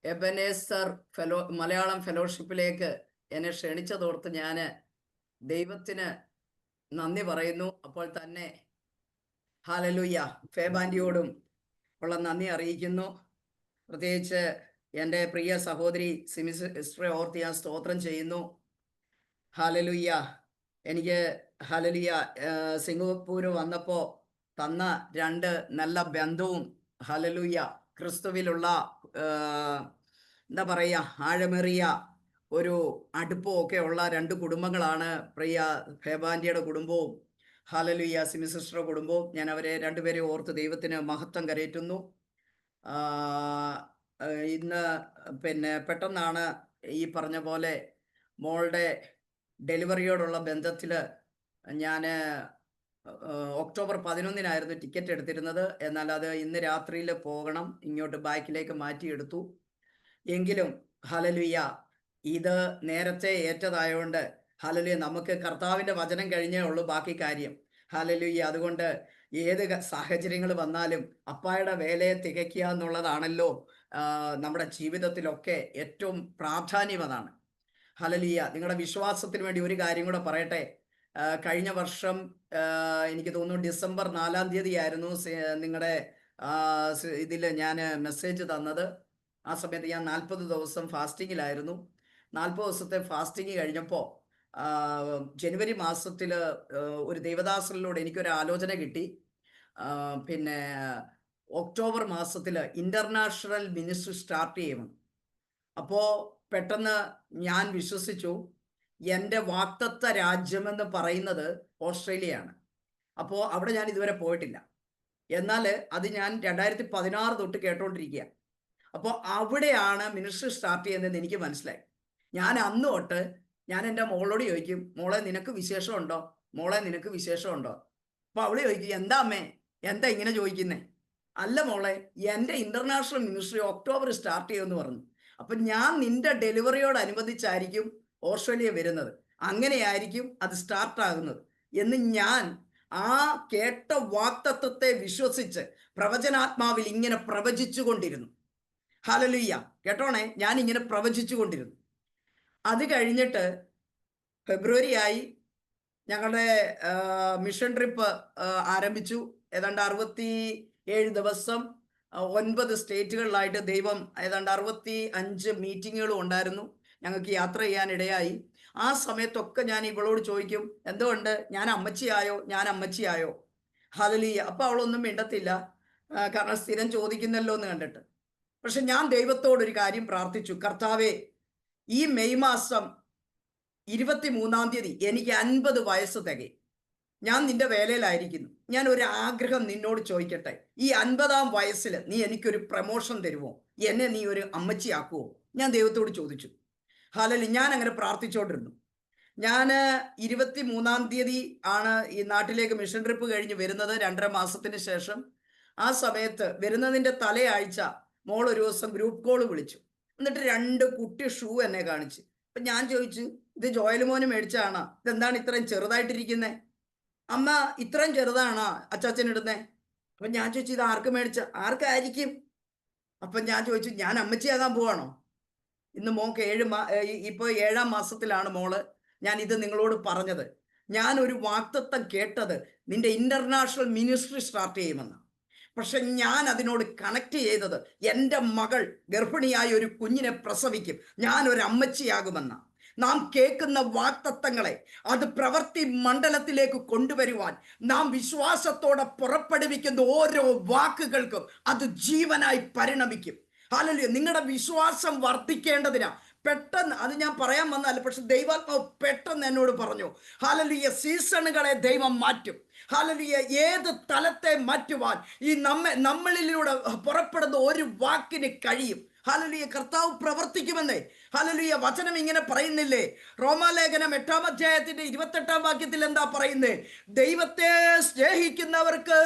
Ebenezer Malayalam ഫെലോഷിപ്പിലേക്ക് എന്നെ ക്ഷണിച്ചതോർത്ത് ഞാൻ ദൈവത്തിന് നന്ദി പറയുന്നു. അപ്പോൾ തന്നെ ഹല്ലേലൂയ ഫേബാൻഡിയോടും ഉള്ള നന്ദി അറിയിക്കുന്നു. പ്രത്യേകിച്ച് എൻ്റെ പ്രിയ സഹോദരി സിസ്റ്ററെ ഓർത്ത് ഞാൻ സ്തോത്രം ചെയ്യുന്നു. ഹല്ലേലൂയ. എനിക്ക് ഹല്ലേലൂയ സിംഗപ്പൂർ വന്നപ്പോൾ തന്ന രണ്ട് നല്ല ബന്ധവും ഹല്ലേലൂയ ക്രിസ്തുവിലുള്ള എന്താ പറയുക ആഴമേറിയ ഒരു അടുപ്പമൊക്കെ ഉള്ള രണ്ട് കുടുംബങ്ങളാണ് പ്രിയ ഫേബാൻഡിയുടെ കുടുംബവും ഹല്ലേലൂയ സിമി സിസ്റ്ററുടെ കുടുംബവും. ഞാൻ അവരെ രണ്ടുപേരെ ഓർത്ത് ദൈവത്തിന് മഹത്വം കരയറ്റുന്നു. ഇന്ന് പെട്ടെന്നാണ് ഈ പറഞ്ഞ പോലെ മോളുടെ ഡെലിവറിയോടുള്ള ബന്ധത്തിൽ ഞാൻ ഒക്ടോബർ 11-നായിരുന്നു ടിക്കറ്റ് എടുത്തിരുന്നത്. എന്നാൽ അത് ഇന്ന് രാത്രിയിൽ പോകണം, ഇങ്ങോട്ട് ബാക്കിലേക്ക് മാറ്റിയെടുത്തു. എങ്കിലും ഹല്ലേലൂയ ഇത് നേരത്തെ ഏറ്റതായതുകൊണ്ട് ഹല്ലേലൂയ നമുക്ക് കർത്താവിൻ്റെ വചനം കഴിഞ്ഞേ ഉള്ളൂ ബാക്കി കാര്യം. ഹല്ലേലൂയ. അതുകൊണ്ട് ഏത് സാഹചര്യങ്ങൾ വന്നാലും അപ്പായുടെ വേലയെ തികയ്ക്കുക എന്നുള്ളതാണല്ലോ നമ്മുടെ ജീവിതത്തിലൊക്കെ ഏറ്റവും പ്രാധാന്യം. അതാണ് ഹല്ലേലൂയ. നിങ്ങളുടെ വിശ്വാസത്തിന് വേണ്ടി ഒരു കാര്യം കൂടെ പറയട്ടെ. കഴിഞ്ഞ വർഷം എനിക്ക് തോന്നുന്നു ഡിസംബർ 4-ാം തീയതി ആയിരുന്നു നിങ്ങളുടെ ഇതിൽ ഞാൻ മെസ്സേജ് തന്നത്. ആ സമയത്ത് ഞാൻ 40 ദിവസം ഫാസ്റ്റിങ്ങിലായിരുന്നു. 40 ദിവസത്തെ ഫാസ്റ്റിങ് കഴിഞ്ഞപ്പോൾ ജനുവരി മാസത്തിൽ ഒരു ദൈവദാസനിലൂടെ എനിക്കൊരു ആലോചന കിട്ടി. ഒക്ടോബർ മാസത്തിൽ ഇൻ്റർനാഷണൽ മിനിസ്ട്രി സ്റ്റാർട്ട് ചെയ്യുമെന്ന്. അപ്പോൾ പെട്ടെന്ന് ഞാൻ വിശ്വസിച്ചു. എൻ്റെ വാക്തത്വ രാജ്യമെന്ന് പറയുന്നത് ഓസ്ട്രേലിയയാണ്. അപ്പോൾ അവിടെ ഞാൻ ഇതുവരെ പോയിട്ടില്ല. എന്നാൽ അത് ഞാൻ 2016 തൊട്ട് കേട്ടോണ്ടിരിക്കുക. അപ്പോൾ അവിടെയാണ് മിനിസ്ട്രി സ്റ്റാർട്ട് ചെയ്യുന്നതെന്ന് എനിക്ക് മനസ്സിലായി. ഞാൻ അന്ന് തൊട്ട് ഞാൻ എൻ്റെ മോളോട് ചോദിക്കും, മോളെ നിനക്ക് വിശേഷമുണ്ടോ, മോളെ നിനക്ക് വിശേഷമുണ്ടോ. അപ്പോൾ അവൾ ചോദിക്കും, എന്താ അമ്മേ എന്താ ഇങ്ങനെ ചോദിക്കുന്നേ. അല്ല മോളെ, എൻ്റെ ഇൻ്റർനാഷണൽ മിനിസ്ട്രി ഒക്ടോബർ സ്റ്റാർട്ട് ചെയ്യുമെന്ന് പറഞ്ഞു. അപ്പം ഞാൻ നിൻ്റെ ഡെലിവറിയോടനുബന്ധിച്ചായിരിക്കും ഓസ്ട്രേലിയ വരുന്നത്, അങ്ങനെയായിരിക്കും അത് സ്റ്റാർട്ടാകുന്നത് എന്ന് ഞാൻ ആ കേട്ട വാക്തത്വത്തെ വിശ്വസിച്ച് പ്രവചനാത്മാവിൽ ഇങ്ങനെ പ്രവചിച്ചു കൊണ്ടിരുന്നു. ഹല്ലേലൂയ. കേട്ടോണേ, ഞാൻ ഇങ്ങനെ പ്രവചിച്ചു കൊണ്ടിരുന്നു. അത് കഴിഞ്ഞിട്ട് ഫെബ്രുവരി ആയി, ഞങ്ങളുടെ മിഷൻ ട്രിപ്പ് ആരംഭിച്ചു. ഏതാണ്ട് 67 ദിവസം 9 സ്റ്റേറ്റുകളിലായിട്ട് ദൈവം ഏതാണ്ട് 65 മീറ്റിങ്ങുകളും ഉണ്ടായിരുന്നു. ഞങ്ങൾക്ക് യാത്ര ചെയ്യാനിടയായി. ആ സമയത്തൊക്കെ ഞാൻ ഇവളോട് ചോദിക്കും, എന്തുകൊണ്ട് ഞാൻ അമ്മച്ചിയായോ. ഹല്ലേലൂയ. അപ്പോൾ അവളൊന്നും മിണ്ടത്തില്ല, കാരണം സ്ഥിരം ചോദിക്കുന്നല്ലോ എന്ന് കണ്ടിട്ട്. പക്ഷെ ഞാൻ ദൈവത്തോടൊരു കാര്യം പ്രാർത്ഥിച്ചു, കർത്താവേ ഈ മെയ് മാസം 23-ാം തീയതി എനിക്ക് 50 വയസ്സ് തികയും. ഞാൻ നിന്റെ വേലയിലായിരിക്കുന്നു. ഞാൻ ഒരു ആഗ്രഹം നിന്നോട് ചോദിക്കട്ടെ, ഈ 50-ാം വയസ്സിൽ നീ എനിക്കൊരു പ്രമോഷൻ തരുമോ, എന്നെ നീ ഒരു അമ്മച്ചിയാക്കുമോ? ഞാൻ ദൈവത്തോട് ചോദിച്ചു. ഹല്ലേലൂയ. ഞാൻ അങ്ങനെ പ്രാർത്ഥിച്ചുകൊണ്ടിരുന്നു. ഞാൻ 23-ാം തീയതി ആണ് ഈ നാട്ടിലേക്ക് മിഷൻ ട്രിപ്പ് കഴിഞ്ഞ് വരുന്നത്, 2.5 മാസത്തിന് ശേഷം. ആ സമയത്ത് വരുന്നതിൻ്റെ തലയാഴ്ച മോൾ ഒരു ദിവസം ഗ്രൂപ്പ് കോൾ വിളിച്ചു. എന്നിട്ട് 2 കുട്ടി ഷൂ എന്നെ കാണിച്ച്. അപ്പം ഞാൻ ചോദിച്ചു, ഇത് ജോയൽ മോന് മേടിച്ചാണോ, ഇതെന്താണ് ഇത്രയും ചെറുതായിട്ടിരിക്കുന്നത്, അമ്മ ഇത്രയും ചെറുതാണോ അച്ചാച്ചൻ ഇടുന്നത്. അപ്പം ഞാൻ ചോദിച്ചു, ഇത് ആർക്ക് മേടിച്ച, ആർക്കായിരിക്കും. അപ്പം ഞാൻ ചോദിച്ചു, ഞാൻ അമ്മച്ചിയാകാൻ പോവാണോ. ഇന്ന് മോൾക്ക് ഇപ്പോൾ 7-ാം മാസത്തിലാണ് മോള്. ഞാൻ ഇത് നിങ്ങളോട് പറഞ്ഞത്, ഞാൻ ഒരു വാക്തത്വം കേട്ടത് നിന്റെ ഇൻ്റർനാഷണൽ മിനിസ്ട്രി സ്റ്റാർട്ട് ചെയ്യുമെന്ന്. പക്ഷെ ഞാൻ അതിനോട് കണക്ട് ചെയ്തത് എൻ്റെ മകൾ ഗർഭിണിയായ ഒരു കുഞ്ഞിനെ പ്രസവിക്കും, ഞാൻ ഒരു അമ്മച്ചിയാകുമെന്ന. നാം കേൾക്കുന്ന വാക്തത്വങ്ങളെ അത് പ്രവൃത്തി മണ്ഡലത്തിലേക്ക് കൊണ്ടുവരുവാൻ നാം വിശ്വാസത്തോടെ പുറപ്പെടുവിക്കുന്ന ഓരോ വാക്കുകൾക്കും അത് ജീവനായി പരിണമിക്കും. ഹല്ലേലൂയ. നിങ്ങളുടെ വിശ്വാസം വർദ്ധിക്കേണ്ടതിനാ പെട്ടെന്ന്, അത് ഞാൻ പറയാൻ വന്നല്ല, പക്ഷെ ദൈവാത്മാവ് പെട്ടെന്ന് എന്നോട് പറഞ്ഞു, ഹല്ലേലൂയ സീസണുകളെ ദൈവം മാറ്റും. ഹല്ലേലൂയ. ഏത് തലത്തെ മാറ്റുവാൻ ഈ നമ്മളിലൂടെ പുറപ്പെടുന്ന ഒരു വാക്കിന് കഴിയും. ഹല്ലേലൂയ. കർത്താവ് പ്രവർത്തിക്കുമെന്നേ. ഹല്ലേലൂയ. വചനം ഇങ്ങനെ പറയുന്നില്ലേ, റോമാലേഖനം 8-ാം അധ്യായത്തിന്റെ 28-ാം വാക്യത്തിൽ എന്താ പറയുന്നേ, ദൈവത്തെ സ്നേഹിക്കുന്നവർക്ക്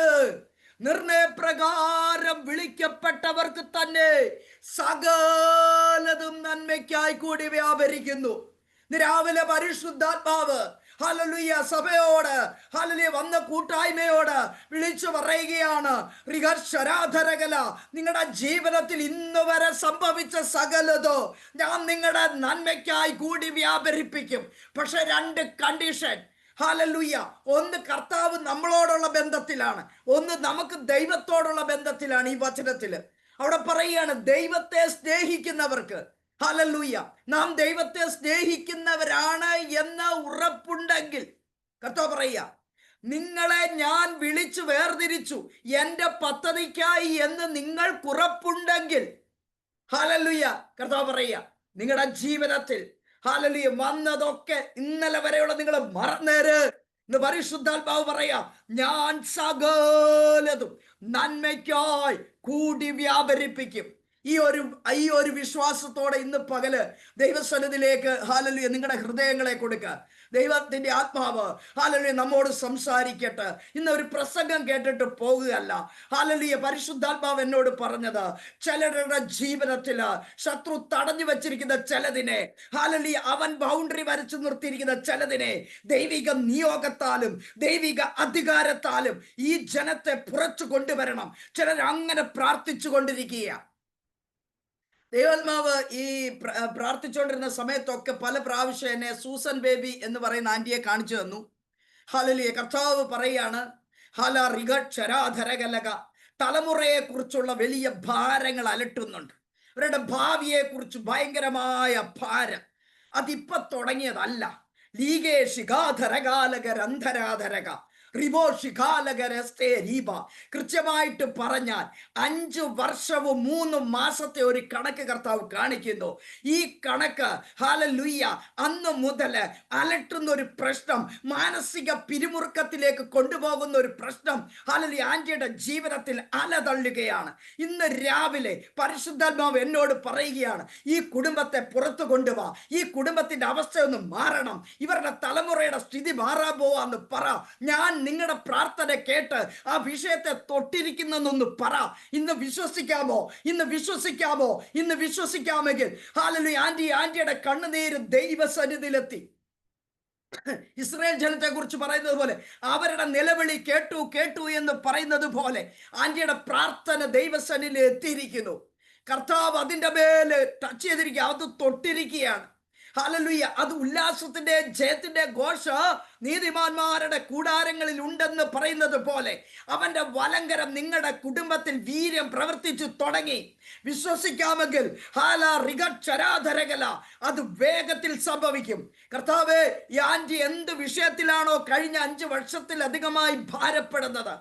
നിർണയപ്രകാരം വിളിക്കപ്പെട്ടവർക്ക് തന്നെ സകലതും നന്മയ്ക്കായി കൂടി വ്യാപരിക്കുന്നു. രാവിലെ പരിശുദ്ധാത്മാവ് ഹല്ലേലൂയ സഭയോട്, ഹല്ലേലൂയ വന്ന കൂട്ടായ്മയോട് വിളിച്ചു പറയുകയാണ്, റിഹർഷരാധരകല, നിങ്ങളുടെ ജീവിതത്തിൽ ഇന്ന് വരെ സംഭവിച്ച സകലതോ ഞാൻ നിങ്ങളുടെ നന്മയ്ക്കായി കൂടി വ്യാപരിപ്പിക്കും. പക്ഷെ 2 കണ്ടീഷൻ. ഹല്ലേലൂയ. ഒന്ന്, കർത്താവ് നമ്മളോടുള്ള ബന്ധത്തിലാണ്, ഒന്ന് നമുക്ക് ദൈവത്തോടുള്ള ബന്ധത്തിലാണ്. ഈ വചനത്തിൽ അവിടെ പറയുകയാണ്, ദൈവത്തെ സ്നേഹിക്കുന്നവർക്ക്, ഹല്ലേലൂയ, നാം ദൈവത്തെ സ്നേഹിക്കുന്നവരാണ് എന്ന ഉറപ്പുണ്ടെങ്കിൽ, കർത്താവ് പറയുക, നിങ്ങളെ ഞാൻ വിളിച്ചു വേർതിരിച്ചു എൻ്റെ പദ്ധതിക്കായി എന്ന് നിങ്ങൾക്കുറപ്പുണ്ടെങ്കിൽ, ഹല്ലേലൂയ, കർത്താവ് പറയുക, നിങ്ങളുടെ ജീവിതത്തിൽ, ഹല്ലേലൂയ, വന്നതൊക്കെ ഇന്നലെ വരെയുള്ള നിങ്ങൾ മറന്നേര് എന്ന് പരിശുദ്ധാത്മാവ് പറയാ. ഞാൻ സകലതും നന്മയ്ക്കായി കൂടി വ്യാപരിപ്പിക്കും. ഈ ഒരു വിശ്വാസത്തോടെ ഇന്ന് പകല് ദൈവസന്നിധിയിലേക്ക്, ഹല്ലേലൂയ, നിങ്ങളുടെ ഹൃദയങ്ങളെ കൊടുക്കുക. ദൈവത്തിന്റെ ആത്മാവ്, ഹല്ലേലൂയ, നമ്മോട് സംസാരിക്കട്ടെ. ഇന്ന് ഒരു പ്രസംഗം കേട്ടിട്ട് പോകുകയല്ല. ഹല്ലേലൂയ, പരിശുദ്ധാത്മാവ് എന്നോട് പറഞ്ഞത്, ചിലരുടെ ജീവിതത്തില് ശത്രു തടഞ്ഞു വെച്ചിരിക്കുന്ന ചിലതിനെ, ഹല്ലേലൂയ, അവൻ ബൗണ്ടറി വരച്ചു നിർത്തിയിരിക്കുന്ന ചിലതിനെ ദൈവിക നിയോഗത്താലും ദൈവിക അധികാരത്താലും ഈ ജനത്തെ പുറത്തു കൊണ്ടുവരണം. ചിലർ അങ്ങനെ പ്രാർത്ഥിച്ചു കൊണ്ടിരിക്കുക. ദൈവാത്മാവ് ഈ പ്രാർത്ഥിച്ചുകൊണ്ടിരുന്ന സമയത്തൊക്കെ പല പ്രാവശ്യം എന്നെ സൂസൻ ബേബി എന്ന് പറയുന്ന ആന്റിയെ കാണിച്ചു തന്നു. ഹല്ലേലൂയ, കർത്താവ് പറയാണ്, ഹല റിഗക്ഷരാധരകലക, തലമുറയെ കുറിച്ചുള്ള വലിയ ഭാരങ്ങൾ അലട്ടുന്നുണ്ട്. അവരുടെ ഭാവിയെ കുറിച്ച് ഭയങ്കരമായ ഭാരം. അതിപ്പോ തുടങ്ങിയതല്ല. ലീഗേ ശിഖാധരകാലകരന്ധരാധരക കൃത്യമായിട്ട് പറഞ്ഞാൽ 5 വർഷവും 3 മാസത്തെ ഒരു കണക്ക് കർത്താവ് കാണിക്കുന്നു. ഈ കണക്ക്, ഹല്ലേലൂയ, അന്ന് മുതൽ അലട്ടുന്ന ഒരു പ്രശ്നം, മാനസിക പിരിമുറുക്കത്തിലേക്ക് കൊണ്ടുപോകുന്ന ഒരു പ്രശ്നം, ഹല്ലേലൂയ, ആന്റിയുടെ ജീവിതത്തിൽ അലതള്ളുകയാണ്. ഇന്ന് രാവിലെ പരിശുദ്ധാത്മാവ് എന്നോട് പറയുകയാണ്, ഈ കുടുംബത്തെ പുറത്തു കൊണ്ടുപോവാ, ഈ കുടുംബത്തിന്റെ അവസ്ഥയൊന്ന് മാറണം, ഇവരുടെ തലമുറയുടെ സ്ഥിതി മാറാൻ പോവാന്ന് പറ. ഞാൻ നിങ്ങളുടെ പ്രാർത്ഥന കേട്ട് ആ വിഷയത്തെ തൊട്ടിരിക്കുന്നൊന്ന് പറ. ഇന്ന് വിശ്വസിക്കാമോ? ഇന്ന് വിശ്വസിക്കാമോ? ഇന്ന് വിശ്വസിക്കാമെങ്കിൽ, ഹല്ലേലൂയ, ആന്റിയുടെ കണ്ണുനീര് ദൈവസന്നിധിയിലെത്തി. ഇസ്രായേൽ ജനത്തെ കുറിച്ച് പറയുന്നത് പോലെ, അവരുടെ നിലവിളി കേട്ടു എന്ന് പറയുന്നത് പോലെ ആന്റിയുടെ പ്രാർത്ഥന ദൈവസന്നിധിയിൽ എത്തിയിരിക്കുന്നു. കർത്താവ് അതിന്റെ മേല് ടച്ച് ചെയ്തിരിക്കുക, അത് തൊട്ടിരിക്കുകയാണ്. ഹല്ലേലൂയ, അത് ഉല്ലാസത്തിന്റെ ജയത്തിന്റെ ഘോഷ നീതിമാന്മാരുടെ കൂടാരങ്ങളിൽ ഉണ്ടെന്ന് പറയുന്നത് പോലെ അവന്റെ വലങ്കരം നിങ്ങളുടെ കുടുംബത്തിൽ വീര്യം പ്രവർത്തിച്ചു തുടങ്ങി. വിശ്വസിക്കാമെങ്കിൽ അത് വേഗത്തിൽ സംഭവിക്കും. കർത്താവേ, ഈ ആന്റി എന്ത് വിഷയത്തിലാണോ കഴിഞ്ഞ 5 വർഷത്തിലധികമായി ഭാരപ്പെടുന്നത്,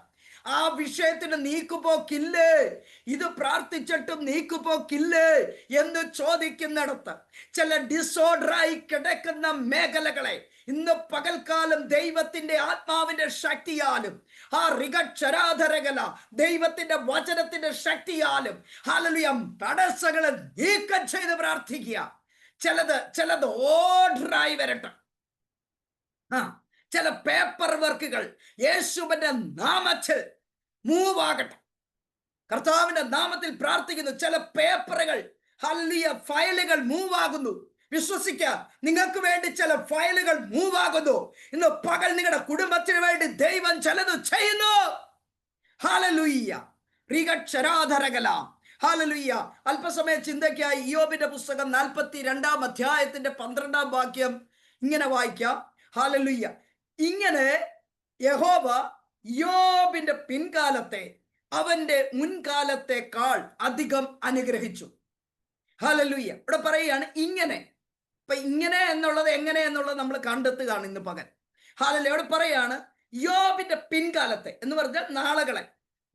ആ വിഷയത്തിന് നീക്കുപോക്കില്ലേ, ഇത് പ്രാർത്ഥിച്ചിട്ടും നീക്കുപോക്കില്ലേ എന്ന് ചോദിക്കുന്നിടത്ത്, ചില ഡിസോർഡറായി കിടക്കുന്ന മേഖലകളെ ഇന്ന് പകൽക്കാലം ദൈവത്തിന്റെ ആത്മാവിന്റെ ശക്തിയാലും ആ റിഗക്ഷരാധരകല ദൈവത്തിന്റെ വചനത്തിന്റെ ശക്തിയാലും, ഹല്ലേലൂയ, തടസ്സങ്ങളെ നീക്കം ചെയ്ത് പ്രാർത്ഥിക്കുക. ചിലത് ഓർഡറായി വരട്ടെ. ചില പേപ്പർ വർക്കുകൾ യേശുവിന്റെ നാമത്തിൽ മൂവ് ആകട്ടെ. കർത്താവിന്റെ നാമത്തിൽ പ്രാർത്ഥിക്കുന്നു. ചില പേപ്പറുകൾ, ഹല്ലേലൂയ, ഫയലുകൾ മൂവ് ആകുന്നു. വിശ്വസിക്കുക, നിങ്ങൾക്ക് വേണ്ടി ചില ഫയലുകൾ മൂവ് ആകുന്നു. ഇന്ന് പകൽ നിങ്ങളുടെ കുടുംബത്തിന് വേണ്ടി ദൈവം ചിലത് ചെയ്യുന്നു. Hallelujah, റിഗക്ഷരാധരകല, hallelujah. അല്പസമയ ചിന്തയ്ക്കായി ഇയ്യോബിന്റെ പുസ്തകം 42-ാം അധ്യായത്തിന്റെ 12-ാം വാക്യം ഇങ്ങനെ വായിക്കാം. ഹല്ലേലൂയ, ഇങ്ങനെ യഹോവ യോബിന്റെ പിൻകാലത്തെ അവന്റെ മുൻകാലത്തെക്കാൾ അധികം അനുഗ്രഹിച്ചു. ഹല്ലേലൂയ. ഇവിടെ പറയുകയാണ് ഇങ്ങനെ. അപ്പൊ ഇങ്ങനെ എന്നുള്ളത് എങ്ങനെ എന്നുള്ളത് നമ്മൾ കണ്ടെത്തുകയാണ് ഇന്ന് പകൽ. ഹല്ലേലൂയ. ഇവിടെ പറയാണ് യോബിന്റെ പിൻകാലത്തെ എന്ന് പറഞ്ഞാൽ നാളുകളെ,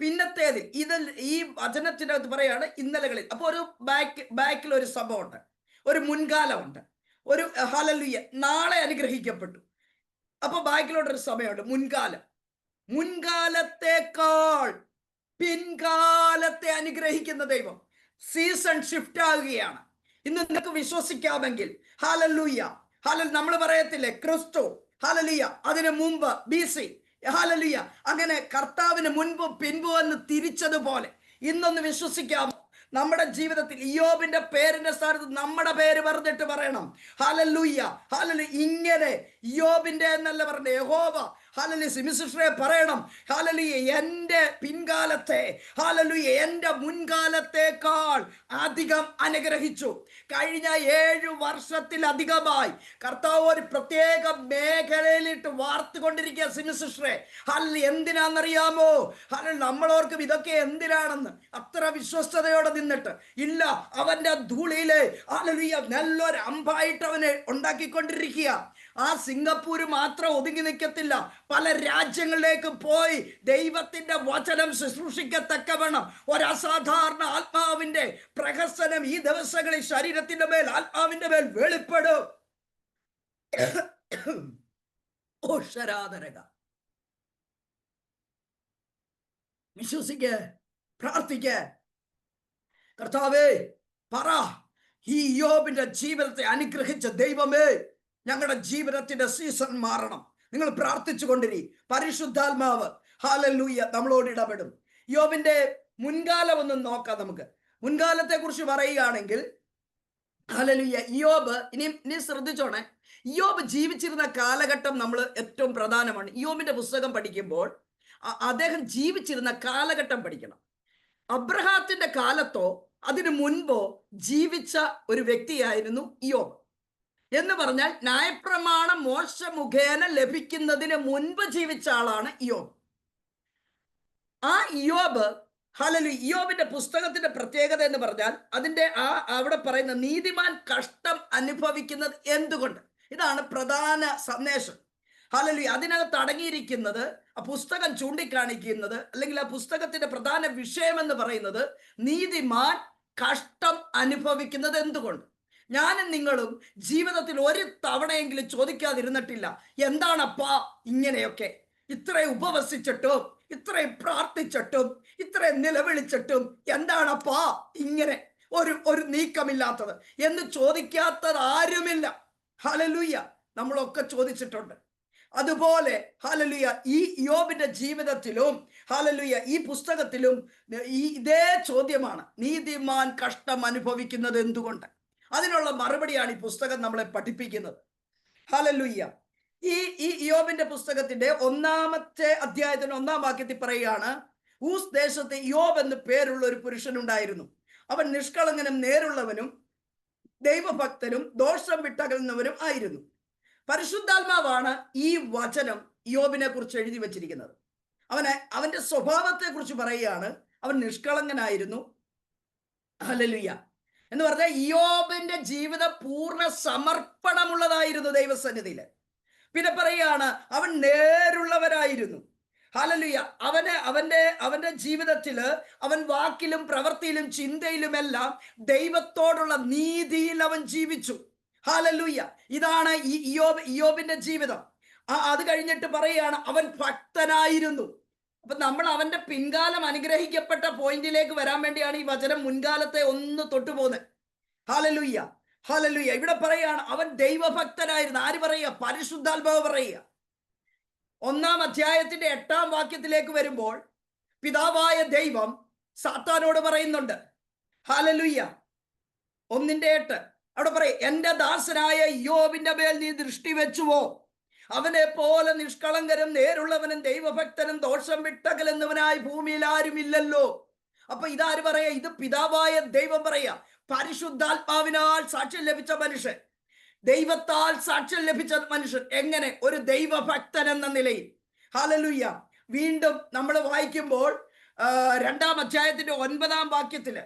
പിന്നത്തേതിൽ, ഇതിൽ ഈ വചനത്തിനകത്ത് പറയാണ് ഇന്നലകളിൽ. അപ്പൊ ഒരു ബാക്കിൽ ഒരു സംഭവമുണ്ട്, ഒരു മുൻകാലമുണ്ട്, ഒരു ഹല്ലേലൂയ, നാളെ അനുഗ്രഹിക്കപ്പെട്ടു. അപ്പൊ ബാക്കിലോട്ടൊരു സമയമുണ്ട്, മുൻകാലത്തേക്കാൾ പിൻകാലത്തെ അനുഗ്രഹിക്കുന്ന ദൈവം. സീസൺ ഷിഫ്റ്റ് ആകുകയാണ്. ഇന്ന് നിങ്ങൾക്ക് വിശ്വസിക്കാമെങ്കിൽ, ഹല്ലേലൂയ, നമ്മൾ പറയത്തില്ലേ ക്രിസ്തു, ഹല്ലേലൂയ, അതിനു മുമ്പ് BC, ഹല്ലേലൂയ, അങ്ങനെ കർത്താവിന് മുൻപും പിൻപും എന്ന് തിരിച്ചതുപോലെ ഇന്നൊന്ന് വിശ്വസിക്കാമോ? നമ്മുടെ ജീവിതത്തിൽ ഇയ്യോബിന്റെ പേരിന്റെ സ്ഥാനത്ത് നമ്മുടെ പേര് പറഞ്ഞിട്ട് പറയണം, ഹല്ലേലൂയ, ഹല്ലേലൂയ, ഇങ്ങനെ ഇയ്യോബിന്റെ എന്നല്ല പറഞ്ഞ യഹോവ ഹല്ലേലൂയ സിസ്റ്ററെ പറയണം, ഹല്ലേലൂയ എൻ്റെ പിൻകാലത്തെ ഹല്ലേലൂയ എൻ്റെ മുൻകാലത്തേക്കാൾ അധികം അനുഗ്രഹിച്ചു. കഴിഞ്ഞ 7 വർഷത്തിലധികമായി കർത്താവ് ഒരു പ്രത്യേക മേഖലയിലിട്ട് വാർത്തുകൊണ്ടിരിക്കുക സിസ്റ്ററെ. ഹല്ലേലൂയ എന്തിനാണെന്നറിയാമോ? ഹല്ലേലൂയ നമ്മളോർക്കും ഇതൊക്കെ എന്തിനാണെന്ന്. അത്ര വിശ്വസ്തയോടെ നിന്നിട്ട് ഇല്ല, അവന്റെ ധൂളിയിലെ ഹല്ലേലൂയ നല്ലൊരു അമ്പായിട്ട് അവനെ ഉണ്ടാക്കിക്കൊണ്ടിരിക്കുക. ആ സിംഗപ്പൂര് മാത്രം ഒതുങ്ങി നിൽക്കത്തില്ല, പല രാജ്യങ്ങളിലേക്ക് പോയി ദൈവത്തിന്റെ വചനം ശുശ്രൂഷിക്കത്തക്കവണ്ണം ഒരസാധാരണ ആത്മാവിന്റെ പ്രഹസനം ഈ ദിവസങ്ങളിൽ ശരീരത്തിന്റെ മേൽ ആത്മാവിന്റെ മേൽ വെളിപ്പെടും. ഓഷരാധരക വിശ്വസിക്ക്, പ്രാർത്ഥിക്ക്. കർത്താവേ പറ, ഈ യോബിന്റെ ജീവിതത്തെ അനുഗ്രഹിച്ച ദൈവമേ, ഞങ്ങളുടെ ജീവിതത്തിന്റെ സീസൺ മാറണം. നിങ്ങൾ പ്രാർത്ഥിച്ചു കൊണ്ടിരി. പരിശുദ്ധാത്മാവ് ഹല്ലേലൂയ നമ്മളോട് ഇടപെടും. യോബിന്റെ മുൻകാലം ഒന്നും നോക്കാം. നമുക്ക് മുൻകാലത്തെ കുറിച്ച് പറയുകയാണെങ്കിൽ ഹല്ലേലൂയ യോബ് ഇനി ശ്രദ്ധിച്ചോണേ. യോബ് ജീവിച്ചിരുന്ന കാലഘട്ടം നമ്മൾ ഏറ്റവും പ്രധാനമാണ്. യോബിന്റെ പുസ്തകം പഠിക്കുമ്പോൾ അദ്ദേഹം ജീവിച്ചിരുന്ന കാലഘട്ടം പഠിക്കണം. അബ്രഹാത്തിന്റെ കാലത്തോ അതിനു മുൻപോ ജീവിച്ച ഒരു വ്യക്തിയായിരുന്നു യോബ്. എന്ന് പറഞ്ഞാൽ ന്യായപ്രമാണം മോശ മുഖേന ലഭിക്കുന്നതിന് മുൻപ് ജീവിച്ച ആളാണ് യോബ്. ആ യോബ് ഹല്ലേലൂയ യോബിന്റെ പുസ്തകത്തിന്റെ പ്രത്യേകത എന്ന് പറഞ്ഞാൽ അതിന്റെ അവിടെ പറയുന്ന നീതിമാൻ കഷ്ടം അനുഭവിക്കുന്നത് എന്തുകൊണ്ട്, ഇതാണ് പ്രധാന സന്ദേശം. ഹല്ലേലൂയ അതിനകത്ത് അടങ്ങിയിരിക്കുന്നത്, ആ പുസ്തകം ചൂണ്ടിക്കാണിക്കുന്നത്, അല്ലെങ്കിൽ ആ പുസ്തകത്തിന്റെ പ്രധാന വിഷയം എന്ന് പറയുന്നത് നീതിമാൻ കഷ്ടം അനുഭവിക്കുന്നത് എന്തുകൊണ്ട്. ഞാനും നിങ്ങളും ജീവിതത്തിൽ ഒരു തവണയെങ്കിലും ചോദിക്കാതിരുന്നിട്ടില്ല, എന്താണപ്പാ ഇങ്ങനെയൊക്കെ, ഇത്രയും ഉപവസിച്ചിട്ടും ഇത്രയും പ്രാർത്ഥിച്ചിട്ടും ഇത്രയും നിലവിളിച്ചിട്ടും എന്താണപ്പാ ഇങ്ങനെ ഒരു നീക്കമില്ലാത്തത് എന്ന് ചോദിക്കാത്തത് ആരുമില്ല. ഹല്ലേലൂയ നമ്മളൊക്കെ ചോദിച്ചിട്ടുണ്ട്. അതുപോലെ ഹല്ലേലൂയ ഈ യോബിന്റെ ജീവിതത്തിലും ഹല്ലേലൂയ ഈ പുസ്തകത്തിലും ഇതേ ചോദ്യമാണ്, നീതിമാൻ കഷ്ടം അനുഭവിക്കുന്നത് എന്തുകൊണ്ട്. അതിനുള്ള മറുപടിയാണ് ഈ പുസ്തകം നമ്മളെ പഠിപ്പിക്കുന്നത്. ഹല്ലേലൂയ ഈ യോബിന്റെ പുസ്തകത്തിന്റെ 1-ാമത്തെ അധ്യായത്തിന് 1-ാം വാക്യത്തിൽ പറയുകയാണ്, ഊസ് ദേശത്ത് യോബ് എന്ന് പേരുള്ള ഒരു പുരുഷനുണ്ടായിരുന്നു. അവൻ നിഷ്കളങ്കനും നേരുള്ളവനും ദൈവഭക്തനും ദോഷം വിട്ടകലുന്നവനും ആയിരുന്നു. പരിശുദ്ധാത്മാവാണ് ഈ വചനം യോബിനെ കുറിച്ച് എഴുതി വച്ചിരിക്കുന്നത്. അവന്റെ സ്വഭാവത്തെ കുറിച്ച് പറയുകയാണ്, അവൻ നിഷ്കളങ്കനായിരുന്നു. ഹല്ലേലൂയ എന്ന് പറഞ്ഞാൽ യോബിന്റെ ജീവിതം പൂർണ്ണ സമർപ്പണമുള്ളതായിരുന്നു ദൈവസന്നിധിയിൽ. പിന്നെ പറയുകയാണ് അവൻ നേരുള്ളവരായിരുന്നു. ഹല്ലേലൂയ അവന്റെ ജീവിതത്തില് അവൻ വാക്കിലും പ്രവൃത്തിയിലും ചിന്തയിലുമെല്ലാം ദൈവത്തോടുള്ള നീതിയിൽ അവൻ ജീവിച്ചു. ഹല്ലേലൂയ ഇതാണ് ഈ യോബിന്റെ ജീവിതം. അത് കഴിഞ്ഞിട്ട് പറയുകയാണ് അവൻ ഭക്തനായിരുന്നു. അപ്പൊ നമ്മൾ അവന്റെ പിൻകാലം അനുഗ്രഹിക്കപ്പെട്ട പോയിന്റിലേക്ക് വരാൻ വേണ്ടിയാണ് ഈ വചനം മുൻകാലത്തെ ഒന്ന് തൊട്ടുപോകുന്നത്. ഹല്ലേലൂയ ഹല്ലേലൂയ ഇവിടെ പറയുകയാണ് അവൻ ദൈവഭക്തനായിരുന്നു. ആര് പറയുക? പരിശുദ്ധാത്മാവ് പറയുക. 1-ാം അധ്യായത്തിന്റെ 8-ാം വാക്യത്തിലേക്ക് വരുമ്പോൾ പിതാവായ ദൈവം സാത്താനോട് പറയുന്നുണ്ട്. ഹല്ലേലൂയ 1:8 അവിടെ പറയും, എന്റെ ദാസനായ യോബിന്റെ മേൽ നീ ദൃഷ്ടി വെച്ചുവോ? അവനെ പോലെ നിഷ്കളങ്കരും നേരുള്ളവനും ദൈവഭക്തനും ദോഷം വിട്ടകലുന്നവനായി ഭൂമിയിൽ ആരുമില്ലല്ലോ. അപ്പൊ ഇതാര് പറയാ? ഇത് പിതാവായ ദൈവം പറയാ. പരിശുദ്ധാത്മാവിനാൽ സാക്ഷ്യം ലഭിച്ച മനുഷ്യൻ, ദൈവത്താൽ സാക്ഷ്യം ലഭിച്ച മനുഷ്യൻ എങ്ങനെ? ഒരു ദൈവഭക്തൻ എന്ന നിലയിൽ. ഹല്ലേലൂയ വീണ്ടും നമ്മൾ വായിക്കുമ്പോൾ 2-ാം അധ്യായത്തിന്റെ 9-ാം വാക്യത്തില്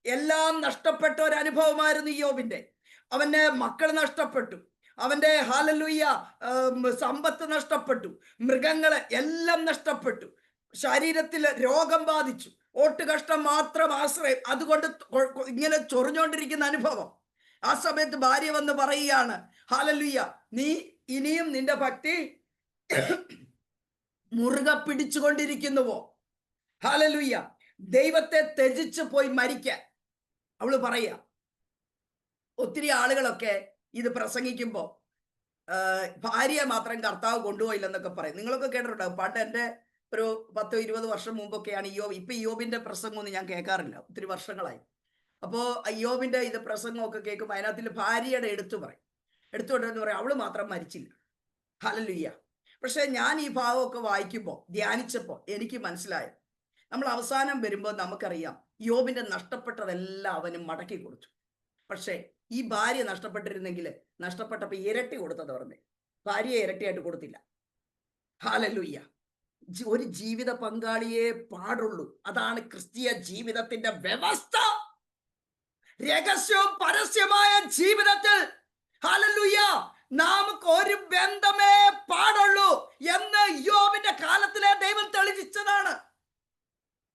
എല്ലാം നഷ്ടപ്പെട്ട ഒരു അനുഭവമായിരുന്നു യോബിന്റെ. അവന്റെ മക്കൾ നഷ്ടപ്പെട്ടു, അവന്റെ ഹല്ലേലൂയ സമ്പത്ത് നഷ്ടപ്പെട്ടു, മൃഗങ്ങളെ എല്ലാം നഷ്ടപ്പെട്ടു, ശരീരത്തിൽ രോഗം ബാധിച്ചു, ഓട്ടുകഷ്ടം മാത്രം ആശ്രയം, അതുകൊണ്ട് ഇങ്ങനെ ചൊറിഞ്ഞുകൊണ്ടിരിക്കുന്ന അനുഭവം. ആ സമയത്ത് ഭാര്യ വന്ന് പറയുകയാണ്, ഹല്ലേലൂയ നീ ഇനിയും നിന്റെ ഭക്തി മുറുകെ പിടിച്ചുകൊണ്ടിരിക്കുന്നുവോ? ഹല്ലേലൂയ ദൈവത്തെ ത്യജിച്ച് പോയി മരിക്കാൻ അവള് പറയുക. ഒത്തിരി ആളുകളൊക്കെ ഇത് പ്രസംഗിക്കുമ്പോൾ ഭാര്യയെ മാത്രം കർത്താവ് കൊണ്ടുപോയില്ലെന്നൊക്കെ പറയും. നിങ്ങളൊക്കെ കേട്ടിട്ടുണ്ടാവും. പണ്ട് എൻ്റെ ഒരു 10-20 വർഷം മുമ്പൊക്കെയാണ് ഇപ്പൊ യോബിന്റെ പ്രസംഗമൊന്നും ഞാൻ കേൾക്കാറില്ല, ഒത്തിരി വർഷങ്ങളായി. അപ്പോൾ യോബിന്റെ പ്രസംഗമൊക്കെ കേൾക്കുമ്പോൾ അതിനകത്തിൽ ഭാര്യയുടെ എടുത്തു പറയും. എടുത്തുകൊണ്ടെന്ന് പറയും അവള് മാത്രം മരിച്ചില്ല, ഹല്ലേലൂയ. പക്ഷെ ഞാൻ ഈ ഭാഗമൊക്കെ വായിക്കുമ്പോൾ ധ്യാനിച്ചപ്പോൾ എനിക്ക് മനസ്സിലായത്, നമ്മൾ അവസാനം വരുമ്പോൾ നമുക്കറിയാം യോബിന്റെ നഷ്ടപ്പെട്ടതെല്ലാം അവന് മടക്കി കൊടുത്തു. പക്ഷേ ഈ ഭാര്യ നഷ്ടപ്പെട്ടിരുന്നെങ്കിൽ നഷ്ടപ്പെട്ടപ്പോൾ ഇരട്ടി കൊടുത്തത് പറഞ്ഞേ, ഭാര്യയെ ഇരട്ടിയായിട്ട് കൊടുത്തില്ല. ഹല്ലേലൂയ. ഒരു ജീവിത പങ്കാളിയെ പാടുള്ളൂ. അതാണ് ക്രിസ്തീയ ജീവിതത്തിന്റെ വ്യവസ്ഥ. രഹസ്യവും പരസ്യമായ ജീവിതത്തിൽ ഹല്ലേലൂയ നമുക്ക് ഒരു ബന്ധമേ പാടുള്ളൂ എന്ന് യോബിന്റെ കാലത്തിലെ ദൈവം തെളിയിച്ചതാണ്.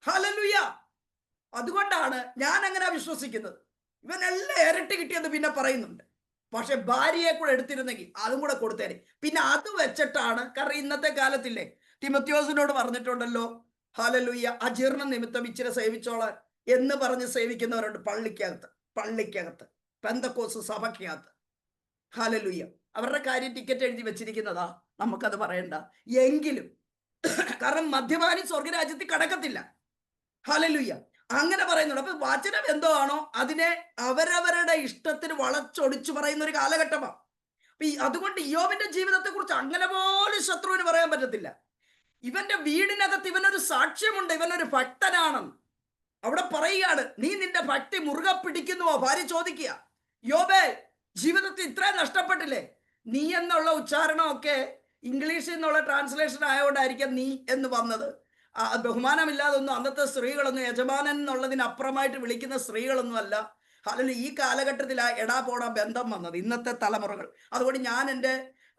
ഹല്ലേലൂയ. അതുകൊണ്ടാണ് ഞാൻ അങ്ങനെ വിശ്വസിക്കുന്നത്. ഇവനെല്ലാം ഇരട്ടി കിട്ടിയത് പിന്നെ പറയുന്നുണ്ട്. പക്ഷെ ഭാര്യയെ കൂടെ എടുത്തിരുന്നെങ്കിൽ അതും കൂടെ കൊടുത്തേനെ. പിന്നെ അത് വെച്ചിട്ടാണ്, കാരണം ഇന്നത്തെ കാലത്തില്ലേ തിമോത്തിയോസിനോട് പറഞ്ഞിട്ടുണ്ടല്ലോ, ഹല്ലേലൂയ, അജീർണ നിമിത്തം ഇച്ചിരി സേവിച്ചോളാൻ എന്ന് പറഞ്ഞ് സേവിക്കുന്നവരുണ്ട് പള്ളിക്കകത്ത് പെന്തക്കോസ് സഭയ്ക്കകത്ത്. ഹല്ലേലൂയ. അവരുടെ കാര്യം ടിക്കറ്റ് എഴുതി വെച്ചിരിക്കുന്നതാ, നമുക്കത് പറയണ്ട എങ്കിലും. കാരണം മദ്യപാനി സ്വർഗരാജ്യത്തിൽ കടക്കത്തില്ല. ഹല്ലേലൂയ. അങ്ങനെ പറയുന്നുണ്ട്. അപ്പൊ വചനം എന്തോ ആണോ അതിനെ അവരവരുടെ ഇഷ്ടത്തിന് വളച്ചൊടിച്ചു പറയുന്ന ഒരു കാലഘട്ടമാണ്. അതുകൊണ്ട് യോബിന്റെ ജീവിതത്തെ കുറിച്ച് അങ്ങനെ പോലും ശത്രുവിന് പറയാൻ പറ്റത്തില്ല. ഇവന്റെ വീടിനകത്ത് ഇവനൊരു സാക്ഷ്യമുണ്ട്, ഇവനൊരു ഭക്തനാണെന്ന്. അവിടെ പറയുകയാണ്, നീ നിന്റെ ഭക്തി മുറുകെ പിടിക്കുന്നുവോ? ഭാര്യ ചോദിക്കുക, യോബേ ജീവിതത്തിൽ ഇത്രയും നഷ്ടപ്പെട്ടില്ലേ? നീ എന്നുള്ള ഉച്ചാരണമൊക്കെ ഇംഗ്ലീഷിൽ നിന്നുള്ള ട്രാൻസ്ലേഷൻ ആയതുകൊണ്ടായിരിക്കാം നീ എന്ന് വന്നത്. ബഹുമാനമില്ലാതൊന്നും അന്നത്തെ സ്ത്രീകളൊന്നും യജമാനൻ എന്നുള്ളതിനപ്പുറമായിട്ട് വിളിക്കുന്ന സ്ത്രീകളൊന്നും അല്ല. അല്ലെങ്കിൽ ഈ കാലഘട്ടത്തിൽ ആ എടാ പോടാ ബന്ധം വന്നത് ഇന്നത്തെ തലമുറകൾ. അതുകൊണ്ട് ഞാൻ എൻ്റെ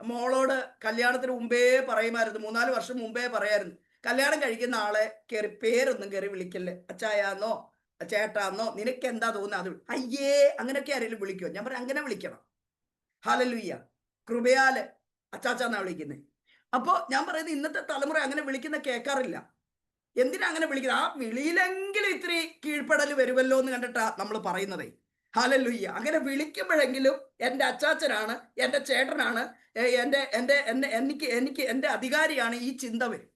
മോളോട് കല്യാണത്തിന് മുമ്പേ പറയുമായിരുന്നു, 3-4 വർഷം മുമ്പേ പറയായിരുന്നു, കല്യാണം കഴിക്കുന്ന ആളെ പേരൊന്നും കയറി വിളിക്കല്ലേ, അച്ചായാന്നോ ചേട്ടാന്നോ നിനക്ക് എന്താ തോന്നുന്നത് അത് അയ്യേ അങ്ങനെയൊക്കെ ആരെങ്കിലും വിളിക്കുമോ? ഞാൻ പറയാം അങ്ങനെ വിളിക്കണം. ഹല്ലേലൂയ. കൃപയാല് അച്ചാച്ചാന്നാ വിളിക്കുന്നത്. അപ്പോൾ ഞാൻ പറയുന്നത് ഇന്നത്തെ തലമുറ അങ്ങനെ വിളിക്കുന്ന കേൾക്കാറില്ല. എന്തിനാ അങ്ങനെ വിളിക്കുന്നത്? ആ വിളിയിലെങ്കിലും ഇത്തിരി കീഴ്പ്പെടൽ വരുമല്ലോ എന്ന് കണ്ടിട്ടാ നമ്മൾ പറയുന്നതേ. ഹല്ലേലൂയ. അങ്ങനെ വിളിക്കുമ്പോഴെങ്കിലും എൻ്റെ അച്ചാച്ചനാണ്, എൻ്റെ ചേട്ടനാണ്, എൻ്റെ അധികാരിയാണ്, ഈ ചിന്ത വരും.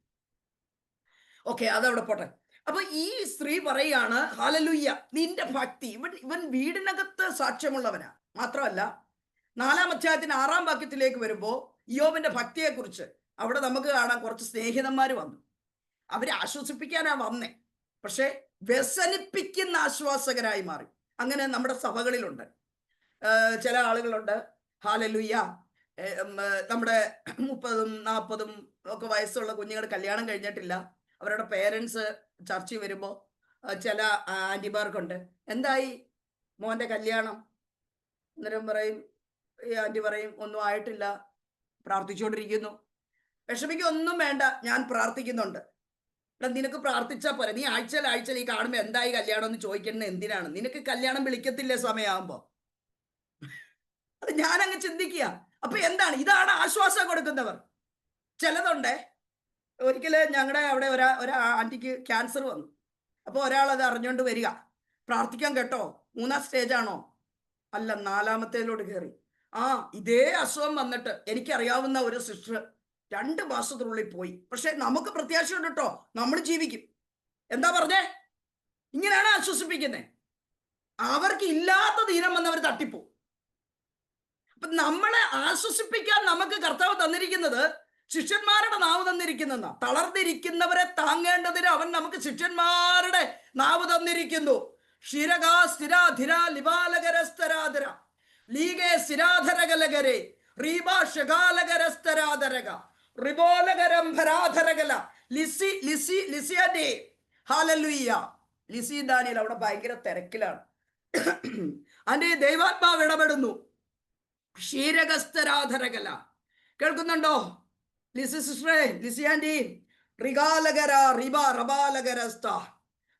ഓക്കെ, അതവിടെ പോട്ടെ. അപ്പൊ ഈ സ്ത്രീ പറയാണ്, ഹല്ലേലൂയ, നിന്റെ ഭക്തി. ഇവൻ വീടിനകത്ത് സാക്ഷ്യമുള്ളവനാ. മാത്രമല്ല 4-ാം അധ്യായത്തിന് 6-ാം വാക്യത്തിലേക്ക് വരുമ്പോൾ യോബിന്റെ ഭക്തിയെക്കുറിച്ച് അവിടെ നമുക്ക് കാണാം. കുറച്ച് സ്നേഹിതന്മാർ വന്നു, അവരെ ആശ്വസിപ്പിക്കാനാ വന്നേ, പക്ഷെ വ്യസനിപ്പിക്കുന്ന ആശ്വാസകരായി മാറി. അങ്ങനെ നമ്മുടെ സഭകളിലുണ്ട് ചില ആളുകളുണ്ട്. ഹല്ലേലൂയ. നമ്മുടെ 30-40 ഒക്കെ വയസ്സുള്ള കുഞ്ഞുങ്ങൾ കല്യാണം കഴിഞ്ഞിട്ടില്ല. അവരുടെ പേരൻസ് ചർച്ചിൽ വരുമ്പോൾ ചില ആൻറ്റിമാർക്കുണ്ട്, എന്തായി മോൻ്റെ കല്യാണം? അന്നേരം പറയും, ഈ ആൻറ്റി പറയും, ഒന്നും ആയിട്ടില്ല, പ്രാർത്ഥിച്ചുകൊണ്ടിരിക്കുന്നു. വിഷമിക്കൊന്നും വേണ്ട, ഞാൻ പ്രാർത്ഥിക്കുന്നുണ്ട്. നിനക്ക് പ്രാർത്ഥിച്ചാൽ പോരെ, നീ ആഴ്ചയിൽ ഈ കാണുമ്പോൾ എന്തായി കല്യാണം എന്ന് ചോദിക്കുന്നത് എന്തിനാണ്? നിനക്ക് കല്യാണം വിളിക്കത്തില്ലേ സമയമാകുമ്പോൾ? അത് ഞാനങ്ങ് ചിന്തിക്കുക. അപ്പൊ എന്താണ്? ഇതാണ് ആശ്വാസം കൊടുക്കുന്നവർ. ചിലതുണ്ടേ, ഒരിക്കൽ ഞങ്ങളുടെ അവിടെ ഒരു ആൻറ്റിക്ക് ക്യാൻസർ വന്നു. അപ്പോൾ ഒരാൾ അത് അറിഞ്ഞുകൊണ്ട് വരിക, പ്രാർത്ഥിക്കാൻ കേട്ടോ, 3-ാം സ്റ്റേജാണോ? അല്ല, 4-ാമത്തേലോട്ട് കയറി. ഇതേ അസുഖം വന്നിട്ട് എനിക്കറിയാവുന്ന ഒരു സിസ്റ്റർ 2 മാസത്തിനുള്ളിൽ പോയി. പക്ഷെ നമുക്ക് പ്രത്യാശയുണ്ട് കേട്ടോ, നമ്മൾ ജീവിക്കും. എന്താ പറഞ്ഞേ? ഇങ്ങനെയാണ് ആശ്വസിപ്പിക്കുന്നത്. അവർക്ക് ഇല്ലാത്ത ദീനം വന്നവർ തട്ടിപ്പോ. അപ്പൊ നമ്മളെ ആശ്വസിപ്പിക്കാൻ നമുക്ക് കർത്താവ് തന്നിരിക്കുന്നത് ശിഷ്യന്മാരുടെ നാവ് തന്നിരിക്കുന്ന, തളർന്നിരിക്കുന്നവരെ താങ്ങേണ്ടതിന് അവൻ നമുക്ക് ശിഷ്യന്മാരുടെ നാവ് തന്നിരിക്കുന്നു. ഷിരകാ സ്ഥിരാധിര ലിബാലകരസ്തരാധര ലീഗേ സ്ഥിരാധരകലകരെ റീബാ ഷകാലകരസ്തരാധരക റിബോലകരംഭരാധരകല ലിസി ലിസി ലിസിയഡേ. ഹല്ലേലൂയ. ലിസി ദാനിയേൽ അവിടെ ഭയങ്കര തിരക്കിലാണ്. അതിന്റെ ദൈവാത്മാവ് ഇടപെടുന്നു. ക്ഷീരകസ്തരാധരകല കേൾക്കുന്നുണ്ടോ? ലിസി സിസ്റ്ററേ, ലിസി ആൻറ്റി, റിഗാലകര റിബ റബാലകരസ്ത.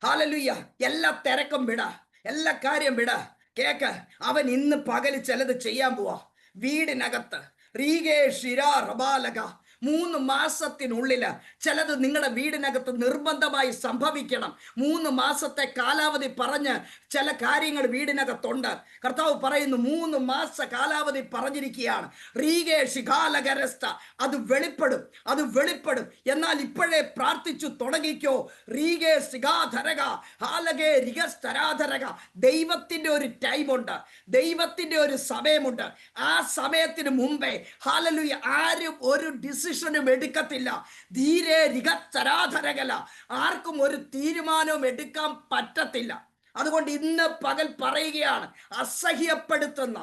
ഹല്ലേലൂയ. എല്ലാ തിരക്കും വിട, എല്ലാ കാര്യം വിട. കേക്ക്, അവൻ ഇന്ന് പകല് ചിലത് ചെയ്യാൻ പോവാ. വീടിനകത്ത് റീഗേ ഷിരാ റബാലക 3 മാസത്തിനുള്ളിൽ ചിലത് നിങ്ങളുടെ വീടിനകത്ത് നിർബന്ധമായി സംഭവിക്കണം. 3 മാസത്തെ കാലാവധി പറഞ്ഞ് ചില കാര്യങ്ങൾ വീടിനകത്തുണ്ട്. കർത്താവ് പറയുന്നു 3 മാസ കാലാവധി പറഞ്ഞിരിക്കുകയാണ്. റീഗേ ശിഖാലകരസ്ഥ, അത് വെളിപ്പെടും, അത് വെളിപ്പെടും. എന്നാൽ ഇപ്പോഴേ പ്രാർത്ഥിച്ചു തുടങ്ങിക്കോ. റീഗേ ശിഖാധരക ഹാലകേ റിഗസ്തരാധരക. ദൈവത്തിന്റെ ഒരു ടൈമുണ്ട്, ദൈവത്തിന്റെ ഒരു സമയമുണ്ട്. ആ സമയത്തിന് മുമ്പേ ഹല്ലേലൂയ ആരും ഒരു ഡിസിഷനും എടുക്കത്തില്ല. ധീരെ റിഗസ്തരാധരകല, ആർക്കും ഒരു തീരുമാനവും എടുക്കാൻ പറ്റത്തില്ല. അതുകൊണ്ട് ഇന്ന് പകൽ പറയുകയാണ്, അസഹ്യപ്പെടുത്തുന്ന,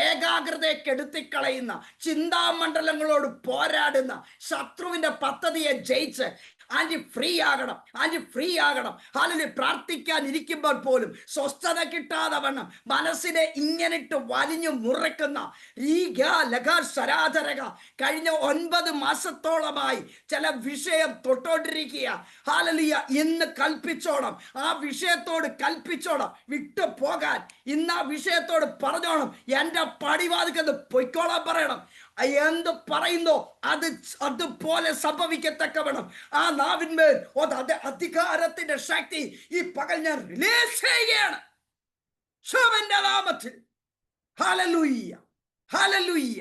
ഏകാഗ്രതയെ കെടുത്തിക്കളയുന്ന, ചിന്താമണ്ഡലങ്ങളോട് പോരാടുന്ന ശത്രുവിന്റെ പദ്ധതിയെ ജയിച്ച് ആൻറ്റി ഫ്രീ ആകണം, ആൻറ്റി ഫ്രീ ആകണം. ഹല്ലേലൂയ. പ്രാർത്ഥിക്കാൻ ഇരിക്കുമ്പോൾ പോലും സ്വസ്ഥത കിട്ടാതെ വണ്ണം മനസ്സിനെ ഇങ്ങനിട്ട് വലിഞ്ഞു മുറക്കുന്ന കഴിഞ്ഞ 9 മാസത്തോളമായി ചില വിഷയം തൊട്ടോണ്ടിരിക്കുക. ഹല്ലേലൂയ. ഇന്ന് കൽപ്പിച്ചോണം, ആ വിഷയത്തോട് കൽപ്പിച്ചോണം വിട്ടു പോകാൻ. ഇന്ന് ആ വിഷയത്തോട് പറഞ്ഞോണം, എൻ്റെ പടിവാതിക്കത് പൊയ്ക്കോളാൻ പറയണം. എന്ത് പറയുന്നോ അത് അതുപോലെ സംഭവിക്കത്തക്കവണ്ണം ആ നാവിന്മേൽ അധികാരത്തിന്റെ ശക്തി ഈ പകൽ ഞാൻ റിലീസ് ചെയ്യുകയാണ് യേശുവിന്റെ നാമത്തിൽ. Hallelujah, hallelujah.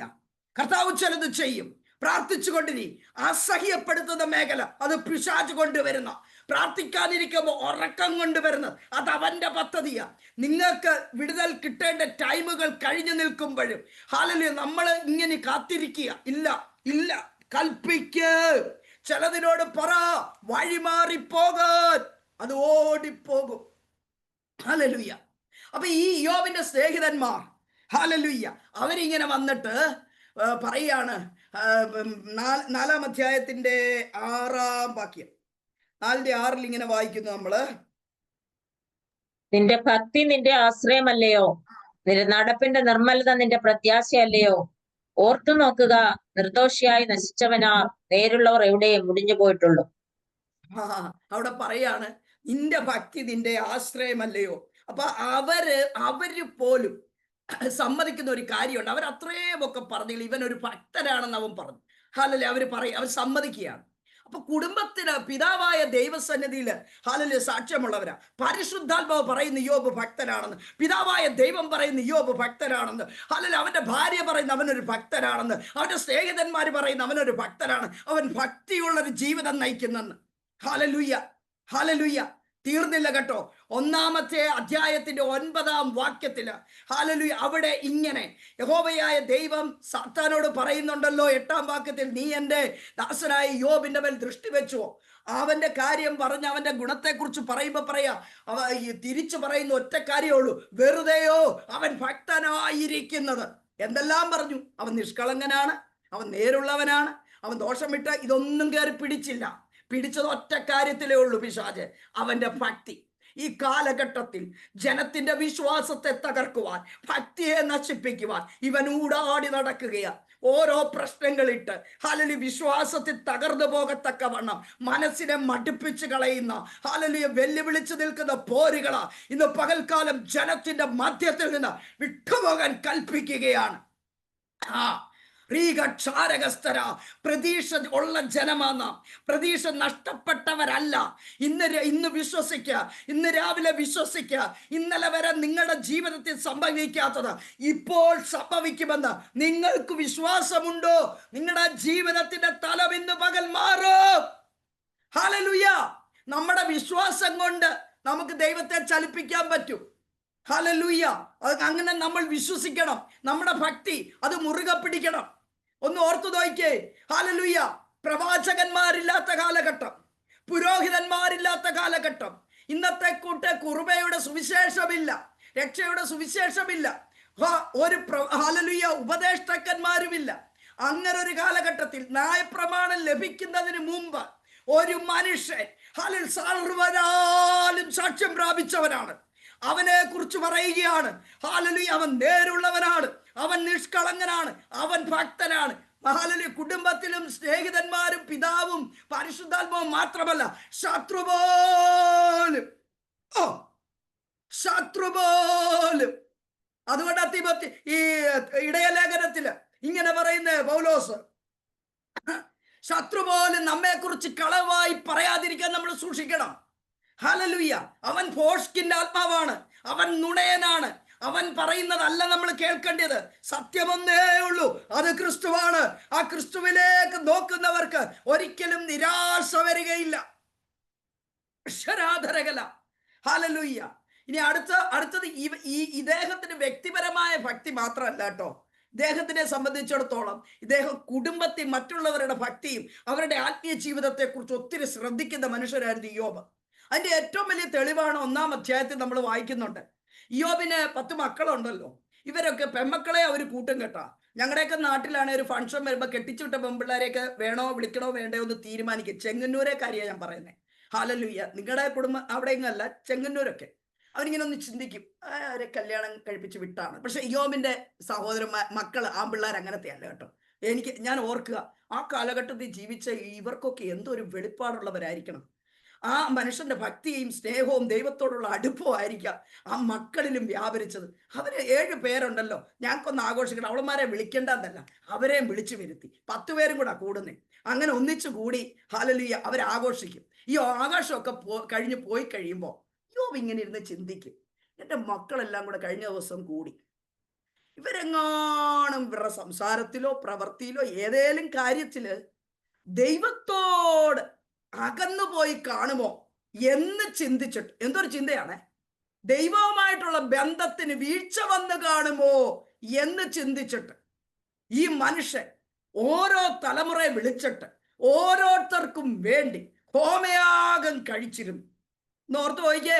കർത്താവ് ചിലത് ചെയ്യും. പ്രാർത്ഥിച്ചുകൊണ്ടിരി. അസഹ്യപ്പെടുത്തുന്ന മേഖല അത് പിശാച് കൊണ്ടുവരുന്ന, പ്രാർത്ഥിക്കാനിരിക്കുമ്പോൾ ഉറക്കം കൊണ്ടുവരുന്നത് അത് അവന്റെ പദ്ധതിയാ. നിങ്ങൾക്ക് വിടുതൽ കിട്ടേണ്ട ടൈമുകൾ കഴിഞ്ഞു നിൽക്കുമ്പോഴും ഹല്ലേലൂയ നമ്മൾ ഇങ്ങനെ കാത്തിരിക്കുക. ഇല്ല, ഇല്ല, കൽപ്പിക്ക്. ചിലതിനോട് പറ വഴിമാറിപ്പോകാൻ, അത് ഓടിപ്പോകും. ഹല്ലേലൂയ. അപ്പൊ ഈ യോബിന്റെ സ്നേഹിതന്മാർ ഹല്ലേലൂയ അവരിങ്ങനെ വന്നിട്ട് പറയാണ്, 4-ാം അധ്യായത്തിന്റെ 6-ാം വാക്യം, 4-ന്റെ 6 ഇങ്ങനെ വായിക്കുന്നു നമ്മള്. നിന്റെ ഭക്തി നിന്റെ ആശ്രയമല്ലയോ, നിന്റെ നടപ്പിന്റെ നിർമ്മലത നിന്റെ പ്രത്യാശയല്ലയോ. ഓർത്തു നോക്കുക, നിർദോഷിയായി നശിച്ചവനാ നേരുള്ളവർ എവിടെ മുടിഞ്ഞു പോയിട്ടുള്ളൂ. അവിടെ പറയാണ് നിന്റെ ഭക്തി നിന്റെ ആശ്രയമല്ലയോ. അപ്പൊ അവര് പോലും സമ്മതിക്കുന്ന ഒരു കാര്യമുണ്ട്. അവർ അത്രയും ഒക്കെ പറഞ്ഞില്ല, ഇവൻ ഒരു ഭക്തനാണെന്ന് അവൻ പറഞ്ഞു. ഹല്ലേലൂയ. അവർ സമ്മതിക്കുകയാണ്. അപ്പൊ കുടുംബത്തിന് പിതാവായ ദൈവസന്നിധിയിൽ ഹല്ലേലൂയ സാക്ഷ്യമുള്ളവരാ. പരിശുദ്ധാത്മാവ് പറയുന്ന യോബ് ഭക്തനാണെന്ന്, പിതാവായ ദൈവം പറയുന്ന യോബ് ഭക്തനാണെന്ന്, ഹല്ലേലൂയ. അവന്റെ ഭാര്യ പറയുന്ന അവനൊരു ഭക്തനാണെന്ന്, അവന്റെ സ്നേഹിതന്മാർ പറയുന്ന അവനൊരു ഭക്തനാണ്, അവൻ ഭക്തിയുള്ളൊരു ജീവിതം നയിക്കുന്നെന്ന്. Hallelujah, hallelujah. തീർന്നില്ല കേട്ടോ. 1-ാമത്തെ അധ്യായത്തിന്റെ 9-ാം വാക്യത്തില് ഹല്ലേലൂയ അവിടെ ഇങ്ങനെ യഹോവയായ ദൈവം സാത്താനോട് പറയുന്നുണ്ടല്ലോ 8-ാം വാക്യത്തിൽ, നീ എൻ്റെ ദാസനായ യോബിന്റെ മേൽ ദൃഷ്ടി വെച്ചുവോ. അവന്റെ കാര്യം പറഞ്ഞ് അവന്റെ ഗുണത്തെക്കുറിച്ച് പറയുമ്പോ തിരിച്ചു പറയുന്ന ഒറ്റ കാര്യമുള്ളൂ, വെറുതെയോ അവൻ ഭക്തനായിരിക്കുന്നത്. എന്തെല്ലാം പറഞ്ഞു? അവൻ നിഷ്കളങ്കനാണ്, അവൻ നേരുള്ളവനാണ്, അവൻ ദോഷം വിട്ട ഇതൊന്നും കയറി പിടിച്ചില്ല. പിടിച്ചത് ഒറ്റ കാര്യത്തിലേ ഉള്ളൂ പിശാച്, അവന്റെ ഭക്തി. ഈ കാലഘട്ടത്തിൽ ജനത്തിന്റെ വിശ്വാസത്തെ തകർക്കുവാൻ, ഭക്തിയെ നശിപ്പിക്കുവാൻ ഇവൻ ഊടാടി നടക്കുകയാ. ഓരോ പ്രശ്നങ്ങളിട്ട് ഹല്ലേലൂയ വിശ്വാസത്തിൽ തകർന്നു പോകത്തക്കവണ്ണം മനസ്സിനെ മടുപ്പിച്ച് കളയുന്ന ഹല്ലേലൂയ വെല്ലുവിളിച്ചു നിൽക്കുന്ന പോരുകളാ ഇന്ന് പകൽക്കാലം ജനത്തിന്റെ മധ്യത്തിൽ നിന്ന് വിട്ടുപോകാൻ കൽപ്പിക്കുകയാണ്. പ്രതീക്ഷ ഉള്ള ജനമാണ്. പ്രതീക്ഷ നഷ്ടപ്പെട്ടവരല്ല. ഇന്ന് വിശ്വസിക്കുക, ഇന്ന് രാവിലെ വിശ്വസിക്കുക. ഇന്നലെ വരെ നിങ്ങളുടെ ജീവിതത്തിൽ സംഭവിക്കാത്തത് ഇപ്പോൾ സംഭവിക്കുമെന്ന് നിങ്ങൾക്ക് വിശ്വാസമുണ്ടോ? നിങ്ങളുടെ ജീവിതത്തിന്റെ തലം ഇന്ന് പകൽ മാറും. ഹല്ലേലൂയ. നമ്മുടെ വിശ്വാസം കൊണ്ട് നമുക്ക് ദൈവത്തെ ചലിപ്പിക്കാൻ പറ്റും. ഹല്ലേലൂയ. അങ്ങനെ നമ്മൾ വിശ്വസിക്കണം. നമ്മുടെ ഭക്തി അത് മുറുകെ പിടിക്കണം. ഒന്ന് ഓർത്തു നോക്കിയേ. ഹല്ലേലൂയ. പ്രവാചകന്മാരില്ലാത്ത കാലഘട്ടം, പുരോഹിതന്മാരില്ലാത്ത കാലഘട്ടം, ഇന്നത്തെ കൂട്ട് കുർബയുടെ സുവിശേഷമില്ല, രക്ഷയുടെ സുവിശേഷമില്ല, ഒരു ഹല്ലേലൂയ ഉപദേഷ്ടാക്കന്മാരുമില്ല. അങ്ങനെ ഒരു കാലഘട്ടത്തിൽ ന്യായപ്രമാണം ലഭിക്കുന്നതിന് മുമ്പ് ഒരു മനുഷ്യൻ സർവ്വനാലും സാക്ഷ്യം പ്രാപിച്ചവനാണ്. അവനെ കുറിച്ച് പറയുകയാണ്, ഹല്ലേലൂയ, അവൻ നേരുള്ളവനാണ്, അവൻ നിഷ്കളങ്കനാണ്, അവൻ ഭക്തനാണ്. ഹല്ലേലൂയ. കുടുംബത്തിലും സ്നേഹിതന്മാരും പിതാവും പരിശുദ്ധാത്മാവും മാത്രമല്ല, ശത്രുപോലും അതുകൊണ്ട് ഈ ഇടയലേഖനത്തില് ഇങ്ങനെ പറയുന്ന പൗലോസ്, ശത്രു പോലും നമ്മെക്കുറിച്ച് കളവായി പറയാതിരിക്കാൻ നമ്മൾ സൂക്ഷിക്കണം. ഹല്ലേലൂയ. അവൻ ഭോഷ്കിന്റെ ആത്മാവാണ്, അവൻ നുണയനാണ്. അവൻ പറയുന്നതല്ല നമ്മൾ കേൾക്കേണ്ടത്. സത്യമൊന്നേ ഉള്ളൂ, അത് ക്രിസ്തുവാണ്. ആ ക്രിസ്തുവിലേക്ക് നോക്കുന്നവർക്ക് ഒരിക്കലും നിരാശ വരികയില്ല. അക്ഷരാധരകല. ഹല്ലേലൂയ. ഇനി അടുത്തത് ഇദ്ദേഹത്തിന് വ്യക്തിപരമായ ഭക്തി മാത്രമല്ല കേട്ടോ. ഇദ്ദേഹത്തിനെ സംബന്ധിച്ചിടത്തോളം ഇദ്ദേഹം കുടുംബത്തിൽ മറ്റുള്ളവരുടെ ഭക്തിയും അവരുടെ ആത്മീയ ജീവിതത്തെ കുറിച്ച് ഒത്തിരി ശ്രദ്ധിക്കുന്ന മനുഷ്യരായിരുന്നു ഇയ്യോബ്. അതിന്റെ ഏറ്റവും വലിയ തെളിവാണ് 1-ാം അധ്യായത്തിൽ നമ്മൾ വായിക്കുന്നുണ്ട്. ഇയ്യോബിന് 10 മക്കളുണ്ടല്ലോ. ഇവരൊക്കെ പെൺമക്കളെ അവർ കൂട്ടും കേട്ടാ. ഞങ്ങളുടെയൊക്കെ നാട്ടിലാണ് ഒരു ഫംഗ്ഷൻ വരുമ്പോൾ കെട്ടിച്ചുവിട്ട പെൺപിള്ളേരെയൊക്കെ വേണോ വിളിക്കണോ വേണ്ടയോ എന്ന് തീരുമാനിക്കും. ചെങ്ങന്നൂരെ കാര്യമാണ് ഞാൻ പറയുന്നത്. ഹല്ലേലൂയ. നിങ്ങളുടെ കുടുംബം അവിടെയെങ്ങല്ല, ചെങ്ങന്നൂരൊക്കെ അവരിങ്ങനെ ഒന്ന് ചിന്തിക്കും, അവരെ കല്യാണം കഴിപ്പിച്ച് വിട്ടാണ്. പക്ഷെ ഇയ്യോബിന്റെ സഹോദരൻ മക്കള് ആൺപിള്ളേർ അങ്ങനത്തെ അല്ല കേട്ടോ. ഞാൻ ഓർക്കുക, ആ കാലഘട്ടത്തിൽ ജീവിച്ച ഇവർക്കൊക്കെ എന്തൊരു വെളിപ്പാടുള്ളവരായിരിക്കണം. ആ മനുഷ്യന്റെ ഭക്തിയും സ്നേഹവും ദൈവത്തോടുള്ള അടുപ്പവും ആയിരിക്കാം ആ മക്കളിലും വ്യാപരിച്ചത്. അവര് 7 പേരുണ്ടല്ലോ, ഞങ്ങൾക്കൊന്ന് ആഘോഷിക്കണം, അവളന്മാരെ വിളിക്കേണ്ടതല്ല, അവരെയും വിളിച്ചു വരുത്തി 10 പേരും കൂടെ കൂടുന്നേ. അങ്ങനെ ഒന്നിച്ചു കൂടി ഹല്ലേലൂയ അവരാഘോഷിക്കും. ഈ ആഘോഷമൊക്കെ കഴിഞ്ഞ് പോയി കഴിയുമ്പോൾ യോബ് ഇങ്ങനെ ഇരുന്ന് ചിന്തിക്കും, എൻ്റെ മക്കളെല്ലാം കൂടെ കഴിഞ്ഞ ദിവസം കൂടി, ഇവരെങ്ങാനും ഇവരുടെ സംസാരത്തിലോ പ്രവൃത്തിയിലോ ഏതേലും കാര്യത്തില് ദൈവത്തോട് അകന്നുപോയി കാണുമോ എന്ന് ചിന്തിച്ചിട്ട്, എന്തൊരു ചിന്തയാണ്, ദൈവവുമായിട്ടുള്ള ബന്ധത്തിന് വീഴ്ച വന്ന് കാണുമോ എന്ന് ചിന്തിച്ചിട്ട് ഈ മനുഷ്യൻ ഓരോ തലമുറയെ വിളിച്ചിട്ട് ഓരോരുത്തർക്കും വേണ്ടി ഹോമയാഗം കഴിച്ചിരുന്നു. ഓർത്ത് പോയിക്കേ,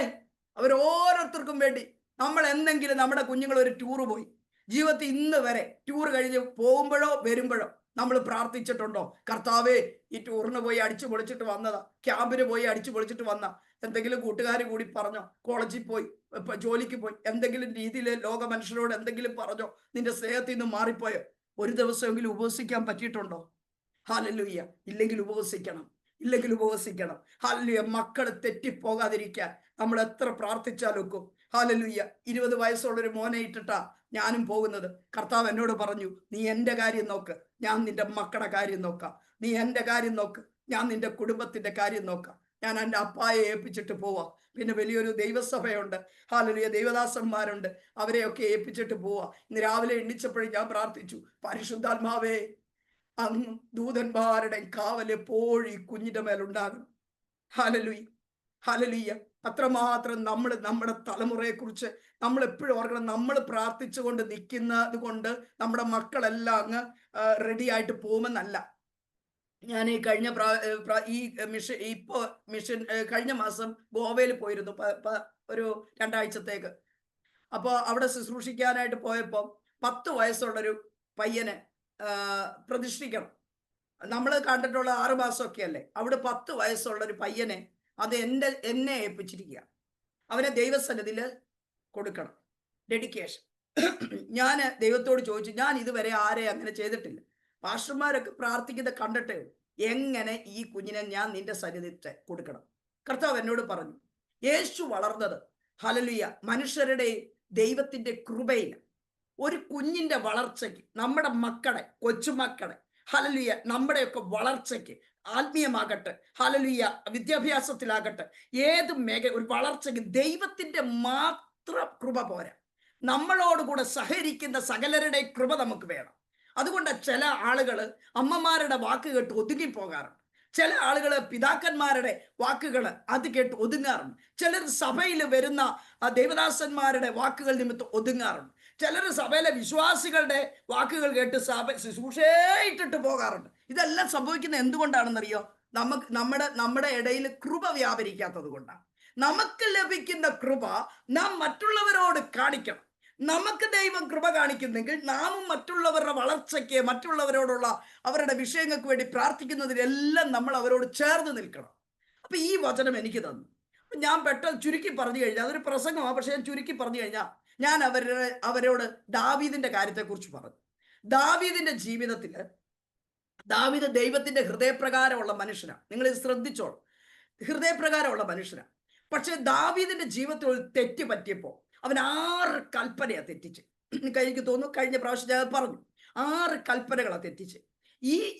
അവർ ഓരോരുത്തർക്കും വേണ്ടി. നമ്മൾ എന്തെങ്കിലും നമ്മുടെ കുഞ്ഞുങ്ങൾ ഒരു ടൂറ് പോയി, ജീവിതത്തിൽ ഇന്ന് വരെ ടൂർ കഴിഞ്ഞ് പോകുമ്പോഴോ വരുമ്പോഴോ നമ്മൾ പ്രാർത്ഥിച്ചിട്ടുണ്ടോ, കർത്താവേ ഈ ടൂറിന് പോയി അടിച്ചു പൊളിച്ചിട്ട് വന്നതാ, ക്യാമ്പിന് പോയി അടിച്ചു പൊളിച്ചിട്ട് വന്ന, എന്തെങ്കിലും കൂട്ടുകാർ കൂടി പറഞ്ഞോ, കോളേജിൽ പോയി ജോലിക്ക് പോയി എന്തെങ്കിലും രീതിയിൽ ലോക മനുഷ്യരോട് എന്തെങ്കിലും പറഞ്ഞോ, നിന്റെ സ്നേഹത്തിൽ നിന്ന് മാറിപ്പോയോ, ഒരു ദിവസമെങ്കിലും ഉപവസിക്കാൻ പറ്റിയിട്ടുണ്ടോ? ഹല്ലേലൂയ. ഇല്ലെങ്കിൽ ഉപവസിക്കണം. ഹല്ലേലൂയ. മക്കള് തെറ്റിപ്പോകാതിരിക്കാൻ നമ്മൾ എത്ര പ്രാർത്ഥിച്ചാലൊക്കും. ഹല്ലേലൂയ. 20 വയസ്സുള്ളൊരു മോനെ ഇട്ടിട്ടാ ഞാനും പോകുന്നത്. കർത്താവ് എന്നോട് പറഞ്ഞു, നീ എൻ്റെ കാര്യം നോക്ക്, ഞാൻ നിന്റെ മക്കളുടെ കാര്യം നോക്കാം. നീ എൻ്റെ കാര്യം നോക്ക്, ഞാൻ നിന്റെ കുടുംബത്തിന്റെ കാര്യം നോക്കാം. ഞാൻ എൻ്റെ അപ്പായെ ഏൽപ്പിച്ചിട്ട് പോവാ. പിന്നെ വലിയൊരു ദൈവസഭയുണ്ട്, ഹല്ലേലൂയ, ദൈവദാസന്മാരുണ്ട്, അവരെയൊക്കെ ഏൽപ്പിച്ചിട്ട് പോവാ. ഇന്ന് രാവിലെ എണ്ണിച്ചപ്പോഴും ഞാൻ പ്രാർത്ഥിച്ചു, പരിശുദ്ധാത്മാവേ, അങ്ങ് ദൂതന്മാരുടെ കാവൽ എപ്പോഴും ഈ കുഞ്ഞിന്റെ മേലുണ്ടാകണം. ഹല്ലേലൂയ. ഹല്ലേലൂയ. അത്രമാത്രം നമ്മുടെ തലമുറയെ കുറിച്ച് നമ്മൾ എപ്പോഴും ഓർക്കണം. നമ്മൾ പ്രാർത്ഥിച്ചുകൊണ്ട് നിൽക്കുന്നത് കൊണ്ട് നമ്മുടെ മക്കളെല്ലാം അങ്ങ് റെഡി ആയിട്ട് പോകുമെന്നല്ല. ഞാൻ ഈ കഴിഞ്ഞ മിഷൻ കഴിഞ്ഞ മാസം ഗോവയിൽ പോയിരുന്നു, ഒരു 2 ആഴ്ചത്തേക്ക്. അപ്പോൾ അവിടെ ശുശ്രൂഷിക്കാനായിട്ട് പോയപ്പോൾ 10 വയസ്സുള്ളൊരു പയ്യനെ പ്രതിഷ്ഠിക്കണം. നമ്മൾ കണ്ടിട്ടുള്ള 6 മാസമൊക്കെ അല്ലേ, അവിടെ 10 വയസ്സുള്ളൊരു പയ്യനെ അത് എന്നെ ഏൽപ്പിച്ചിരിക്കുക. അവനെ ദൈവസന്നിധിയിൽ കൊടുക്കണം, ഡെഡിക്കേഷൻ. ഞാൻ ദൈവത്തോട് ചോദിച്ചു, ഞാൻ ഇതുവരെ ആരെ അങ്ങനെ ചെയ്തിട്ടില്ല, പാസ്റ്റർമാരൊക്കെ പ്രാർത്ഥിക്കുന്നത് കണ്ടിട്ടേ എങ്ങനെ ഈ കുഞ്ഞിനെ ഞാൻ നിന്റെ സന്നിധിയിൽ കൊടുക്കണം. കർത്താവ് എന്നോട് പറഞ്ഞു, യേശു വളർന്നത് ഹല്ലേലൂയ മനുഷ്യരുടെ ദൈവത്തിന്റെ കൃപയിൽ. ഒരു കുഞ്ഞിന്റെ വളർച്ചയ്ക്ക്, നമ്മുടെ മക്കളെ, കൊച്ചുമക്കളെ ഹല്ലേലൂയ നമ്മുടെയൊക്കെ വളർച്ചയ്ക്ക്, ആത്മീയമാകട്ടെ ഹല്ലേലൂയ വിദ്യാഭ്യാസത്തിലാകട്ടെ, ഏത് ഒരു വളർച്ചയ്ക്ക് ദൈവത്തിന്റെ മാത്രം കൃപ പോരാ, നമ്മളോടുകൂടെ സഹകരിക്കുന്ന സകലരുടെ കൃപ നമുക്ക് വേണം. അതുകൊണ്ട് ചില ആളുകൾ അമ്മമാരുടെ വാക്ക് കേട്ട് ഒതുങ്ങിപ്പോകാറുണ്ട്, ചില ആളുകൾ പിതാക്കന്മാരുടെ വാക്കുകൾ അത് കേട്ട് ഒതുങ്ങാറുണ്ട്, ചിലർ സഭയിൽ വരുന്ന ദേവദാസന്മാരുടെ വാക്കുകൾ നിമിത്തം ഒതുങ്ങാറുണ്ട്, ചിലർ സഭയിലെ വിശ്വാസികളുടെ വാക്കുകൾ കേട്ട് ശുശ്രൂഷയിട്ടിട്ട് പോകാറുണ്ട്. ഇതെല്ലാം സംഭവിക്കുന്നത് എന്തുകൊണ്ടാണെന്നറിയോ? നമ്മുടെ ഇടയിൽ കൃപ വ്യാപരിക്കാത്തത് കൊണ്ടാണ്. നമുക്ക് ലഭിക്കുന്ന കൃപ നാം മറ്റുള്ളവരോട് കാണിക്കണം. നമുക്ക് ദൈവം കൃപ കാണിക്കുന്നെങ്കിൽ നാമും മറ്റുള്ളവരുടെ വളർച്ചയ്ക്ക്, മറ്റുള്ളവരോടുള്ള അവരുടെ വിഷയങ്ങൾക്ക് വേണ്ടി പ്രാർത്ഥിക്കുന്നതിലെല്ലാം നമ്മൾ അവരോട് ചേർന്ന് നിൽക്കണം. അപ്പൊ ഈ വചനം എനിക്ക് തന്നു. ഞാൻ പെട്ടെന്ന് ചുരുക്കി പറഞ്ഞു കഴിഞ്ഞാൽ, അതൊരു പ്രസംഗമാണ്, പക്ഷെ ഞാൻ ചുരുക്കി പറഞ്ഞു കഴിഞ്ഞാൽ, ഞാൻ അവരോട് ദാവീദിന്റെ കാര്യത്തെക്കുറിച്ച് പറഞ്ഞു. ദാവീദിന്റെ ജീവിതത്തില് ദാവീദ് ദൈവത്തിന്റെ ഹൃദയപ്രകാരമുള്ള മനുഷ്യനാണ്. നിങ്ങൾ ഇത് ശ്രദ്ധിച്ചോളൂ, ഹൃദയപ്രകാരമുള്ള മനുഷ്യനാണ്. പക്ഷെ ദാവീദിന്റെ ജീവിതത്തിൽ ഒരു തെറ്റ് പറ്റിയപ്പോൾ അവൻ 6 കൽപ്പനയാ തെറ്റിച്ച്. എനിക്ക് തോന്നുന്നു കഴിഞ്ഞ പ്രാവശ്യം ഞാൻ പറഞ്ഞു, 6 കൽപ്പനകളാ തെറ്റിച്ച്.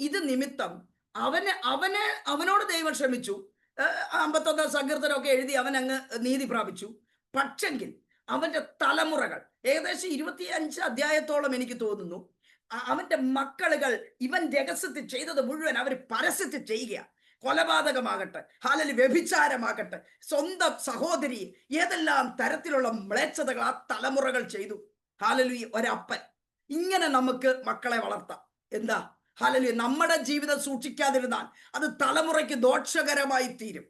ഇത് നിമിത്തം അവനോട് ദൈവം ക്ഷമിച്ചു. 51 സങ്കീർത്തനമൊക്കെ എഴുതി അവൻ അങ്ങ് നീതി പ്രാപിച്ചു. പക്ഷെങ്കിൽ അവന്റെ തലമുറകൾ ഏകദേശം 25 അധ്യായത്തോളം എനിക്ക് തോന്നുന്നു അവന്റെ മക്കളുകൾ ഇവൻ രഹസ്യത്തിൽ ചെയ്തത് മുഴുവൻ അവർ പരസ്യത്തിൽ ചെയ്യുക. കൊലപാതകമാകട്ടെ, ഹാലലി വ്യഭിചാരമാകട്ടെ, സ്വന്തം സഹോദരി, ഏതെല്ലാം തരത്തിലുള്ള മ്ലേച്ഛതകൾ ആ തലമുറകൾ ചെയ്തു. ഹാലലി ഒരപ്പൻ ഇങ്ങനെ നമുക്ക് മക്കളെ വളർത്താം. എന്താ ഹാലലി, നമ്മുടെ ജീവിതം സൂക്ഷിക്കാതിരുന്നാൽ അത് തലമുറയ്ക്ക് ദോഷകരമായി തീരും.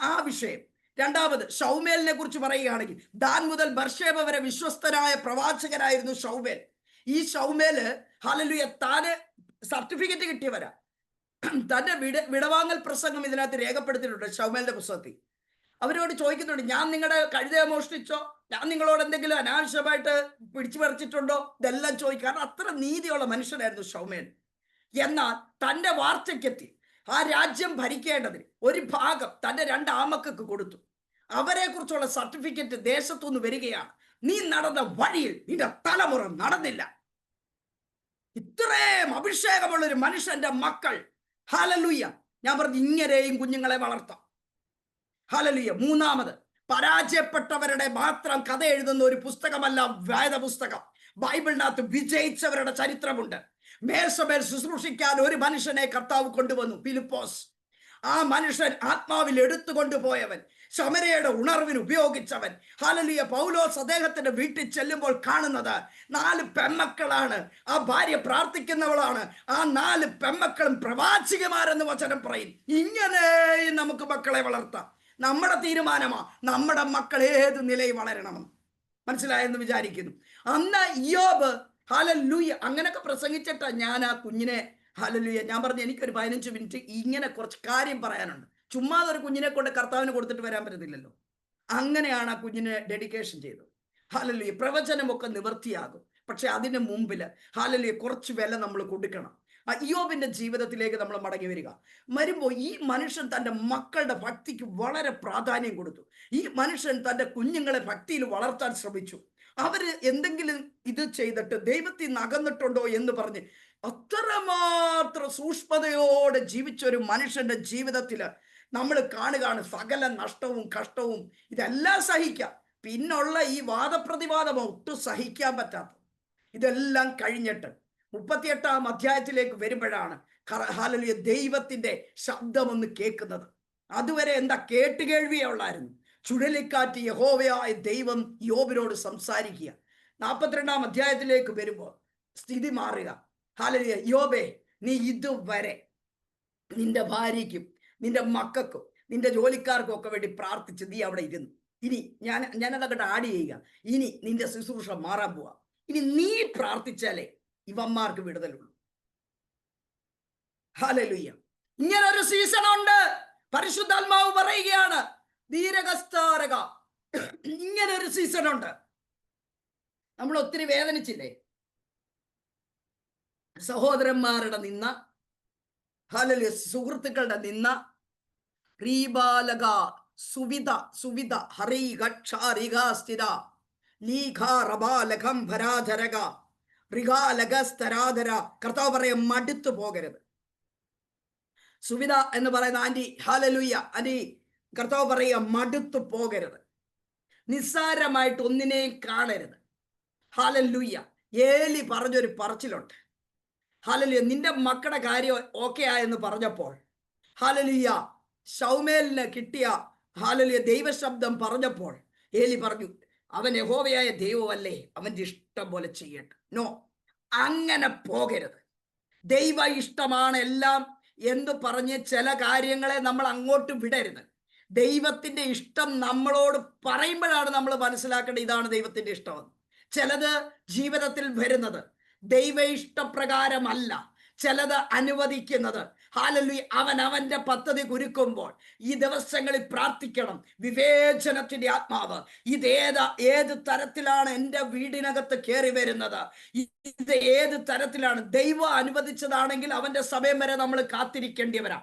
ആ വിഷയം. രണ്ടാമത് ശൗമേലിനെ കുറിച്ച് പറയുകയാണെങ്കിൽ, ദാൻ മുതൽ ബർഷേബ വരെ വിശ്വസ്തനായ പ്രവാചകനായിരുന്നു ശൗമേൽ. ഈ ശൗമേല് ഹാലലുയ താന് സർട്ടിഫിക്കറ്റ് കിട്ടിയവരാ. തന്റെ വിടവാങ്ങൽ പ്രസംഗം ഇതിനകത്ത് രേഖപ്പെടുത്തിയിട്ടുണ്ട് ശൗമേലിന്റെ പുസ്തകത്തിൽ. അവരോട് ചോദിക്കുന്നുണ്ട്, ഞാൻ നിങ്ങളുടെ കഴുതയെ മോഷ്ടിച്ചോ, ഞാൻ നിങ്ങളോട് എന്തെങ്കിലും അനാവശ്യമായിട്ട് പിടിച്ചു പറിച്ചിട്ടുണ്ടോ, ഇതെല്ലാം ചോദിക്കും. കാരണം അത്ര നീതിയുള്ള മനുഷ്യനായിരുന്നു ശൗമേൽ. എന്നാൽ തന്റെ വാർദ്ധക്യത്തിൽ ആ രാജ്യം ഭരിക്കേണ്ടതിന് ഒരു ഭാഗം തന്റെ 2 ആമക്കൾക്ക് കൊടുത്തു. അവരെ കുറിച്ചുള്ള സർട്ടിഫിക്കറ്റ് ദേശത്തുനിന്ന് വരികയാണ്. നീ നടന്ന വഴിയിൽ നിന്റെ തലമുറ നടന്നില്ല. ഇത്രയും അഭിഷേകമുള്ള ഒരു മനുഷ്യന്റെ മക്കൾ, ഹല്ലേലൂയ, ഞാൻ പറഞ്ഞു ഇങ്ങനെയും കുഞ്ഞുങ്ങളെ വളർത്താം. ഹല്ലേലൂയ. മൂന്നാമത്, പരാജയപ്പെട്ടവരുടെ മാത്രം കഥ എഴുതുന്ന ഒരു പുസ്തകമല്ല വേദപുസ്തകം. ബൈബിളിനകത്ത് വിജയിച്ചവരുടെ ചരിത്രമുണ്ട്. മേൽസമേൽ ശുശ്രൂഷിക്കാൻ ഒരു മനുഷ്യനെ കർത്താവ് കൊണ്ടുവന്നു, ഫിലിപ്പോസ്. ആ മനുഷ്യൻ ആത്മാവിൽ എടുത്തുകൊണ്ടുപോയവൻ, ശമരയുടെ ഉണർവിന് ഉപയോഗിച്ചവൻ. ഹല്ലേലൂയ. പൗലോസ് അദ്ദേഹത്തിന്റെ വീട്ടിൽ ചെല്ലുമ്പോൾ കാണുന്നത് 4 പെമ്മക്കളാണ്. ആ ഭാര്യ പ്രാർത്ഥിക്കുന്നവളാണ്. ആ 4 പെമ്മക്കളും പ്രവാചികമാരെന്ന് വചനം പറയും. ഇങ്ങനെയും നമുക്ക് മക്കളെ വളർത്താം. നമ്മുടെ തീരുമാനമാ നമ്മുടെ മക്കൾ ഏത് നിലയിൽ വളരണമെന്ന്. മനസ്സിലായെന്ന് വിചാരിക്കുന്നു. അന്ന് ഇയ്യോബ് ഹല്ലേലൂയ അങ്ങനൊക്കെ പ്രസംഗിച്ചിട്ടാ ഞാൻ ആ കുഞ്ഞിനെ, ഹല്ലേലൂയ, ഞാൻ പറഞ്ഞു എനിക്കൊരു 15 മിനിറ്റ് ഇങ്ങനെ കുറച്ച് കാര്യം പറയാനുണ്ട്. ചുമ്മാതെ ഒരു കുഞ്ഞിനെ കൊണ്ട് കർത്താവിന് കൊടുത്തിട്ട് വരാൻ പറ്റത്തില്ലല്ലോ. അങ്ങനെയാണ് ആ കുഞ്ഞിനെ ഡെഡിക്കേഷൻ ചെയ്തത്. ഹല്ലേലൂയ. പ്രവചനമൊക്കെ നിവൃത്തിയാകും. പക്ഷെ അതിന് മുമ്പിൽ ഹല്ലേലൂയ കുറച്ച് വില നമ്മൾ കൊടുക്കണം. ഇയ്യോബിന്റെ ജീവിതത്തിലേക്ക് നമ്മൾ മടങ്ങി വരിക. വരുമ്പോൾ ഈ മനുഷ്യൻ തൻ്റെ മക്കളുടെ ഭക്തിക്ക് വളരെ പ്രാധാന്യം കൊടുത്തു. ഈ മനുഷ്യൻ തൻ്റെ കുഞ്ഞുങ്ങളെ ഭക്തിയിൽ വളർത്താൻ ശ്രമിച്ചു. അവര് എന്തെങ്കിലും ഇത് ചെയ്തിട്ട് ദൈവത്തിൽ നിന്ന് അകന്നിട്ടുണ്ടോ എന്ന് പറഞ്ഞ് അത്രമാത്രം സൂക്ഷ്മതയോടെ ജീവിച്ച ഒരു മനുഷ്യന്റെ ജീവിതത്തിൽ നമ്മൾ കാണുകയാണ് സകല നഷ്ടവും കഷ്ടവും ഇതെല്ലാം സഹിക്കാം. പിന്നുള്ള ഈ വാദപ്രതിവാദം ഒട്ടും സഹിക്കാൻ പറ്റാത്ത ഇതെല്ലാം കഴിഞ്ഞിട്ട് 38-ാം അധ്യായത്തിലേക്ക് വരുമ്പോഴാണ് ഹല്ലേലൂയ ദൈവത്തിന്റെ ശബ്ദമൊന്ന് കേൾക്കുന്നത്. അതുവരെ എന്താ കേട്ടുകേൾവിയേ ഉള്ളായിരുന്നു. ചുഴലിക്കാറ്റ് യഹോവയായ ദൈവം യോബിനോട് സംസാരിക്കുക. 42-ാം അധ്യായത്തിലേക്ക് വരുമ്പോൾ സ്ഥിതി മാറുക. ഹല്ലേലൂയ. യോബേ, നീ ഇതുവരെ നിന്റെ ഭാര്യയ്ക്കും നിന്റെ മക്കൾക്കും നിന്റെ ജോലിക്കാർക്കും ഒക്കെ വേണ്ടി പ്രാർത്ഥിച്ച് നീ അവിടെ ഇരുന്നു. ഇനി ഞാനതങ്ങോട്ട് ആഡ് ചെയ്യുക. ഇനി നിന്റെ ശുശ്രൂഷ മാറാൻ പോവാ. ഇനി നീ പ്രാർത്ഥിച്ചാലേ ഇവന്മാർക്ക് വിടുതലുള്ളൂ. ഹല്ലേലൂയ. ഇങ്ങനൊരു സീസൺ ഉണ്ട്. പരിശുദ്ധാത്മാവ് പറയുകയാണ്, ധീരകസ്താരക, ഇങ്ങനൊരു സീസൺ ഉണ്ട്. നമ്മൾ ഒത്തിരി വേദനിച്ചില്ലേ? സഹോദരന്മാരുടെ നിന്ന, ഹല്ലേലൂയ, സുഹൃത്തുക്കളുടെ നിന്ന, റീബാലക സുവിധ സുവിധ ഹരിഗക്ഷാരിക സ്ഥിര ലീഘാറബാലകം ഭരാധരക ഋഗാലകസ്തരാധര. കർത്താവ് പറയാം, മടുത്തു പോകരുത്. സുവിധ എന്ന് പറയുന്ന ആന്റി, ഹല്ലേലൂയ, ആന്റി, കർത്താവ് പറയുക മടുത്തു പോകരുത്. നിസ്സാരമായിട്ട് ഒന്നിനെയും കാണരുത്. ഹല്ലേലൂയ. ഏലി പറഞ്ഞൊരു പറച്ചിലുണ്ട്. ഹല്ലേലൂയ. നിന്റെ മക്കളുടെ കാര്യം ഓക്കെ ആയെന്ന് പറഞ്ഞപ്പോൾ ഹല്ലേലൂയ ശൗമേലിന് കിട്ടിയ ഹല്ലേലൂയ ദൈവശബ്ദം പറഞ്ഞപ്പോൾ ഏലി പറഞ്ഞു, അവൻ യഹോവയായ ദൈവമല്ലേ, അവന്റെ ഇഷ്ടം പോലെ ചെയ്യട്ടെ. നോ, അങ്ങനെ പോകരുത്. ദൈവ ഇഷ്ടമാണ് എല്ലാം എന്ന് പറഞ്ഞ് ചില കാര്യങ്ങളെ നമ്മൾ അങ്ങോട്ട് വിടരുത്. ദൈവത്തിന്റെ ഇഷ്ടം നമ്മളോട് പറയുമ്പോഴാണ് നമ്മൾ മനസ്സിലാക്കേണ്ടത് ഇതാണ് ദൈവത്തിന്റെ ഇഷ്ടമെന്ന്. ചിലത് ജീവിതത്തിൽ വരുന്നത് ദൈവ ഇഷ്ടപ്രകാരമല്ല, ചിലത് അനുവദിക്കുന്നത്. ഹല്ലേലൂയ. അവന്റെ പദ്ധതി കുരുക്കുമ്പോൾ ഈ ദിവസങ്ങളിൽ പ്രാർത്ഥിക്കണം. വിവേചനത്തിന്റെ ആത്മാവ് ഏത് തരത്തിലാണ് എൻ്റെ വീടിനകത്ത് കയറി വരുന്നത്, ഇത് ഏത് തരത്തിലാണ് ദൈവം അനുവദിച്ചതാണെങ്കിൽ അവന്റെ സമയം വരെ നമ്മൾ കാത്തിരിക്കേണ്ടിവരാ.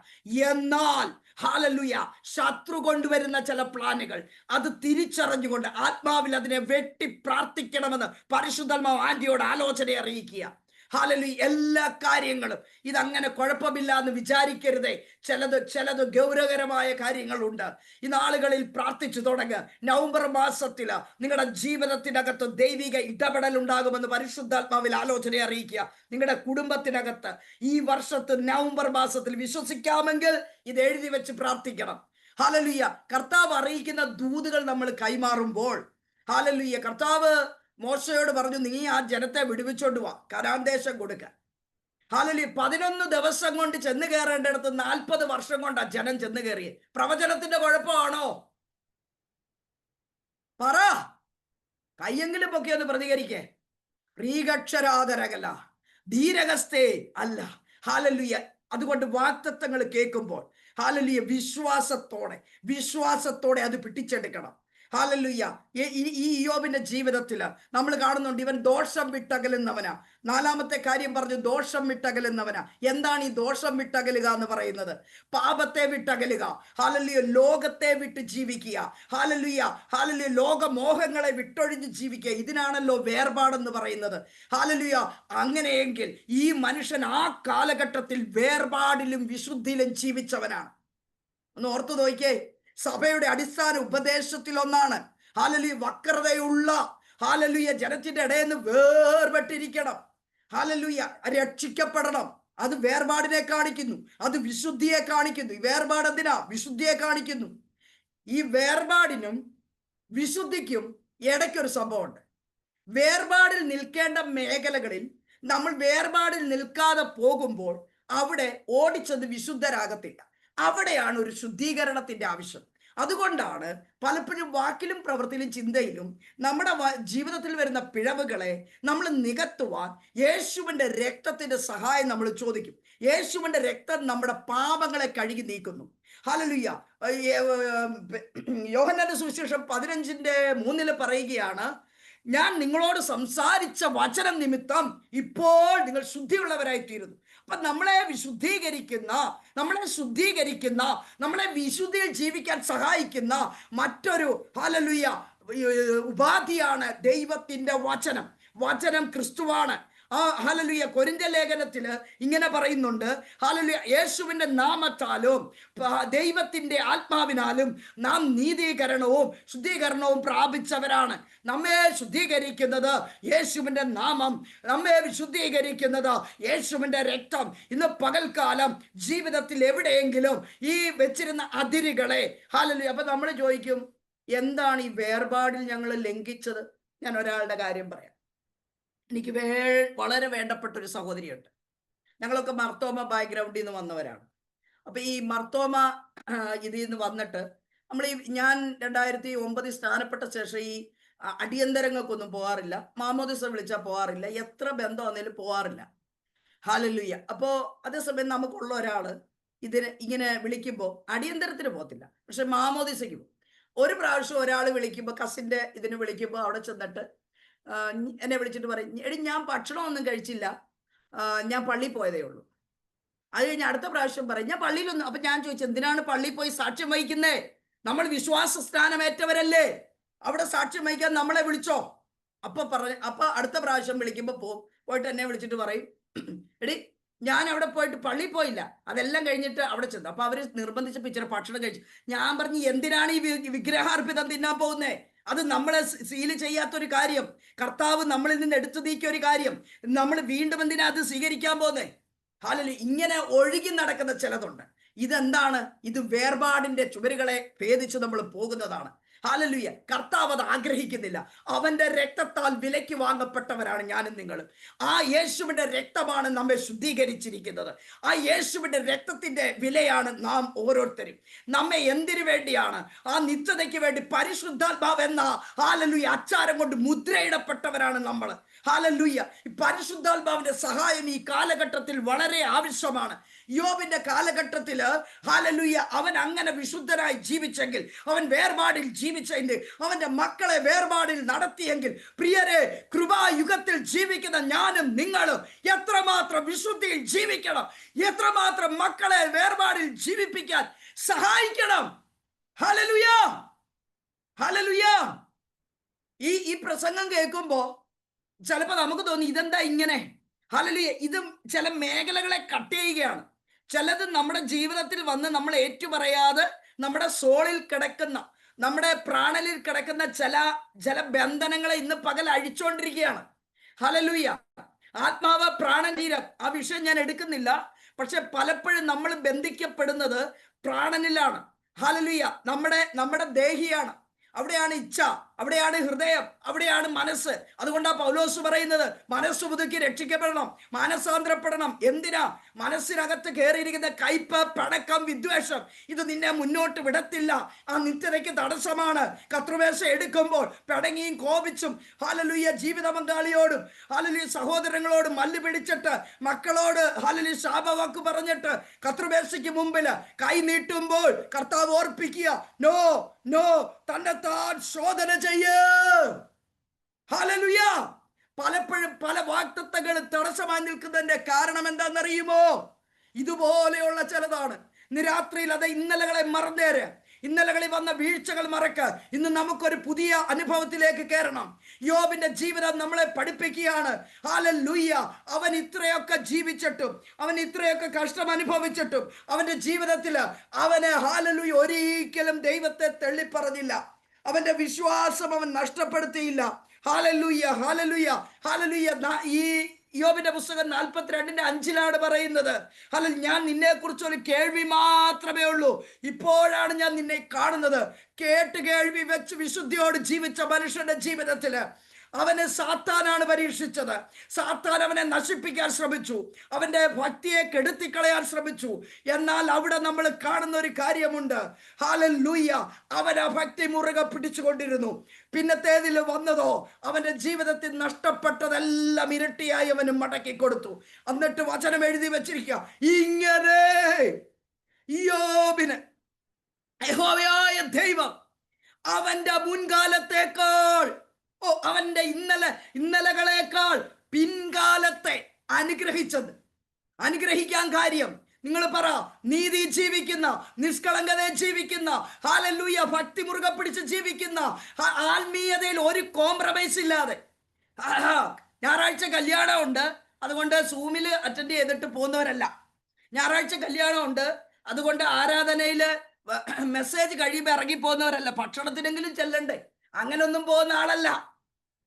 എന്നാൽ ഹല്ലേലൂയ ശത്രു കൊണ്ടുവരുന്ന ചില പ്ലാനുകൾ അത് തിരിച്ചറിഞ്ഞുകൊണ്ട് ആത്മാവിൽ അതിനെ വെട്ടി പ്രാർത്ഥിക്കണമെന്ന് പരിശുദ്ധാത്മാവ് ആന്റിയോട് ആലോചന അറിയിക്കുക. ഹല്ലേലൂയ. എല്ലാ കാര്യങ്ങളും ഇതങ്ങനെ കുഴപ്പമില്ല എന്ന് വിചാരിക്കരുതേ. ചിലത് ഗൗരവകരമായ കാര്യങ്ങളുണ്ട്. ഈ നാളുകളിൽ പ്രാർത്ഥിച്ചു തുടങ്ങുക. നവംബർ മാസത്തില് നിങ്ങളുടെ ജീവിതത്തിനകത്ത് ദൈവിക ഇടപെടൽ ഉണ്ടാകുമെന്ന് പരിശുദ്ധാത്മാവിൽ ആലോചന അറിയിക്കുക. നിങ്ങളുടെ കുടുംബത്തിനകത്ത് ഈ വർഷത്ത് നവംബർ മാസത്തിൽ വിശ്വസിക്കാമെങ്കിൽ ഇത് എഴുതി വെച്ച് പ്രാർത്ഥിക്കണം. ഹല്ലേലൂയ. കർത്താവ് അറിയിക്കുന്ന ദൂതുകൾ നമ്മൾ കൈമാറുമ്പോൾ, ഹല്ലേലൂയ, കർത്താവ് മോശയോട് പറഞ്ഞു, നീ ആ ജനത്തെ വിടുവിച്ചോണ്ട് വാ, കനാൻ ദേശം കൊടുക്ക. ഹല്ലേലൂയ. 11 ദിവസം കൊണ്ട് ചെന്ന് കയറേണ്ടടുത്ത് 40 വർഷം കൊണ്ടാ ജനം ചെന്ന് കയറിയേ. പ്രവചനത്തിന്റെ കുഴപ്പമാണോ? പറ. കയ്യെങ്കിലും പൊക്കി ഒന്ന് പ്രതികരിക്കേ. പ്രീകക്ഷരാതരകല ധീരകസ്തേ അല്ല. ഹല്ലേലൂയ. അതുകൊണ്ട് വാഗ്ദത്തങ്ങൾ കേൾക്കുമ്പോൾ ഹല്ലേലൂയ വിശ്വാസത്തോടെ അത് പിടിച്ചെടുക്കണം. ഹല്ലേലൂയ. ഈ ഇയ്യോബിന്റെ ജീവിതത്തിൽ നമ്മൾ കാണുന്നുണ്ട്, ഇവൻ ദോഷം വിട്ടകലുന്നവനാ. 4-ാമത്തെ കാര്യം പറഞ്ഞു, ദോഷം വിട്ടകലുന്നവനാ. എന്താണ് ഈ ദോഷം വിട്ടകലുക എന്ന് പറയുന്നത്? പാപത്തെ വിട്ടകലുക. ഹല്ലേലൂയ. ലോകത്തെ വിട്ട് ജീവിക്കുക. ഹല്ലേലൂയ. ലോകമോഹങ്ങളെ വിട്ടൊഴിഞ്ഞ് ജീവിക്കുക. ഇതിനാണല്ലോ വേർപാടെന്ന് പറയുന്നത്. ഹല്ലേലൂയ. അങ്ങനെയെങ്കിൽ ഈ മനുഷ്യൻ ആ കാലഘട്ടത്തിൽ വേർപാടിലും വിശുദ്ധിയിലും ജീവിച്ചവനാണ്. ഒന്ന് ഓർത്തു നോക്കിയേ. സഭയുടെ അടിസ്ഥാന ഉപദേശത്തിൽ ഒന്നാണ് ഹല്ലേലൂയ വക്രതയുള്ള ഹല്ലേലൂയ ജനത്തിന്റെ ഇടയിൽ നിന്ന് വേർപെട്ടിരിക്കണം. ഹല്ലേലൂയ. രക്ഷിക്കപ്പെടണം. അത് വേർപാടിനെ കാണിക്കുന്നു, അത് വിശുദ്ധിയെ കാണിക്കുന്നു. ഈ വേർപാട് എന്തിനാ? വിശുദ്ധിയെ കാണിക്കുന്നു. ഈ വേർപാടിനും വിശുദ്ധിക്കും ഇടയ്ക്കൊരു സംഭവമുണ്ട്. വേർപാടിൽ നിൽക്കേണ്ട മേഖലകളിൽ നമ്മൾ വേർപാടിൽ നിൽക്കാതെ പോകുമ്പോൾ അവിടെ ഓടിച്ചത് വിശുദ്ധരാകത്തില്ല. അവിടെയാണ് ഒരു ശുദ്ധീകരണത്തിന്റെ ആവശ്യം. അതുകൊണ്ടാണ് പലപ്പോഴും വാക്കിലും പ്രവൃത്തിയിലും ചിന്തയിലും നമ്മുടെ ജീവിതത്തിൽ വരുന്ന പിഴവുകളെ നമ്മൾ നികത്തുവാൻ യേശുവിന്റെ രക്തത്തിന്റെ സഹായം നമ്മൾ ചോദിക്കും. യേശുവിന്റെ രക്തം നമ്മുടെ പാപങ്ങളെ കഴുകി നീക്കുന്നു. ഹല്ലേലൂയ. യോഹന്നാന്റെ സുവിശേഷം 15:3 പറയുകയാണ്, ഞാൻ നിങ്ങളോട് സംസാരിച്ച വചനം നിമിത്തം ഇപ്പോൾ നിങ്ങൾ ശുദ്ധിയുള്ളവരായി തീരുന്നു. അപ്പൊ നമ്മളെ ശുദ്ധീകരിക്കുന്ന നമ്മളെ വിശുദ്ധിയിൽ ജീവിക്കാൻ സഹായിക്കുന്ന മറ്റൊരു ഹല്ലേലൂയ ഉപാധിയാണ് ദൈവത്തിന്റെ വചനം. വചനം ക്രിസ്തുവാണ്. ഹല്ലേലൂയ. കൊരിന്ത്യ ലേഖനത്തില് ഇങ്ങനെ പറയുന്നുണ്ട്, ഹല്ലേലൂയ, യേശുവിന്റെ നാമത്താലും ദൈവത്തിന്റെ ആത്മാവിനാലും നാം നീതീകരണവും ശുദ്ധീകരണവും പ്രാപിച്ചവരാണ്. നമ്മെ ശുദ്ധീകരിക്കുന്നത് യേശുവിന്റെ നാമം, നമ്മെ വിശുദ്ധീകരിക്കുന്നത് യേശുവിന്റെ രക്തം. ഇന്ന് പകൽക്കാലം ജീവിതത്തിൽ എവിടെയെങ്കിലും ഈ വെച്ചിരുന്ന അതിരുകളെ ഹല്ലേലൂയ. അപ്പൊ നമ്മൾ ചോദിക്കും, എന്താണ് ഈ വേർപാടിൽ ഞങ്ങൾ ലംഘിച്ചത്? ഞാൻ ഒരാളുടെ കാര്യം പറയാം. എനിക്ക് വളരെ വേണ്ടപ്പെട്ട ഒരു സഹോദരിയുണ്ട്. ഞങ്ങളൊക്കെ മർത്തോമ ബാക്ക്ഗ്രൗണ്ടിൽ നിന്ന് വന്നവരാണ്. അപ്പൊ ഈ മർത്തോമ ഇതിൽ നിന്ന് വന്നിട്ട് ഞാൻ 2009 സ്ഥാനപ്പെട്ട ശേഷം ഈ അടിയന്തരങ്ങൾക്കൊന്നും പോകാറില്ല. മാമോദിസ വിളിച്ചാൽ പോകാറില്ല. എത്ര ബന്ധം വന്നാലും പോകാറില്ല. ഹല്ലേലൂയ. അപ്പോ അതേസമയം നമുക്കുള്ള ഒരാള് ഇങ്ങനെ വിളിക്കുമ്പോൾ അടിയന്തരത്തിന് പോകത്തില്ല, പക്ഷെ മാമോദിസയ്ക്ക് പോകും. ഒരു പ്രാവശ്യം ഒരാൾ വിളിക്കുമ്പോൾ, കസിന്റെ ഇതിന് വിളിക്കുമ്പോൾ അവിടെ ചെന്നിട്ട് എന്നെ വിളിച്ചിട്ട് പറയും, എടി ഞാൻ ഭക്ഷണമൊന്നും കഴിച്ചില്ല, ഞാൻ പള്ളിയിൽ പോയതേ ഉള്ളൂ. അത് കഴിഞ്ഞ് അടുത്ത പ്രാവശ്യം പറയും, ഞാൻ പള്ളിയിലൊന്നും. അപ്പൊ ഞാൻ ചോദിച്ചു, എന്തിനാണ് പള്ളിയിൽ പോയി സാക്ഷ്യം വഹിക്കുന്നേ? നമ്മൾ വിശ്വാസ സ്ഥാനമേറ്റവരല്ലേ, അവിടെ സാക്ഷ്യം വഹിക്കാൻ നമ്മളെ വിളിച്ചോ? അപ്പൊ അടുത്ത പ്രാവശ്യം വിളിക്കുമ്പോൾ പോയിട്ട് എന്നെ വിളിച്ചിട്ട് പറയും, എടി ഞാൻ അവിടെ പോയിട്ട് പള്ളിയിൽ പോയില്ല, അതെല്ലാം കഴിഞ്ഞിട്ട് അവിടെ ചെന്നു. അപ്പൊ അവര് നിർബന്ധിച്ചപ്പോ ഇച്ചിരി ഭക്ഷണം കഴിച്ചു. ഞാൻ പറഞ്ഞു, എന്തിനാണ് ഈ വിഗ്രഹാർപ്പിതം തിന്നാൻ പോകുന്നേ? അത് നമ്മളെ സീൽ ചെയ്യാത്തൊരു കാര്യം, കർത്താവ് നമ്മളിൽ നിന്ന് എടുത്തു നീക്കിയ ഒരു കാര്യം, നമ്മൾ വീണ്ടും എന്തിനാ അത് സ്വീകരിക്കാൻ പോകുന്നേ? ഹല്ലേലൂയ. ഇങ്ങനെ ഒഴുകി നടക്കുന്ന ചിലതുണ്ട്. ഇതെന്താണ്? ഇത് വേർപാടിന്റെ ചുവരുകളെ ഭേദിച്ച് നമ്മൾ പോകുന്നതാണ്. ഹല്ലേലൂയ. കർത്താവ് അത് ആഗ്രഹിക്കുന്നില്ല. അവന്റെ രക്തത്താൽ വിലയ്ക്ക് വാങ്ങപ്പെട്ടവരാണ് ഞാനും നിങ്ങളും. ആ യേശുവിന്റെ രക്തമാണ് നമ്മെ ശുദ്ധീകരിച്ചിരിക്കുന്നത്. ആ യേശുവിന്റെ രക്തത്തിന്റെ വിലയാണ് നാം ഓരോരുത്തരും. നമ്മെ എന്തിനു വേണ്ടിയാണ്? ആ നിത്യതയ്ക്ക് വേണ്ടി പരിശുദ്ധാത്മാവ് എന്ന ഹല്ലേലൂയ അച്ചാരം കൊണ്ട് മുദ്രയിടപ്പെട്ടവരാണ് നമ്മൾ. ഹല്ലേലൂയ. പരിശുദ്ധാത്മാവിന്റെ സഹായം ഈ കാലഘട്ടത്തിൽ വളരെ ആവശ്യമാണ്. യോബിന്റെ കാലഘട്ടത്തില് ഹല്ലേലൂയ അവൻ അങ്ങനെ വിശുദ്ധനായി ജീവിച്ചെങ്കിൽ, അവൻ വേർപാടിൽ ജീവിച്ചെങ്കിൽ, അവന്റെ മക്കളെ വേർപാടിൽ നടത്തിയെങ്കിൽ, പ്രിയരെ, കൃപായുഗത്തിൽ ജീവിക്കുന്ന ഞാനും നിങ്ങളും എത്രമാത്രം വിശുദ്ധിയിൽ ജീവിക്കണം, എത്രമാത്രം മക്കളെ വേർപാടിൽ ജീവിപ്പിക്കാൻ സഹായിക്കണം. ഹല്ലേലൂയ. ഹല്ലേലൂയ. ഈ പ്രസംഗം കേൾക്കുമ്പോ ചിലപ്പോ നമുക്ക് തോന്നി, ഇതെന്താ ഇങ്ങനെ? ഹല്ലേലൂയ. ഇതും ചില മേഖലകളെ കട്ട് ചെയ്യുകയാണ്. ചിലത് നമ്മുടെ ജീവിതത്തിൽ വന്ന് നമ്മൾ ഏറ്റുപറയാതെ നമ്മുടെ സോളിൽ കിടക്കുന്ന, നമ്മുടെ പ്രാണനിൽ കിടക്കുന്ന ചില ബന്ധനങ്ങളെ ഇന്ന് പകൽ അഴിച്ചുകൊണ്ടിരിക്കുകയാണ്. ഹല്ലേലൂയ. ആത്മാവ്, പ്രാണൻ, ശരീരം, ആ വിഷയം ഞാൻ എടുക്കുന്നില്ല. പക്ഷെ പലപ്പോഴും നമ്മൾ ബന്ധിക്കപ്പെടുന്നത് പ്രാണനിലാണ്. ഹല്ലേലൂയ. നമ്മുടെ ദേഹിയാണ്. അവിടെയാണ് ഇച്ഛ, അവിടെയാണ് ഹൃദയം, അവിടെയാണ് മനസ്സ്. അതുകൊണ്ടാണ് പൗലോസ് പറയുന്നത്, മനസ്സ് പുതുക്കി രക്ഷിക്കപ്പെടണം, മാനസാന്തരപ്പെടണം. എന്തിനാ? മനസ്സിനകത്ത് കയറിയിരിക്കുന്ന കയ്പ്, പടക്കം, വിദ്വേഷം, ഇത് നിന്നെ മുന്നോട്ട് വിടത്തില്ല. ആ നിത്യതയ്ക്ക് തടസ്സമാണ്. കർത്തൃമേശ എടുക്കുമ്പോൾ പിടങ്ങിയും കോപിച്ചും, ഹല്ലേലൂയ, ജീവിത പങ്കാളിയോടും, ഹല്ലേലൂയ, സഹോദരങ്ങളോടും മല്ല് പിടിച്ചിട്ട്, മക്കളോട് ഹല്ലേലൂയ ശാപവാക്ക് പറഞ്ഞിട്ട് കർത്തൃമേശയ്ക്ക് മുമ്പിൽ കൈ നീട്ടുമ്പോൾ കർത്താവ് ഓർപ്പിക്കുക, നോ നോ, തന്നെത്താൻ ശോധന ചെയ്യ്. ഹല്ലേലൂയ. പലപ്പോഴും പല വാഗ്ദത്തങ്ങൾ തടസ്സമായി നിൽക്കുന്നതിന്റെ കാരണം എന്താണെന്നറിയുമോ? ഇതുപോലെയുള്ള ചിലതാണ്. ഇന്ന് രാത്രിയിൽ അത് ഇന്നലകളെ മറന്നേര്. ഇന്നലകളിൽ വന്ന വീഴ്ചകൾ മറക്ക്. ഇന്ന് നമുക്കൊരു പുതിയ അനുഭവത്തിലേക്ക് കയറണം. യോബിന്റെ ജീവിതം നമ്മളെ പഠിപ്പിക്കുകയാണ്. ഹല്ലേലൂയ. അവൻ ഇത്രയൊക്കെ ജീവിച്ചിട്ടും, അവൻ ഇത്രയൊക്കെ കഷ്ടം അനുഭവിച്ചിട്ടും, അവന്റെ ജീവിതത്തിൽ അവന് ഹല്ലേലൂയ ഒരിക്കലും ദൈവത്തെ തള്ളിപ്പറഞ്ഞില്ല. അവന്റെ വിശ്വാസം അവൻ നഷ്ടപ്പെടുത്തിയില്ല. Hallelujah, hallelujah, hallelujah. ഈ യോബിന്റെ പുസ്തകം 42:5 പറയുന്നത്, ഹല്ലേലൂയ, ഞാൻ നിന്നെ കുറിച്ച് ഒരു കേൾവി മാത്രമേ ഉള്ളൂ, ഇപ്പോഴാണ് ഞാൻ നിന്നെ കാണുന്നത്. കേട്ട് കേൾവി വെച്ച് വിശുദ്ധിയോട് ജീവിച്ച മനുഷ്യന്റെ ജീവിതത്തില് അവനെ സാത്താനാണ് പരീക്ഷിച്ചത്. സാത്താൻ അവനെ നശിപ്പിക്കാൻ ശ്രമിച്ചു, അവന്റെ ഭക്തിയെ കെടുത്തിക്കളയാൻ ശ്രമിച്ചു. എന്നാൽ അവിടെ നമ്മൾ കാണുന്ന ഒരു കാര്യമുണ്ട്. ഹല്ലേലൂയ. അവൻ ആ ഭക്തി മുറുകെ പിടിച്ചുകൊണ്ടിരുന്നു. പിന്നത്തേതിൽ വന്നതോ, അവന്റെ ജീവിതത്തിൽ നഷ്ടപ്പെട്ടതെല്ലാം ഇരട്ടിയായി അവന് മടക്കി കൊടുത്തു. എന്നിട്ട് വചനം എഴുതി വെച്ചിരിക്കുക, ഇങ്ങനെ യോബിന് യഹോവയായ ദൈവം അവന്റെ മുൻകാലത്തേക്കാൾ, അവന്റെ ഇന്നലകളേക്കാൾ പിൻകാലത്തെ അനുഗ്രഹിക്കാൻ കാര്യം. നിങ്ങൾ പറ, നീതി ജീവിക്കുന്ന, നിഷ്കളങ്കതയെ ജീവിക്കുന്ന, ഹല്ലേലൂയ, ഭക്തി മുറുകെ പിടിച്ച് ജീവിക്കുന്ന, ആത്മീയതയിൽ ഒരു കോംപ്രമൈസ് ഇല്ലാതെ. ഞായറാഴ്ച കല്യാണമുണ്ട്, അതുകൊണ്ട് സൂമിൽ അറ്റൻഡ് ചെയ്തിട്ട് പോകുന്നവരല്ല. ഞായറാഴ്ച കല്യാണമുണ്ട്, അതുകൊണ്ട് ആരാധനയിൽ മെസ്സേജ് കഴിയുമ്പോൾ ഇറങ്ങിപ്പോകുന്നവരല്ല. ഭക്ഷണത്തിനെങ്കിലും ചെല്ലണ്ടേ? അങ്ങനൊന്നും പോകുന്ന ആളല്ല.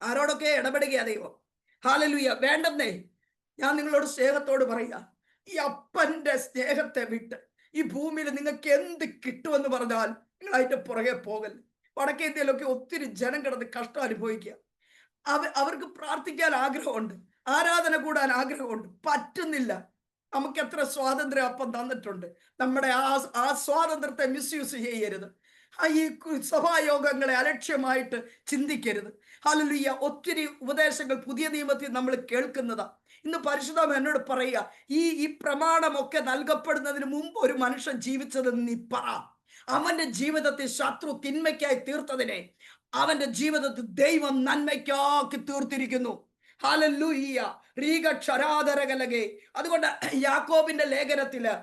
ആരോടൊക്കെ ഇടപെടുകയാ ദൈവം. ഹല്ലേലൂയ. വേണ്ടെന്നേ, ഞാൻ നിങ്ങളോട് സ്നേഹത്തോട് പറയുക, ഈ അപ്പന്റെ സ്നേഹത്തെ വിട്ട് ഈ ഭൂമിയിൽ നിങ്ങൾക്ക് എന്ത് കിട്ടുമെന്ന് പറഞ്ഞാൽ നിങ്ങൾ അതിന്റെ പുറകെ പോകല്ല. വടക്കേ ഇന്ത്യയിലൊക്കെ ഒത്തിരി ജനം കിടന്ന് കഷ്ടം അനുഭവിക്കുക. അവർക്ക് പ്രാർത്ഥിക്കാൻ ആഗ്രഹമുണ്ട്, ആരാധന കൂടാൻ ആഗ്രഹമുണ്ട്, പറ്റുന്നില്ല. നമുക്ക് എത്ര സ്വാതന്ത്ര്യം അപ്പം തന്നിട്ടുണ്ട്. നമ്മുടെ ആ സ്വാതന്ത്ര്യത്തെ മിസ്യൂസ് ചെയ്യരുത്. ഈ സഭായോഗങ്ങളെ അലക്ഷ്യമായിട്ട് ചിന്തിക്കരുത്. ഹല്ലേലൂയ. ഒത്തിരി ഉപദേശങ്ങൾ പുതിയ നിയമത്തിൽ നമ്മൾ കേൾക്കുന്നതാ. ഇന്ന് പരിശുദ്ധം എന്നോട് പറയുക, ഈ പ്രമാണമൊക്കെ നൽകപ്പെടുന്നതിന് മുമ്പ് ഒരു മനുഷ്യൻ ജീവിച്ചതെന്ന് നീ പറ. അവന്റെ ജീവിതത്തിൽ ശത്രു തിന്മയ്ക്കായി തീർത്തതിനെ അവന്റെ ജീവിതത്തിൽ ദൈവം നന്മയ്ക്കാക്കി തീർത്തിരിക്കുന്നു. ഹല്ലേലൂയ. റീഗക്ഷരാധരകലകെ. അതുകൊണ്ട് യാക്കോബിന്റെ ലേഖനത്തില്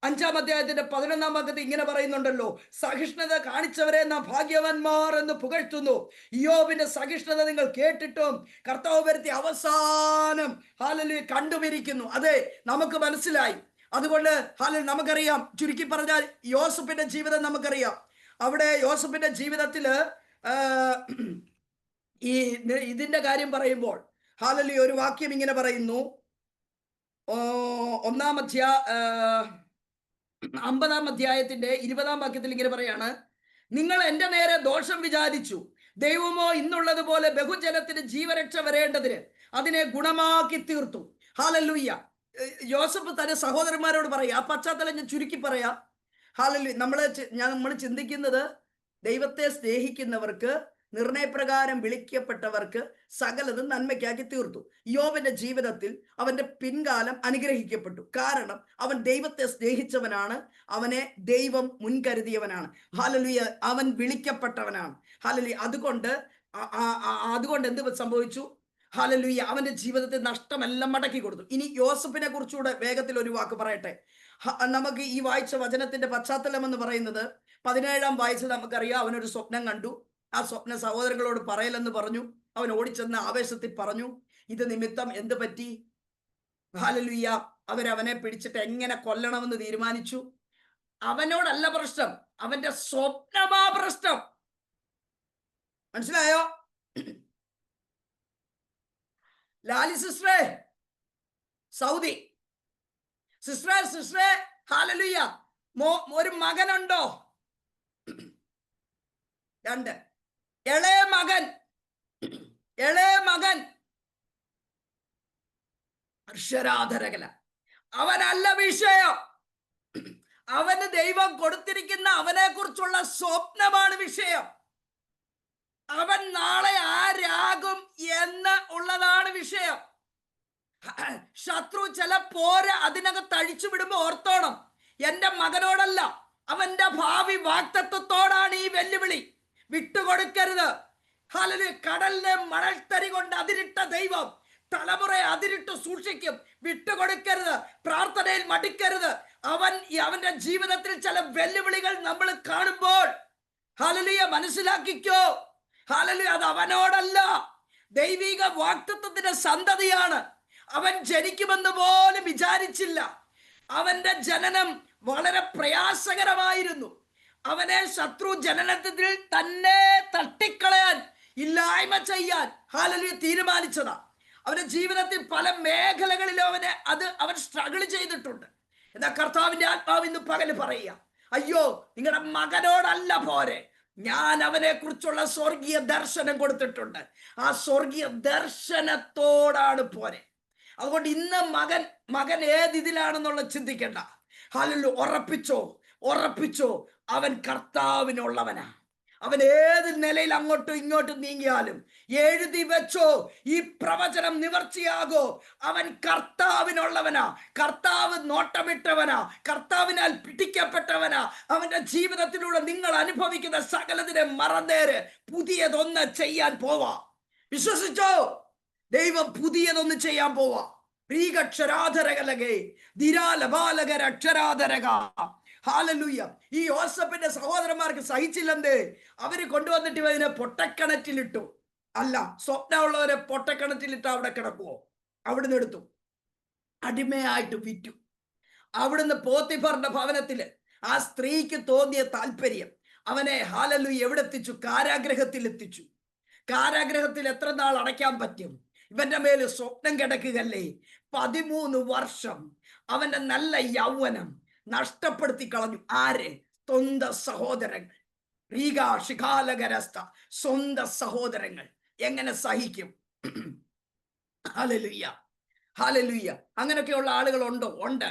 5-ാം അധ്യായത്തിന്റെ 11-ാം വാക്യത്തിൽ ഇങ്ങനെ പറയുന്നുണ്ടല്ലോ, സഹിഷ്ണുത കാണിച്ചവരെ നാം ഭാഗ്യവാന്മാർ എന്ന് പുകഴ്ത്തുന്നു. യോബിന്റെ സഹിഷ്ണുത നിങ്ങൾ കേട്ടിട്ടും കർത്താവ് വരുത്തിയ അവസാനം ഹല്ലേലൂയ കണ്ടുപിരിക്കുന്നു. അതെ, നമുക്ക് മനസ്സിലായി. അതുകൊണ്ട് ഹല്ലേലൂയ നമുക്കറിയാം. ചുരുക്കി പറഞ്ഞാൽ യോസഫിന്റെ ജീവിതം നമുക്കറിയാം. അവിടെ യോസഫിന്റെ ജീവിതത്തില് ഇതിന്റെ കാര്യം പറയുമ്പോൾ ഹല്ലേലൂയ ഒരു വാക്യം ഇങ്ങനെ പറയുന്നു. 50-ാം അധ്യായത്തിന്റെ 20-ാം വാക്യത്തിൽ ഇങ്ങനെ പറയാണ്, നിങ്ങൾ എന്റെ നേരെ ദോഷം വിചാരിച്ചു, ദൈവമോ ഇന്നുള്ളതുപോലെ ബഹുജനത്തിന് ജീവരക്ഷ വരേണ്ടതിന് അതിനെ ഗുണമാക്കി തീർത്തു. ഹല്ലേലൂയ. യോസഫ് തന്റെ സഹോദരന്മാരോട് പറയാം. ആ പശ്ചാത്തലം ഞാൻ ചുരുക്കി പറയാം. ഹല്ലേലൂയ. നമ്മൾ ചിന്തിക്കുന്നത്, ദൈവത്തെ സ്നേഹിക്കുന്നവർക്ക്, നിർണയപ്രകാരം വിളിക്കപ്പെട്ടവർക്ക് സകലതും നന്മയ്ക്കാക്കി തീർത്തു. യോബിന്റെ ജീവിതത്തിൽ അവന്റെ പിൻകാലം അനുഗ്രഹിക്കപ്പെട്ടു. കാരണം അവൻ ദൈവത്തെ സ്നേഹിച്ചവനാണ്, അവനെ ദൈവം മുൻകരുതിയവനാണ്. ഹല്ലേലൂയ. അവൻ വിളിക്കപ്പെട്ടവനാണ്. ഹല്ലേലൂയ. അതുകൊണ്ട് എന്ത് സംഭവിച്ചു? ഹല്ലേലൂയ. അവന്റെ ജീവിതത്തിൽ നഷ്ടമെല്ലാം മടക്കി കൊടുത്തു. ഇനി യോസഫിനെ കുറിച്ചുകൂടെ വേഗത്തിൽ ഒരു വാക്ക് പറയട്ടെ. നമുക്ക് ഈ വായിച്ച വചനത്തിന്റെ പശ്ചാത്തലം എന്ന് പറയുന്നത് 17-ാം വായിച്ചത് നമുക്കറിയാം. അവനൊരു സ്വപ്നം കണ്ടു. ആ സ്വപ്ന സഹോദരങ്ങളോട് പറയലെന്ന് പറഞ്ഞു. അവൻ ഓടിച്ചെന്ന് ആവേശത്തിൽ പറഞ്ഞു. ഇത് നിമിത്തം എന്ത് പറ്റി? ഹല്ലേലൂയ, അവരവനെ പിടിച്ചിട്ട് എങ്ങനെ കൊല്ലണമെന്ന് തീരുമാനിച്ചു. അവനോടല്ല പ്രശ്നം, അവന്റെ സ്വപ്നമാ പ്രശ്നം. മനസ്സിലായോ? ലാലി സിസ്റ്ററെ, സൗദി സിസ്റ്ററെ, ഹല്ലേലൂയ, ഒരു മകനുണ്ടോ? 2. ഇളയ മകൻ അക്ഷരാധരകല. അവനല്ല വിഷയം, അവന് ദൈവം കൊടുത്തിരിക്കുന്ന അവനെ കുറിച്ചുള്ള സ്വപ്നമാണ് വിഷയം. അവൻ നാളെ ആരാകും എന്ന് ഉള്ളതാണ് വിഷയം. ശത്രു ചില പോര് അതിനകത്ത് അഴിച്ചു വിടുമ്പോ ഓർത്തോണം, എന്റെ മകനോടല്ല, അവന്റെ ഭാവി വാക്തത്വത്തോടാണ് ഈ വെല്ലുവിളി. വിട്ടുകൊടുക്കരുത്. ഹല്ലേലൂയ, കടലിനെ മണൽത്തരി കൊണ്ട് അതിരിട്ട ദൈവം തലമുറയെ അതിരിട്ട് സൂക്ഷിക്കും. വിട്ടുകൊടുക്കരുത്, പ്രാർത്ഥനയിൽ മടിക്കരുത്. അവന്റെ ജീവിതത്തിൽ ചില വെല്ലുവിളികൾ നമ്മൾ കാണുമ്പോൾ ഹല്ലേലൂയ മനസ്സിലാക്കിക്കോ, ഹല്ലേലൂയ, അത് അവനോടല്ല, ദൈവിക വാക്തത്വത്തിന്റെ സന്തതിയാണ്. അവൻ ജനിക്കുമെന്ന് പോലും വിചാരിച്ചില്ല. അവന്റെ ജനനം വളരെ പ്രയാസകരമായിരുന്നു. അവനെ ശത്രു ജനനത്തിൽ തന്നെ തട്ടിക്കളയാൻ, ഇല്ലായ്മ ചെയ്യാൻ ഹല്ലേലൂയ തീരുമാനിച്ചതാ. അവന്റെ ജീവിതത്തിൽ പല മേഖലകളിലും അവൻ സ്ട്രഗിൾ ചെയ്തിട്ടുണ്ട്. എന്നാൽ കർത്താവിന്റെ ആത്മാവ് ഇന്ന് പകല് പറയുക, അയ്യോ, നിങ്ങളുടെ മകനോടല്ല പോരെ, ഞാൻ അവനെ കുറിച്ചുള്ള സ്വർഗീയ ദർശനം കൊടുത്തിട്ടുണ്ട്. ആ സ്വർഗീയ ദർശനത്തോടാണ് പോരെ. അതുകൊണ്ട് ഇന്ന് മകൻ ഏതിലാണെന്നുള്ള ചിന്തിക്കണ്ട. ഹല്ലേലൂയ, ഉറപ്പിച്ചോ, അവൻ കർത്താവിനുള്ളവനാ. അവൻ ഏത് നിലയിൽ അങ്ങോട്ടും ഇങ്ങോട്ടും നീങ്ങിയാലും എഴുതി വെച്ചോ, ഈ പ്രവചനം നിവർത്തിയാകോ, അവൻ കർത്താവിനുള്ളവനാ. കർത്താവ് നോട്ടമിട്ടവനാ, കർത്താവിനാൽ പിടിക്കപ്പെട്ടവനാ. അവന്റെ ജീവിതത്തിലൂടെ നിങ്ങൾ അനുഭവിക്കുന്ന സകലതിനെ മറന്നേര് പുതിയതൊന്ന് ചെയ്യാൻ പോവാ. വിശ്വസിച്ചോ, ദൈവം പുതിയതൊന്ന് ചെയ്യാൻ പോവാ. ഹല്ലേലൂയ. ഈ യോസഫിന്റെ സഹോദരന്മാർക്ക് സഹിച്ചില്ലെന്തേ, അവര് കൊണ്ടുവന്നിട്ട് ഇതിനെ പൊട്ടക്കിണറ്റിലിട്ടു. അല്ല, സ്വപ്നമുള്ളവരെ പൊട്ടക്കിണറ്റിലിട്ട് അവിടെ കിടക്കുവോ? അവിടുന്ന് എടുത്തു, അടിമയായിട്ട് വിറ്റു. അവിടുന്ന് പോത്തിഫറിന്റെ ഭവനത്തില് ആ സ്ത്രീക്ക് തോന്നിയ താല്പര്യം അവനെ ഹല്ലേലൂയ എവിടെ എത്തിച്ചു? കാരാഗ്രഹത്തിൽ എത്തിച്ചു. കാരാഗ്രഹത്തിൽ എത്ര നാൾ അടയ്ക്കാൻ പറ്റും? ഇവന്റെ മേല് സ്വപ്നം കിടക്കുകയല്ലേ. 13 വർഷം അവന്റെ നല്ല യൗവനം നഷ്ടപ്പെടുത്തി കളഞ്ഞു. ആര്? സ്വന്തം സഹോദരങ്ങൾ. സ്വന്തം സഹോദരങ്ങൾ എങ്ങനെ സഹിക്കും? Hallelujah, hallelujah. അങ്ങനെയൊക്കെയുള്ള ആളുകളുണ്ടോ? ഉണ്ട്.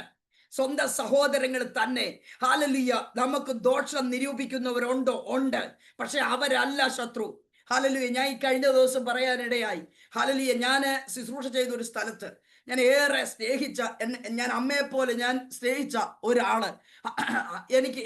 സ്വന്തം സഹോദരങ്ങൾ തന്നെ ഹല്ലേലൂയ നമുക്ക് ദോഷം നിരൂപിക്കുന്നവരുണ്ടോ? ഉണ്ട്. പക്ഷെ അവരല്ല ശത്രു. ഹല്ലേലൂയ. ഞാൻ ഈ കഴിഞ്ഞ ദിവസം പറയാനിടയായി. ഹല്ലേലൂയ, ഞാൻ ശുശ്രൂഷ ചെയ്ത ഒരു സ്ഥലത്ത് ഞാൻ ഏറെ സ്നേഹിച്ച, ഞാൻ അമ്മയെ പോലെ ഞാൻ സ്നേഹിച്ച ഒരാള് എനിക്ക്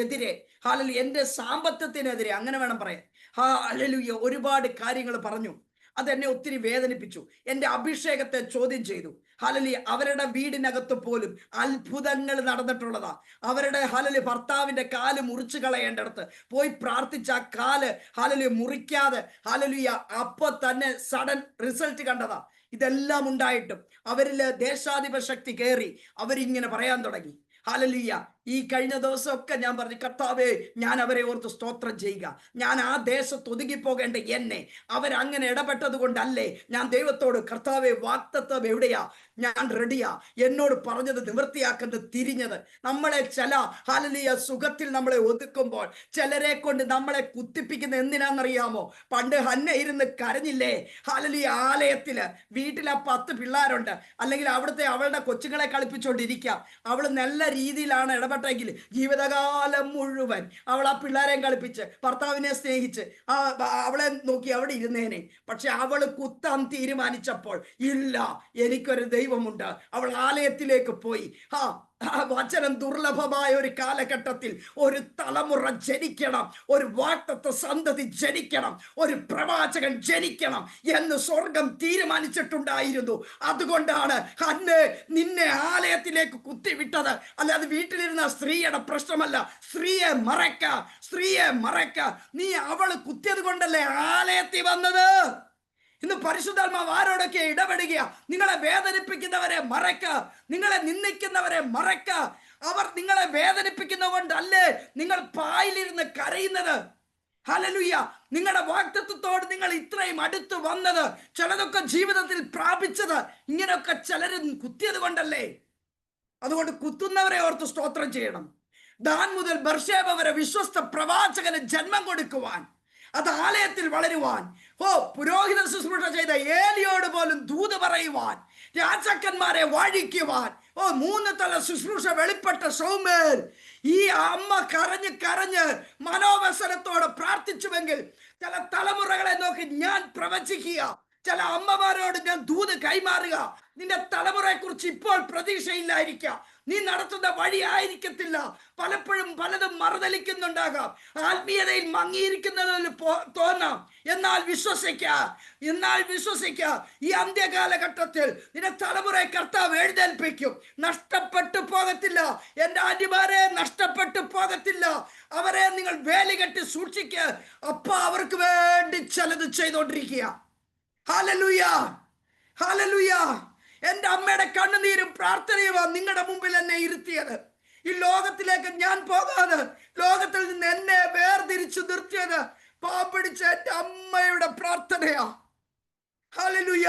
എതിരെ ഹല്ലേലൂയ, എന്റെ സാമ്പത്തികത്തിനെതിരെ അങ്ങനെ വേണം പറയാൻ, ഹല്ലേലൂയ, ഒരുപാട് കാര്യങ്ങൾ പറഞ്ഞു. അതെന്നെ ഒത്തിരി വേദനിപ്പിച്ചു. എൻ്റെ അഭിഷേകത്തെ ചോദ്യം ചെയ്തു. ഹല്ലേലൂയ, അവരുടെ വീടിനകത്ത് പോലും അത്ഭുതങ്ങൾ നടന്നിട്ടുള്ളതാ. അവരുടെ ഹല്ലേലൂയ ഭർത്താവിന്റെ കാല് മുറിച്ചു കളയേണ്ടടുത്ത് പോയി പ്രാർത്ഥിച്ച ആ കാല് ഹല്ലേലൂയ മുറിക്കാതെ ഹല്ലേലൂയ അപ്പൊ തന്നെ സഡൻ റിസൾട്ട് കണ്ടതാ. ഇതെല്ലാം ഉണ്ടായിട്ടും അവരില് ദേശാധിപ ശക്തി കയറി അവരിങ്ങനെ പറയാൻ തുടങ്ങി. ഹല്ലേലൂയ, ഈ കഴിഞ്ഞ ദിവസമൊക്കെ ഞാൻ പറഞ്ഞു, കർത്താവേ, ഞാൻ അവരെ ഓർത്ത് സ്തോത്രം ചെയ്യുക. ഞാൻ ആ ദേശത്ത് ഒതുങ്ങിപ്പോകേണ്ട എന്നെ അവരങ്ങനെ ഇടപെട്ടത് കൊണ്ടല്ലേ ഞാൻ ദൈവത്തോട്, കർത്താവേ, വാഗ്ദത്തം എവിടെയാ, ഞാൻ റെഡിയാ, എന്നോട് പറഞ്ഞത് നിവൃത്തിയാക്കുന്നത് തിരിഞ്ഞത്. നമ്മളെ ചില ഹല്ലേലൂയ സുഖത്തിൽ നമ്മളെ ഒതുക്കുമ്പോൾ ചിലരെ കൊണ്ട് നമ്മളെ കുത്തിപ്പിക്കുന്ന എന്തിനാണെന്നറിയാമോ? പണ്ട് ഹന്ന ഇരുന്ന് കരഞ്ഞില്ലേ? ഹല്ലേലൂയ, ആലയത്തില് വീട്ടിലെ 10 പിള്ളേരുണ്ട്, അല്ലെങ്കിൽ അവളുടെ കൊച്ചുങ്ങളെ കളിപ്പിച്ചുകൊണ്ടിരിക്കാം. അവള് നല്ല രീതിയിലാണ് ഇടപെട്ടെങ്കിൽ ജീവിതകാലം മുഴുവൻ അവൾ ആ പിള്ളേരെ കളിപ്പിച്ച് ഭർത്താവിനെ സ്നേഹിച്ച് അവളെ നോക്കി അവിടെ ഇരുന്നേനെ. പക്ഷെ അവള് കുത്താൻ തീരുമാനിച്ചപ്പോൾ, ഇല്ല, എനിക്കൊരു ദൈവമുണ്ട്. അവൾ ആലയത്തിലേക്ക് പോയി. വചനം ദുർലഭമായ ഒരു കാലഘട്ടത്തിൽ ഒരു തലമുറ ജനിക്കണം, ഒരു വാഗ്ദത്ത സന്തതി ജനിക്കണം, ഒരു പ്രവാചകൻ ജനിക്കണം എന്ന് സ്വർഗം തീരുമാനിച്ചിട്ടുണ്ടായിരുന്നു. അതുകൊണ്ടാണ് ഹന്നേ നിന്നെ ആലയത്തിലേക്ക് കുത്തിവിട്ടത്. അല്ലാതെ വീട്ടിലിരുന്ന സ്ത്രീയുടെ പ്രശ്നമല്ല. സ്ത്രീയെ മറക്ക. നീ അവള് കുത്തിയത് കൊണ്ടല്ലേ ആലയത്തിൽ വന്നത്. ഇന്ന് പരിശുദ്ധാത്മാവ് ആരോടൊക്കെ ഇടപെടുക? നിങ്ങളെ വേദനിപ്പിക്കുന്നവരെ മറക്ക, നിങ്ങളെ നിന്ദിക്കുന്നവരെ മറക്ക. അവർ നിങ്ങളെ വേദനിപ്പിക്കുന്ന കൊണ്ടല്ലേ നിങ്ങൾ പായിലിരുന്ന് കരയുന്നത്. ഹല്ലേലൂയ. നിങ്ങളുടെ വാഗ്ദത്തത്തോട് നിങ്ങൾ ഇത്രയും അടുത്ത് വന്നത്, ചിലതൊക്കെ ജീവിതത്തിൽ പ്രാപിച്ചത് ഇങ്ങനെയൊക്കെ ചിലരും കുത്തിയത് കൊണ്ടല്ലേ. അതുകൊണ്ട് കുത്തുന്നവരെ ഓർത്ത് സ്തോത്രം ചെയ്യണം. ദാൻ മുതൽ ബർശേബ വരെ വിശ്വസ്ത പ്രവാചകന് ജന്മം കൊടുക്കുവാൻ, അത് ആലയത്തിൽ വളരുവാൻ, പുരോഹിത ശുശ്രൂഷ ചെയ്ത ഏലിയോട് പോലും ദൂത് പറയുവാൻ, രാജാക്കന്മാരെ വാഴിക്കുവാൻ, 3 തല ശുശ്രൂഷ വെളിപ്പെട്ട ശൗമേൽ, ഈ അമ്മ കരഞ്ഞ് കരഞ്ഞ് മനോവസനത്തോടെ പ്രാർത്ഥിച്ചുവെങ്കിൽ ചില തലമുറകളെ നോക്കി ഞാൻ പ്രവചിക്കുക, ചില അമ്മമാരോട് ഞാൻ ദൂത് കൈമാറുക. നിന്റെ തലമുറയെ കുറിച്ച് ഇപ്പോൾ പ്രതീക്ഷയില്ലായിരിക്കാം, നീ നടത്തുന്ന വഴി ആയിരിക്കത്തില്ല, പലപ്പോഴും പലതും മറുതലിക്കുന്നുണ്ടാകാം, ആത്മീയതയിൽ മങ്ങിയിരിക്കുന്നതിൽ തോന്നാം. എന്നാൽ വിശ്വസിക്ക, ഈ അന്ത്യകാലഘട്ടത്തിൽ നിന്റെ തലമുറയെ കർത്താവ് എഴുന്നേൽപ്പിക്കും. നഷ്ടപ്പെട്ടു പോകത്തില്ല എൻ്റെ ആന്റിമാരെ, നഷ്ടപ്പെട്ടു പോകത്തില്ല. അവരെ നിങ്ങൾ വേലികെട്ടി സൂക്ഷിക്ക. അപ്പ അവർക്ക് വേണ്ടി ചിലത് ചെയ്തോണ്ടിരിക്കുക. Hallelujah, hallelujah. എൻ്റെ അമ്മയുടെ കണ്ണുനീരും പ്രാർത്ഥനയുമാണ് നിങ്ങളുടെ മുമ്പിൽ എന്നെ ഇരുത്തിയത്. ഈ ലോകത്തിലേക്ക് ഞാൻ പോകാതെ ലോകത്തിൽ നിന്ന് എന്നെ വേർതിരിച്ചു നിർത്തിയത് പാപിടിച്ച എൻ്റെ അമ്മയുടെ പ്രാർത്ഥനയാ. ഹല്ലേലൂയ.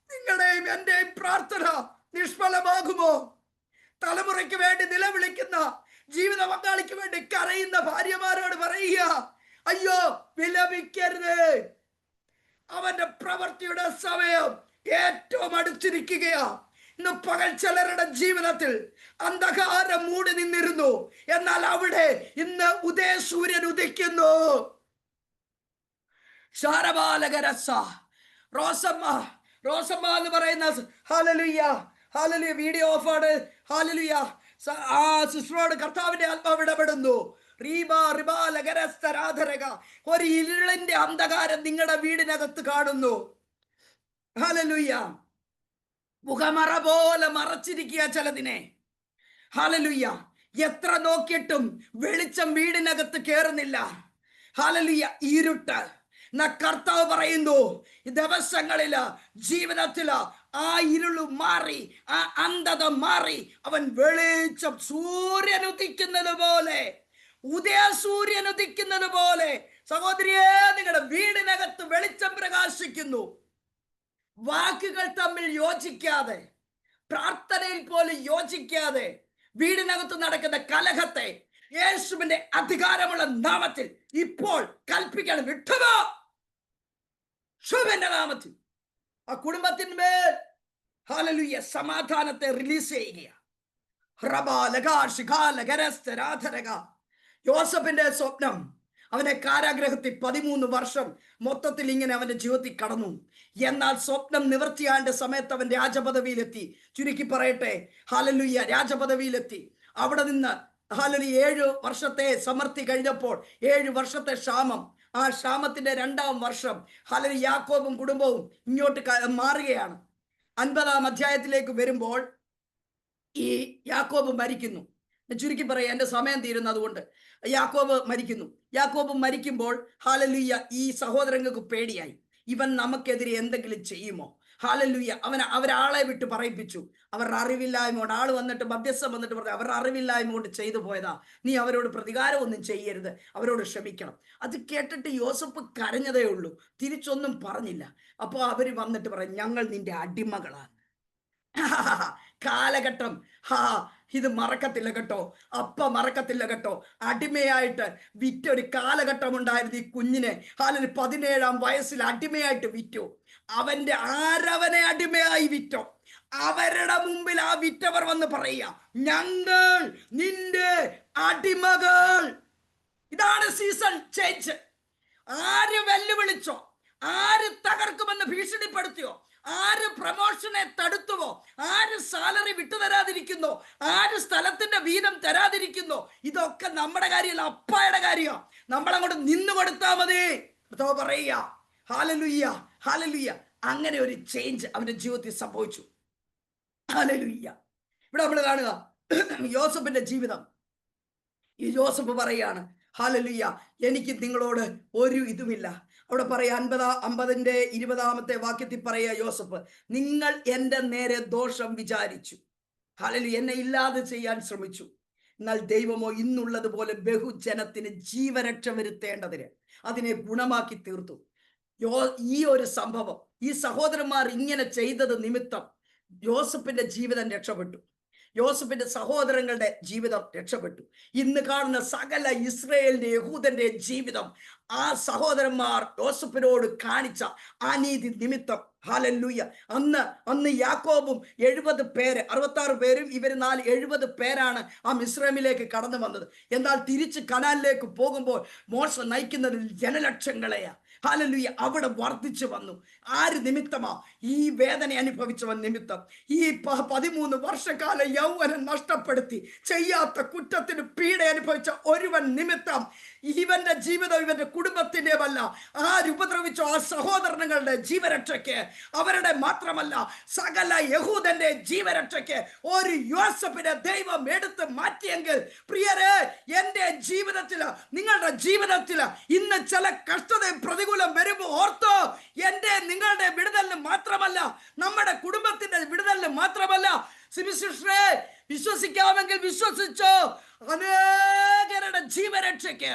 നിങ്ങളുടെയും എന്റെയും പ്രാർത്ഥന നിഷ്ഫലമാകുമോ? തലമുറയ്ക്ക് വേണ്ടി നിലവിളിക്കുന്ന, ജീവിത പങ്കാളിക്ക് വേണ്ടി കരയുന്ന ഭാര്യമാരോട് പറയുക, അയ്യോ വിലപിക്കരുത്, അവന്റെ പ്രവൃത്തിയുടെ സമയം ഏറ്റവും അടുത്തിരിക്കുകയാ. ഇന്ന് പകൽ ചിലരുടെ ജീവിതത്തിൽ അന്ധകാരം മൂടി നിന്നിരുന്നു, എന്നാൽ അവിടെ ഇന്ന് ഉദയസൂര്യൻ ഉദിക്കുന്നു. ശാരബാലകരസ റോസമ്മ എന്ന് പറയുന്ന, ഹല്ലേലൂയ, ഹല്ലേലൂയ, വീഡിയോ ഓഫാണ്. ഹല്ലേലൂയ. ആ സിസ്റ്ററോട് കർത്താവിന്റെ ആത്മാവ് ഇടപെടുന്നു. ഒരു ഇരുളിന്റെ അന്ധകാരം നിങ്ങളുടെ വീടിനകത്ത് കാണുന്നു. ഹല്ലേലൂയ. മുഖമറ പോലെ മറച്ചിരിക്കുക ചിലതിനെ. ഹല്ലേലൂയ. എത്ര നോക്കിയിട്ടും വെളിച്ചം വീടിനകത്ത് കേറുന്നില്ല. ഹല്ലേലൂയ. ഇരുട്ട്. കർത്താവ് പറയുന്നു, ഈ ദിവസങ്ങളില് ജീവിതത്തില് ആ ഇരുള് മാറി, ആ അന്ധത മാറി, അവൻ വെളിച്ചം സൂര്യൻ ഉദിക്കുന്നത് പോലെ, ഉദയസൂര്യൻ ഉദിക്കുന്നത് പോലെ, സഹോദരിയെ, നിങ്ങളുടെ വീടിനകത്ത് വെളിച്ചം പ്രകാശിക്കുന്നു. വാക്കുകൾ തമ്മിൽ യോജിക്കാതെ, പ്രാർത്ഥനയിൽ പോലും യോജിക്കാതെ വീടിനകത്ത് നടക്കുന്ന കലഹത്തെ യേശുവിന്റെ അധികാരമുള്ള നാമത്തിൽ ഇപ്പോൾ കൽപ്പിക്കണം. വിട്ടുപോ യേശുവിന്റെ നാമത്തിൽ ആ കുടുംബത്തിന്മേൽ ഹല്ലേലൂയ സമാധാനത്തെ റിലീസ് ചെയ്യുക. യോസഫിന്റെ സ്വപ്നം, അവനെ കാരാഗ്രഹത്തിൽ 13 വർഷം മൊത്തത്തിൽ ഇങ്ങനെ അവന്റെ ജീവിതത്തിൽ കടന്നു. എന്നാൽ സ്വപ്നം നിവൃത്തിയാണ്ട സമയത്ത് അവൻ രാജപദവിയിലെത്തി. ചുരുക്കി പറയട്ടെ, ഹല്ലേലൂയ, രാജപദവിയിലെത്തി. അവിടെ നിന്ന് ഹല്ലേലൂയ 7 വർഷത്തെ സമൃദ്ധി കഴിഞ്ഞപ്പോൾ 7 വർഷത്തെ ക്ഷാമം. ആ ക്ഷാമത്തിന്റെ 2-ാം വർഷം ഹല്ലേലൂയ യാക്കോബും കുടുംബവും ഇങ്ങോട്ട് മാറുകയാണ്. 50-ാം അധ്യായത്തിലേക്ക് വരുമ്പോൾ ഈ യാക്കോബ് മരിക്കുന്നു. ചുരുക്കി പറയാം, എൻ്റെ സമയം തീരുന്നു, അതുകൊണ്ട് യാക്കോബ് മരിക്കുന്നു. യാക്കോബ് മരിക്കുമ്പോൾ ഹല്ലേലൂയ ഈ സഹോദരങ്ങൾക്ക് പേടിയായി, ഇവൻ നമുക്കെതിരെ എന്തെങ്കിലും ചെയ്യുമോ? ഹല്ലേലൂയ. അവരാളെ വിട്ട് പറയിപ്പിച്ചു. അവരുടെ അറിവില്ലായ്മ കൊണ്ട്, ആള് വന്നിട്ട് മധ്യസ്ഥം വന്നിട്ട് പറഞ്ഞു, അവരുടെ അറിവില്ലായ്മ കൊണ്ട് ചെയ്തു പോയതാ, നീ അവരോട് പ്രതികാരം ഒന്നും ചെയ്യരുത്, അവരോട് ക്ഷമിക്കണം. അത് കേട്ടിട്ട് യോസഫ് കരഞ്ഞതേ ഉള്ളൂ, തിരിച്ചൊന്നും പറഞ്ഞില്ല. അപ്പോൾ അവര് വന്നിട്ട് പറയും, ഞങ്ങൾ നിന്റെ അടിമകളാണ്. കാലഘട്ടം ഇത് മറക്കത്തില്ല കേട്ടോ, മറക്കത്തില്ല കേട്ടോ. അടിമയായിട്ട് വിറ്റ ഒരു കാലഘട്ടം ഉണ്ടായിരുന്നു ഈ കുഞ്ഞിനെ. 17-ാം വയസ്സിൽ അടിമയായിട്ട് വിറ്റു. ആരവനെ അടിമയായി വിറ്റോ, അവരുടെ മുമ്പിൽ ആ വിറ്റവർ വന്ന് പറയുക, ഞങ്ങൾ നിന്റെ അടിമകൾ. ഇതാണ് സീസൺ ചേഞ്ച്. ആര് വെല്ലുവിളിച്ചോ, ആര് തകർക്കുമെന്ന് ഭീഷണിപ്പെടുത്തിയോ, ആര് പ്രമോഷനെ തടുത്തുവോ, ആര് സാലറി വിട്ടുതരാതിരിക്കുന്നോ, ആര് സ്ഥലത്തിന്റെ വീതം തരാതിരിക്കുന്നോ, ഇതൊക്കെ നമ്മുടെ കാര്യമല്ല, അപ്പായുടെ കാര്യമാണ്. നമ്മളങ്ങോട്ട് നിന്നു കൊടുത്താൽ മതി. പറയുക ഹല്ലേലൂയ, ഹല്ലേലൂയ. അങ്ങനെ ഒരു ചേഞ്ച് അവന്റെ ജീവിതത്തിൽ സംഭവിച്ചു. ഹല്ലേലൂയ. ഇവിടെ നമ്മൾ കാണുക യോസഫിന്റെ ജീവിതം. ഈ യോസഫ് പറയാണ്, ഹല്ലേലൂയ, എനിക്ക് നിങ്ങളോട് ഒരു ഇതുമില്ല. അവിടെ പറയാ 50-20 വാക്യത്തിൽ പറയാ യോസഫ്, നിങ്ങൾ എൻ്റെ നേരെ ദോഷം വിചാരിച്ചു, ഹല്ലേലൂയ, എന്നെ ഇല്ലാതെ ചെയ്യാൻ ശ്രമിച്ചു. എന്നാൽ ദൈവമോ ഇന്നുള്ളതുപോലെ ബഹുജനത്തിന് ജീവരക്ഷ വരുത്തേണ്ടതിന് അതിനെ ഗുണമാക്കി തീർത്തു. ഈ ഒരു സംഭവം, ഈ സഹോദരന്മാർ ഇങ്ങനെ ചെയ്തത് നിമിത്തം യോസഫിന്റെ ജീവിതം രക്ഷപ്പെട്ടു. യോസഫിന്റെ സഹോദരങ്ങളുടെ ജീവിതം രക്ഷപ്പെട്ടു. ഇന്ന് കാണുന്ന സകല ഇസ്രയേലിന്റെ യഹൂദന്റെ ജീവിതം ആ സഹോദരന്മാർ യോസഫിനോട് കാണിച്ച അനീതി നിമിത്തം, ഹല്ലേലൂയ, അന്ന് യാക്കോബും 70 പേര്, 66 പേരും ഇവർ 70 പേരാണ് ആ മിസ്രൈമിലേക്ക് കടന്നു വന്നത്. എന്നാൽ തിരിച്ച് കനാനിലേക്ക് പോകുമ്പോൾ മോശ നയിക്കുന്നതിൽ ജനലക്ഷങ്ങളെയാ, ഹല്ലേലൂയ, അവിടെ വർദ്ധിച്ചു വന്നു. ആര് നിമിത്തമാ? ഈ വേദന അനുഭവിച്ചവൻ നിമിത്തം. ഈ 13 വർഷക്കാലം യൗവനം നഷ്ടപ്പെടുത്തി ചെയ്യാത്ത കുറ്റത്തിന് പീഡ അനുഭവിച്ച ഒരുവൻ നിമിത്തം ഇവന്റെ ജീവിതം ഇവന്റെ കുടുംബത്തിൻ്റെതല്ല. ആരുപദ്രവിച്ചോ ആ സഹോദരങ്ങളുടെ ജീവരക്ഷയ്ക്ക്, അവരുടെ മാത്രമല്ല സകല യഹൂദന്റെ ജീവരക്ഷയ്ക്ക് ഒരു യോസഫിനെ ദൈവം എടുത്ത് മാറ്റിയെങ്കിൽ, പ്രിയരെ, എൻ്റെ ജീവിതത്തില്, നിങ്ങളുടെ ജീവിതത്തില് ഇന്ന് ചില കഷ്ടതയും പ്രതികൂലം വരുമ്പോൾ ഓർത്തോ, എൻ്റെ നിങ്ങളുടെ വിടുതലിന് മാത്രമല്ല, നമ്മുടെ കുടുംബത്തിന്റെ വിടുതലിന് മാത്രമല്ല, സിസ്റ്ററെ, വിശ്വസിക്കാമെങ്കിൽ വിശ്വസിച്ചോ, അനേകരുടെ ജീവരക്ഷയ്ക്ക്,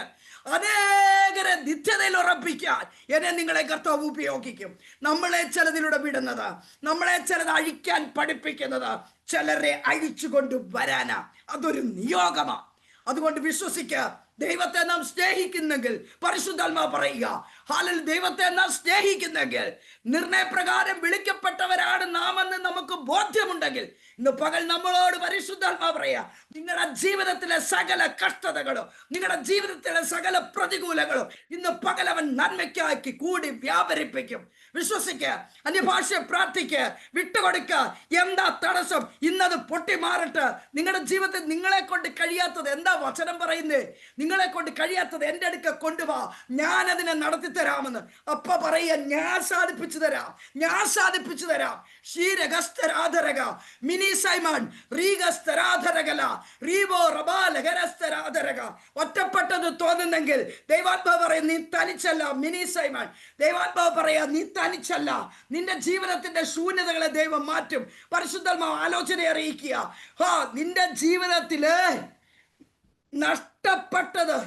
അനേകരെ നിത്യതയിൽ ഉറപ്പിക്കാൻ എന്നെ നിങ്ങളെ കർത്താവ് ഉപയോഗിക്കും. നമ്മളെ ചിലതിലൂടെ വിടുന്നത്, നമ്മളെ ചിലത് അഴിക്കാൻ പഠിപ്പിക്കുന്നത്, ചിലരെ അഴിച്ചു കൊണ്ടുവരാനാ. അതൊരു നിയോഗമാ. അതുകൊണ്ട് വിശ്വസിക്കുക. ദൈവത്തെ നാം സ്നേഹിക്കുന്നെങ്കിൽ, പരിശുദ്ധാത്മാ പറയുക, ഹല്ലേലൂയ, ദൈവത്തെ നാം സ്നേഹിക്കുന്നെങ്കിൽ, നിർണയപ്രകാരം വിളിക്കപ്പെട്ടവരാണ് നാം എന്ന് നമുക്ക് ബോധ്യമുണ്ടെങ്കിൽ, ഇന്ന് പകൽ നമ്മളോട് പരിശുദ്ധാത്മാ പറയാ, നിങ്ങളുടെ ജീവിതത്തിലെ സകല കഷ്ടതകളും, നിങ്ങളുടെ ജീവിതത്തിലെ സകല പ്രതികൂലങ്ങളും ഇന്ന് പകൽ അവൻ നന്മയ്ക്കാക്കി കൂടി വ്യാപരിപ്പിക്കും. വിശ്വസിക്കുക, അന്യഭാഷ പ്രാർത്ഥിക്കുക, വിട്ടുകൊടുക്കുക. എന്താ തടസ്സം? ഇന്നത് പൊട്ടി മാറട്ടെ. നിങ്ങളുടെ ജീവിതത്തിൽ നിങ്ങളെ കൊണ്ട് കഴിയാത്തത് എന്താ വചനം പറയുന്നേ? നിങ്ങളെ കൊണ്ട് കഴിയാത്തത് എൻ്റെ അടുക്ക കൊണ്ടുവാ, ഞാൻ അതിനെ നടത്തി തരാമെന്ന്. അപ്പ പറയുക, ഞാൻ സാധിപ്പിച്ചു തരാം, ഞാൻ സാധിപ്പിച്ചു തരാം. ക്ഷീരഗസ്തരാധരക മിനി സൈമൺ റീഗസ്തരാധരകല റീബോ റബാലഗരസ്തരാധരക. ഒറ്റപ്പെട്ടത് തോന്നുന്നെങ്കിൽ ദൈവാത്മാവ് പറയും, നീ തനിച്ചല്ല മിനി സൈമൺ. ദൈവാത്മാവ് പറയാ, നീ തനിച്ചല്ല. നിന്റെ ജീവിതത്തിന്റെ ശൂന്യതകളെ ദൈവം മാറ്റും. പരിശുദ്ധാത്മാവ് ആലോചന അറിയിക്കുക. നിന്റെ ജീവിതത്തില് നഷ്ടപ്പെട്ടത്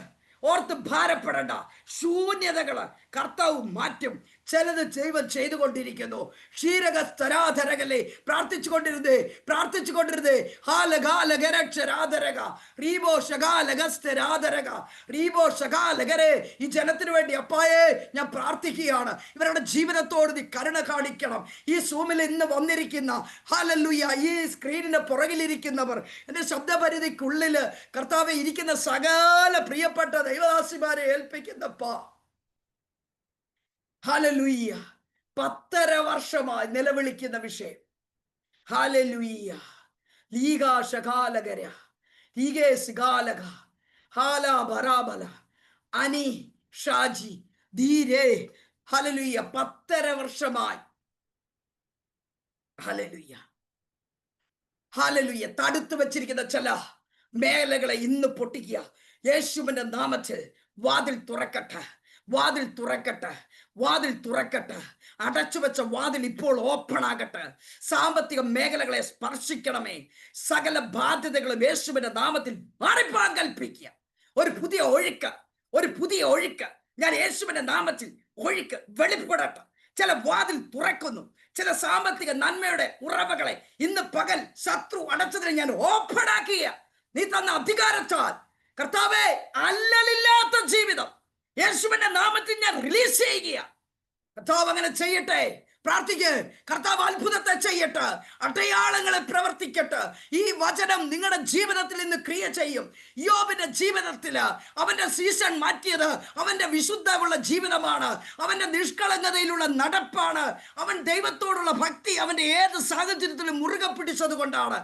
ഓർത്ത് ഭാരപ്പെടണ്ട. ശൂന്യതകള് കർത്താവ് മാറ്റും. ചിലത് ദൈവം ചെയ്തുകൊണ്ടിരിക്കുന്നു. ക്ഷീരകസ്തരാധരകലേ, പ്രാർത്ഥിച്ചുകൊണ്ടിരുന്നേ, പ്രാർത്ഥിച്ചുകൊണ്ടിരുന്നേ. ഈ ജനത്തിന് വേണ്ടി അപ്പായേ ഞാൻ പ്രാർത്ഥിക്കുകയാണ്. ഇവരുടെ ജീവിതത്തോട് നീ കരുണ കാണിക്കണം. ഈ സൂമിൽ ഇന്ന് വന്നിരിക്കുന്ന, ഹല്ലേലൂയ, ഈ സ്ക്രീനിന് പുറകിലിരിക്കുന്നവർ, എൻ്റെ ശബ്ദപരിധിക്കുള്ളിൽ കർത്താവെ ഇരിക്കുന്ന സകല പ്രിയപ്പെട്ട ദൈവദാസിമാരെ ഏൽപ്പിക്കുന്നപ്പാ, ഹല്ലേലൂയ, 10.5 വർഷമായി നിലവിളിക്കുന്ന വിഷയം. ഹല്ലേലൂയ, ലീഗാ ശകാലകര ലീഗേ സിഗാലക ഹാല ബറാബല അനി ഷാജി ധീരേ. ഹല്ലേലൂയ, 10.5 വർഷമായി. ഹല്ലേലൂയ, ഹല്ലേലൂയ, തടുത്തു വെച്ചിരിക്കുന്ന ചില മേഖലകളെ ഇന്ന് പൊട്ടിക്കുക. യേശുവിന്റെ നാമത്തിൽ വാതിൽ തുറക്കട്ടെ, വാതിൽ തുറക്കട്ടെ, വാതിൽ തുറക്കട്ടെ. അടച്ചു വെച്ച വാതിൽ ഇപ്പോൾ ഓപ്പൺ ആകട്ടെ. സാമ്പത്തിക മേഖലകളെ സ്പർശിക്കണമേ. സകല ബാധ്യതകളും യേശുവിന്റെ നാമത്തിൽ മാറിപ്പാൻ കൽപ്പിക്കുക. ഒരു പുതിയ ഒഴുക്ക്, ഒരു പുതിയ ഒഴുക്ക് ഞാൻ യേശുവിന്റെ നാമത്തിൽ ഒഴുക്ക് വെളിപ്പെടട്ടെ. ചില വാതിൽ തുറക്കുന്നു. ചില സാമ്പത്തിക നന്മയുടെ ഉറവകളെ ഇന്ന് പകൽ ശത്രു അടച്ചതിനെ ഞാൻ ഓപ്പൺ ആക്കിയ നീ തന്ന അധികാരത്താൽ കർത്താവേ, അല്ലലില്ലാത്ത ജീവിതം യേശുവിന്റെ നാമത്തിൽ ഞാൻ റിലീസ് ചെയ്യുക. കർത്താവ് അങ്ങനെ ചെയ്യട്ടെ. പ്രാർത്ഥിക്ക്, കർത്താവ് അത്ഭുതത്തെ ചെയ്യട്ടെ, അടയാളങ്ങളെ പ്രവർത്തിക്കട്ടെ. ഈ വചനം നിങ്ങളുടെ ജീവിതത്തിൽ ഇന്ന് ക്രിയ ചെയ്യും. യോബിന്റെ ജീവിതത്തിൽ അവന്റെ സീസൺ മാറ്റിയത് അവന്റെ വിശുദ്ധമുള്ള ജീവിതമാണ്, അവന്റെ നിഷ്കളങ്കതയിലുള്ള നടപ്പാണ്, അവൻ ദൈവത്തോടുള്ള ഭക്തി അവന്റെ ഏത് സാഹചര്യത്തിലും മുറുകെ പിടിച്ചത് കൊണ്ടാണ്.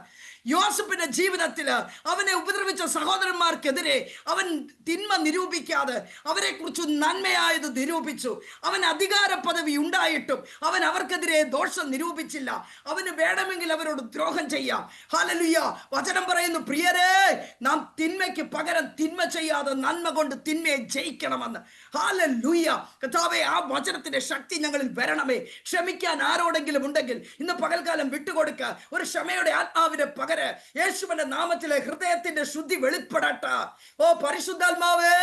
യോസഫിന്റെ ജീവിതത്തില് അവനെ ഉപദ്രവിച്ച സഹോദരന്മാർക്കെതിരെ അവൻ തിന്മ നിരൂപിക്കാതെ അവരെ കുറിച്ച് നന്മയായത് നിരൂപിച്ചു. അവൻ അധികാര പദവി ഉണ്ടായിട്ടും അവൻ അവർക്കെതിരെ ദോഷം നിരൂപിച്ചില്ല. അവന് വേണമെങ്കിൽ അവരോട് ദ്രോഹം ചെയ്യാം. ഹല്ലേലൂയ. വചനം പറയുന്നു, പ്രിയരേ, നാം തിന്മയ്ക്ക് പകരം തിന്മ ചെയ്യാതെ നന്മ കൊണ്ട് തിന്മയെ ജയിക്കണമെന്ന്. ഹല്ലേലൂയ. കർത്താവേ, ആ വചനത്തിന്റെ ശക്തി ഞങ്ങളിൽ വരണമേ. ക്ഷമിക്കാൻ ആരോടെങ്കിലും ഉണ്ടെങ്കിൽ ഇന്ന് പകൽക്കാലം വിട്ടുകൊടുക്ക. ഒരു ക്ഷമയുടെ ആത്മാവിനെ പകര്. യേശുവിന്റെ നാമത്തിലെ ഹൃദയത്തിന്റെ ശുദ്ധി വെളിപ്പെടട്ടെ. ഓ പരിശുദ്ധാത്മാവേ,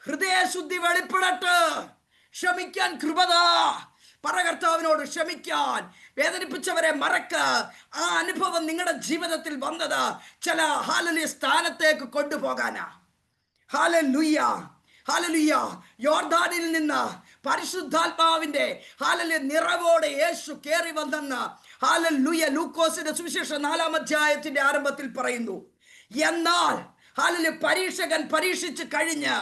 ഹൃദയ ശുദ്ധി വെളിപ്പെടട്ടെ. ക്ഷമിക്കാൻ കൃപത. പറ കർത്താവിനോട് ക്ഷമിക്കാൻ. വേദനിപ്പിച്ചവരെ മറക്ക. ആ അനുഭവം നിങ്ങളുടെ ജീവിതത്തിൽ വന്നത് ചില ഹല്ലേലൂയ സ്ഥാനത്തേക്ക് കൊണ്ടുപോകാനാ. Hallelujah, hallelujah. യോർദാനിൽ നിന്ന് പരിശുദ്ധാത്മാവിന്റെ ഹല്ലേലൂയ നിറവോടെ യേശു കയറി വന്നെന്ന് ഹല്ലേലൂയ ലൂക്കോസിന്റെ സുവിശേഷം 4-ാം അധ്യായത്തിന്റെ ആരംഭത്തിൽ പറയുന്നു. എന്നാൽ ഹല്ലേലൂയ പരീക്ഷകൻ പരീക്ഷിച്ച് കഴിഞ്ഞ്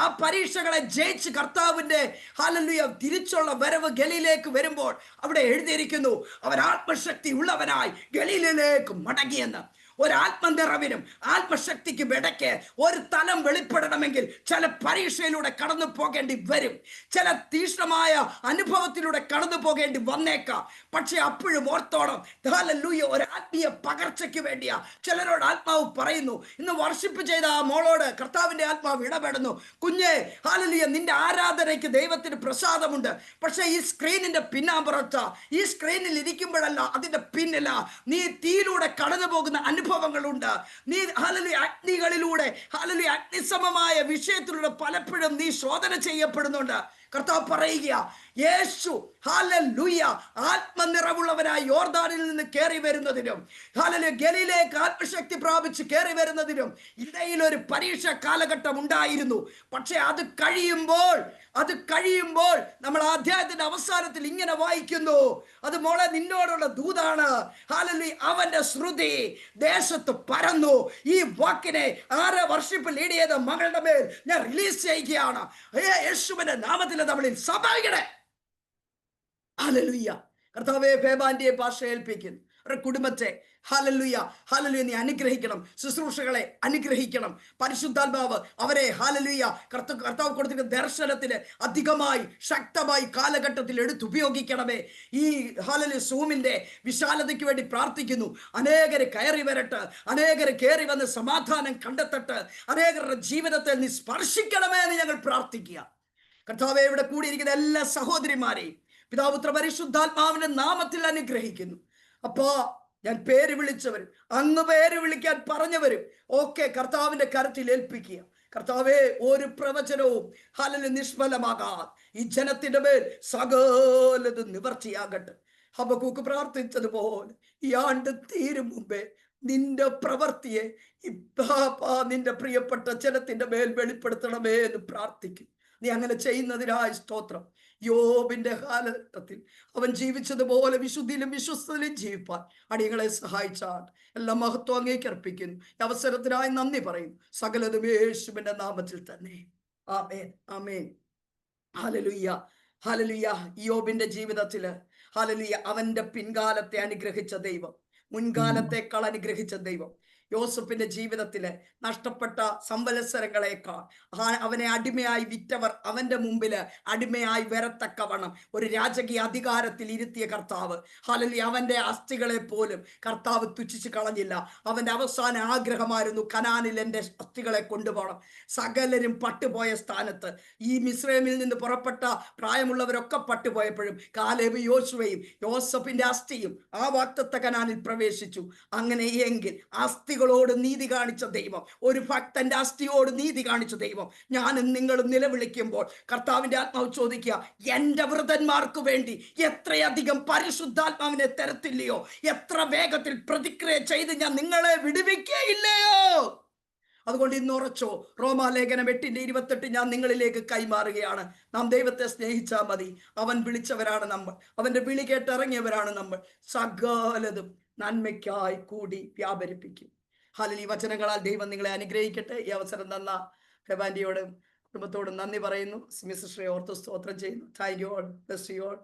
ആ പരീക്ഷകളെ ജയിച്ച് കർത്താവിന്റെ ഹല്ലേലൂയ തിരിച്ചുള്ള വരവ് ഗലീലയിലേക്ക് വരുമ്പോൾ അവിടെ എഴുതിയിരിക്കുന്നു, അവൻ ആത്മശക്തി ഉള്ളവനായി ഗലീലയിലേക്ക് മടങ്ങിയെന്ന്. ഒരാത്മനിറവിനും ആത്മശക്തിക്കും ഇടയ്ക്ക് ഒരു തലം വെളിപ്പെടണമെങ്കിൽ ചില പരീക്ഷയിലൂടെ കടന്നു പോകേണ്ടി വരും. ചില തീക്ഷ്ണമായ അനുഭവത്തിലൂടെ കടന്നു പോകേണ്ടി വന്നേക്കാം. പക്ഷെ അപ്പോഴും ഓർത്തോണം, ഹല്ലേലൂയ, ഒരു ആത്മീയ പകർച്ചയ്ക്ക് വേണ്ടിയാ ചിലരോട് ആത്മാവ് പറയുന്നു. ഇന്ന് വർഷിപ്പ് ചെയ്ത ആ മോളോട് കർത്താവിന്റെ ആത്മാവ് ഇടപെടുന്നു, കുഞ്ഞേ, ഹല്ലേലൂയ, നിന്റെ ആരാധനയ്ക്ക് ദൈവത്തിന് പ്രസാദമുണ്ട്. പക്ഷെ ഈ സ്ക്രീനിന്റെ പിന്നാമ്പുറത്ത്, ഈ സ്ക്രീനിൽ ഇരിക്കുമ്പോഴല്ല, അതിന്റെ പിന്നില നീ തീയിലൂടെ കടന്നു പോകുന്ന അനുഭവങ്ങളുണ്ട്. നീ ഹല്ലേലൂയ അഗ്നികളിലൂടെ, ഹല്ലേലൂയ അഗ്നിസമമായ വിഷയത്തിലൂടെ പലപ്പോഴും നീ ശോധന ചെയ്യപ്പെടുന്നുണ്ട്. കർത്താവ് പറയുക, യേശു ഹല്ലേലൂയ ആത്മനിറവുള്ളവനായി യോർദാനിൽ നിന്ന് കയറി വരുന്നതിനും ഹല്ലേലൂയ ഗലീലയിലേക്ക് ആത്മശക്തി പ്രാപിച്ച് കയറി വരുന്നതിനും ഇടയിൽ ഒരു പരീക്ഷ കാലഘട്ടം ഉണ്ടായിരുന്നു. പക്ഷെ അത് കഴിയുമ്പോൾ നമ്മൾ ആ അധ്യായത്തിന്റെ അവസാനത്തിൽ ഇങ്ങനെ വായിക്കുന്നു, അത് മോളെ നിന്നോടുള്ള ദൂതാണ്. ഹല്ലേലൂയ, അവന്റെ ശ്രുതി ദേശത്ത് പരന്നു. ഈ വാക്കിനെ ആരെ വർഷിപ്പ് ലീഡ് ചെയ്ത മകളുടെ മേൽ ഞാൻ റിലീസ് ചെയ്യുകയാണ്. യേശുവിന്റെ നാമത്തിൽ നമ്മളിൽ സംഭവിക്കണേ. ഹല്ലേലൂയ. കർത്താവേ, ഫേബാന്റെ ഭാഷ ഏൽപ്പിക്കുന്നു. ഒരു കുടുംബത്തെ ഹല്ലേലൂയ, ഹല്ലേലൂയ നീ അനുഗ്രഹിക്കണം. ശുശ്രൂഷകളെ അനുഗ്രഹിക്കണം. പരിശുദ്ധാത്മാവ് അവരെ ഹല്ലേലൂയ കർത്താവ് കൊടുത്തിരിക്കുന്ന ദർശനത്തിന് അധികമായി ശക്തമായി കാലഘട്ടത്തിൽ എടുത്തുപയോഗിക്കണമേ. ഈ ഹല്ലേലൂയ സൂമിന്റെ വിശാലതയ്ക്ക് വേണ്ടി പ്രാർത്ഥിക്കുന്നു. അനേകര് കയറി വരട്ടെ, അനേകര് കയറി വന്ന് സമാധാനം കണ്ടെത്തട്ടെ, അനേകരുടെ ജീവിതത്തെ നീ സ്പർശിക്കണമേ എന്ന് ഞങ്ങൾ പ്രാർത്ഥിക്കുക. കർത്താവേ, ഇവിടെ കൂടിയിരിക്കുന്ന എല്ലാ സഹോദരിമാരെയും പിതാവ് പുത്ര പരിശുദ്ധാത്മാവിന്റെ നാമത്തിൽ അനുഗ്രഹിക്കുന്നു. അപ്പോ ഞാൻ പേര് വിളിച്ചവരും അങ്ങ് പേര് വിളിക്കാൻ പറഞ്ഞവരും ഒക്കെ കർത്താവിന്റെ കരത്തിൽ ഏൽപ്പിക്കുക. കർത്താവേ, ഒരു പ്രവചനവും ഹല്ലേലൂയ നിഷ്ഫലമാകാതെ ഈ ജനത്തിന്റെ മേൽ സകലതും നിവർത്തിയാകട്ടെ. ഹബക്കൂക്ക് പ്രാർത്ഥിച്ചതുപോലെ ഈ ആണ്ട് തീരും മുമ്പേ നിന്റെ പ്രവൃത്തിയെ നിന്റെ പ്രിയപ്പെട്ട ജനത്തിന്റെ മേൽ വെളിപ്പെടുത്തണമേ എന്ന് പ്രാർത്ഥിക്കും. നീ അങ്ങനെ ചെയ്യുന്നതിനായി സ്തോത്രം. യോബിന്റെ കാലഘട്ടത്തിൽ അവൻ ജീവിച്ചതുപോലെ വിശുദ്ധിയിലും വിശ്വസ്തയിലും ജീവിപ്പാൻ അടിയങ്ങളെ സഹായിച്ചാണ്. എല്ലാ മഹത്വം അങ്ങേക്ക് അർപ്പിക്കുന്നു. അവസരത്തിനായി നന്ദി പറയുന്നു. സകലതും യേശുവിന്റെ നാമത്തിൽ തന്നെ. ആമേൻ, ആമേൻ. Hallelujah, hallelujah. യോബിന്റെ ജീവിതത്തില് ഹല്ലേലൂയ അവന്റെ പിൻകാലത്തെ അനുഗ്രഹിച്ച ദൈവം മുൻകാലത്തെക്കാൾ അനുഗ്രഹിച്ച ദൈവം. യോസഫിന്റെ ജീവിതത്തില് നഷ്ടപ്പെട്ട സംവത്സരങ്ങളെക്കാൾ അവനെ അടിമയായി വിറ്റവർ അവന്റെ മുമ്പില് അടിമയായി വരത്തക്കവണ്ണം ഒരു രാജകീയ അധികാരത്തിൽ ഇരുത്തിയ കർത്താവ് ഹല്ലേലൂയ അവന്റെ അസ്ഥികളെ പോലും കർത്താവ് തുച്ഛിച്ച് കളഞ്ഞില്ല. അവന്റെ അവസാന ആഗ്രഹമായിരുന്നു, കനാനിൽ എൻ്റെ അസ്ഥികളെ കൊണ്ടുപോകണം. സകലരും പട്ടുപോയ സ്ഥാനത്ത് ഈ മിസ്രൈമിൽ നിന്ന് പുറപ്പെട്ട പ്രായമുള്ളവരൊക്കെ പട്ടുപോയപ്പോഴും കാലേബ് യോശുവയും യോസഫിന്റെ അസ്ഥിയും ആ വാഗ്ദത്ത കനാനിൽ പ്രവേശിച്ചു. അങ്ങനെയെങ്കിൽ അസ്ഥികളോട് നീതി കാണിച്ച ദൈവം, ഒരു ഭക്തന്റെ അസ്ഥിയോട് നീതി കാണിച്ച ദൈവം ഞാനും നിങ്ങളും നിലവിളിക്കുമ്പോൾ കർത്താവിന്റെ ആത്മാവ് ചോദിക്കുക, എന്റെ വൃതന്മാർക്ക് വേണ്ടി എത്രയധികം പരിശുദ്ധാത്മാവിനെ തരത്തില്ലയോ, എത്ര വേഗത്തിൽ പ്രതിക്രിയ ചെയ്ത് ഞാൻ നിങ്ങളെ വിടുവിക്കുകയില്ലയോ. അതുകൊണ്ട് ഇന്ന് ഉറച്ചോ. റോമാലേഖനം 8:28 ഞാൻ നിങ്ങളിലേക്ക് കൈമാറുകയാണ്. നാം ദൈവത്തെ സ്നേഹിച്ചാൽ മതി. അവൻ വിളിച്ചവരാണ് നമ്മൾ, അവന്റെ വിളി കേട്ടിറങ്ങിയവരാണ് നമ്മൾ. സകലതും നന്മയ്ക്കായി കൂടി വ്യാപരിപ്പിക്കും. ഹല്ലേലൂയ. വചനങ്ങളാൽ ദൈവം നിങ്ങളെ അനുഗ്രഹിക്കട്ടെ. ഈ അവസരം തന്ന ഫെബാന്റിയോടും കുടുംബത്തോടും നന്ദി പറയുന്നു. മിസ്റ്റർ ഓർത്ത് സ്തോത്രം ചെയ്യുന്നു. Thank you all. Bless you all.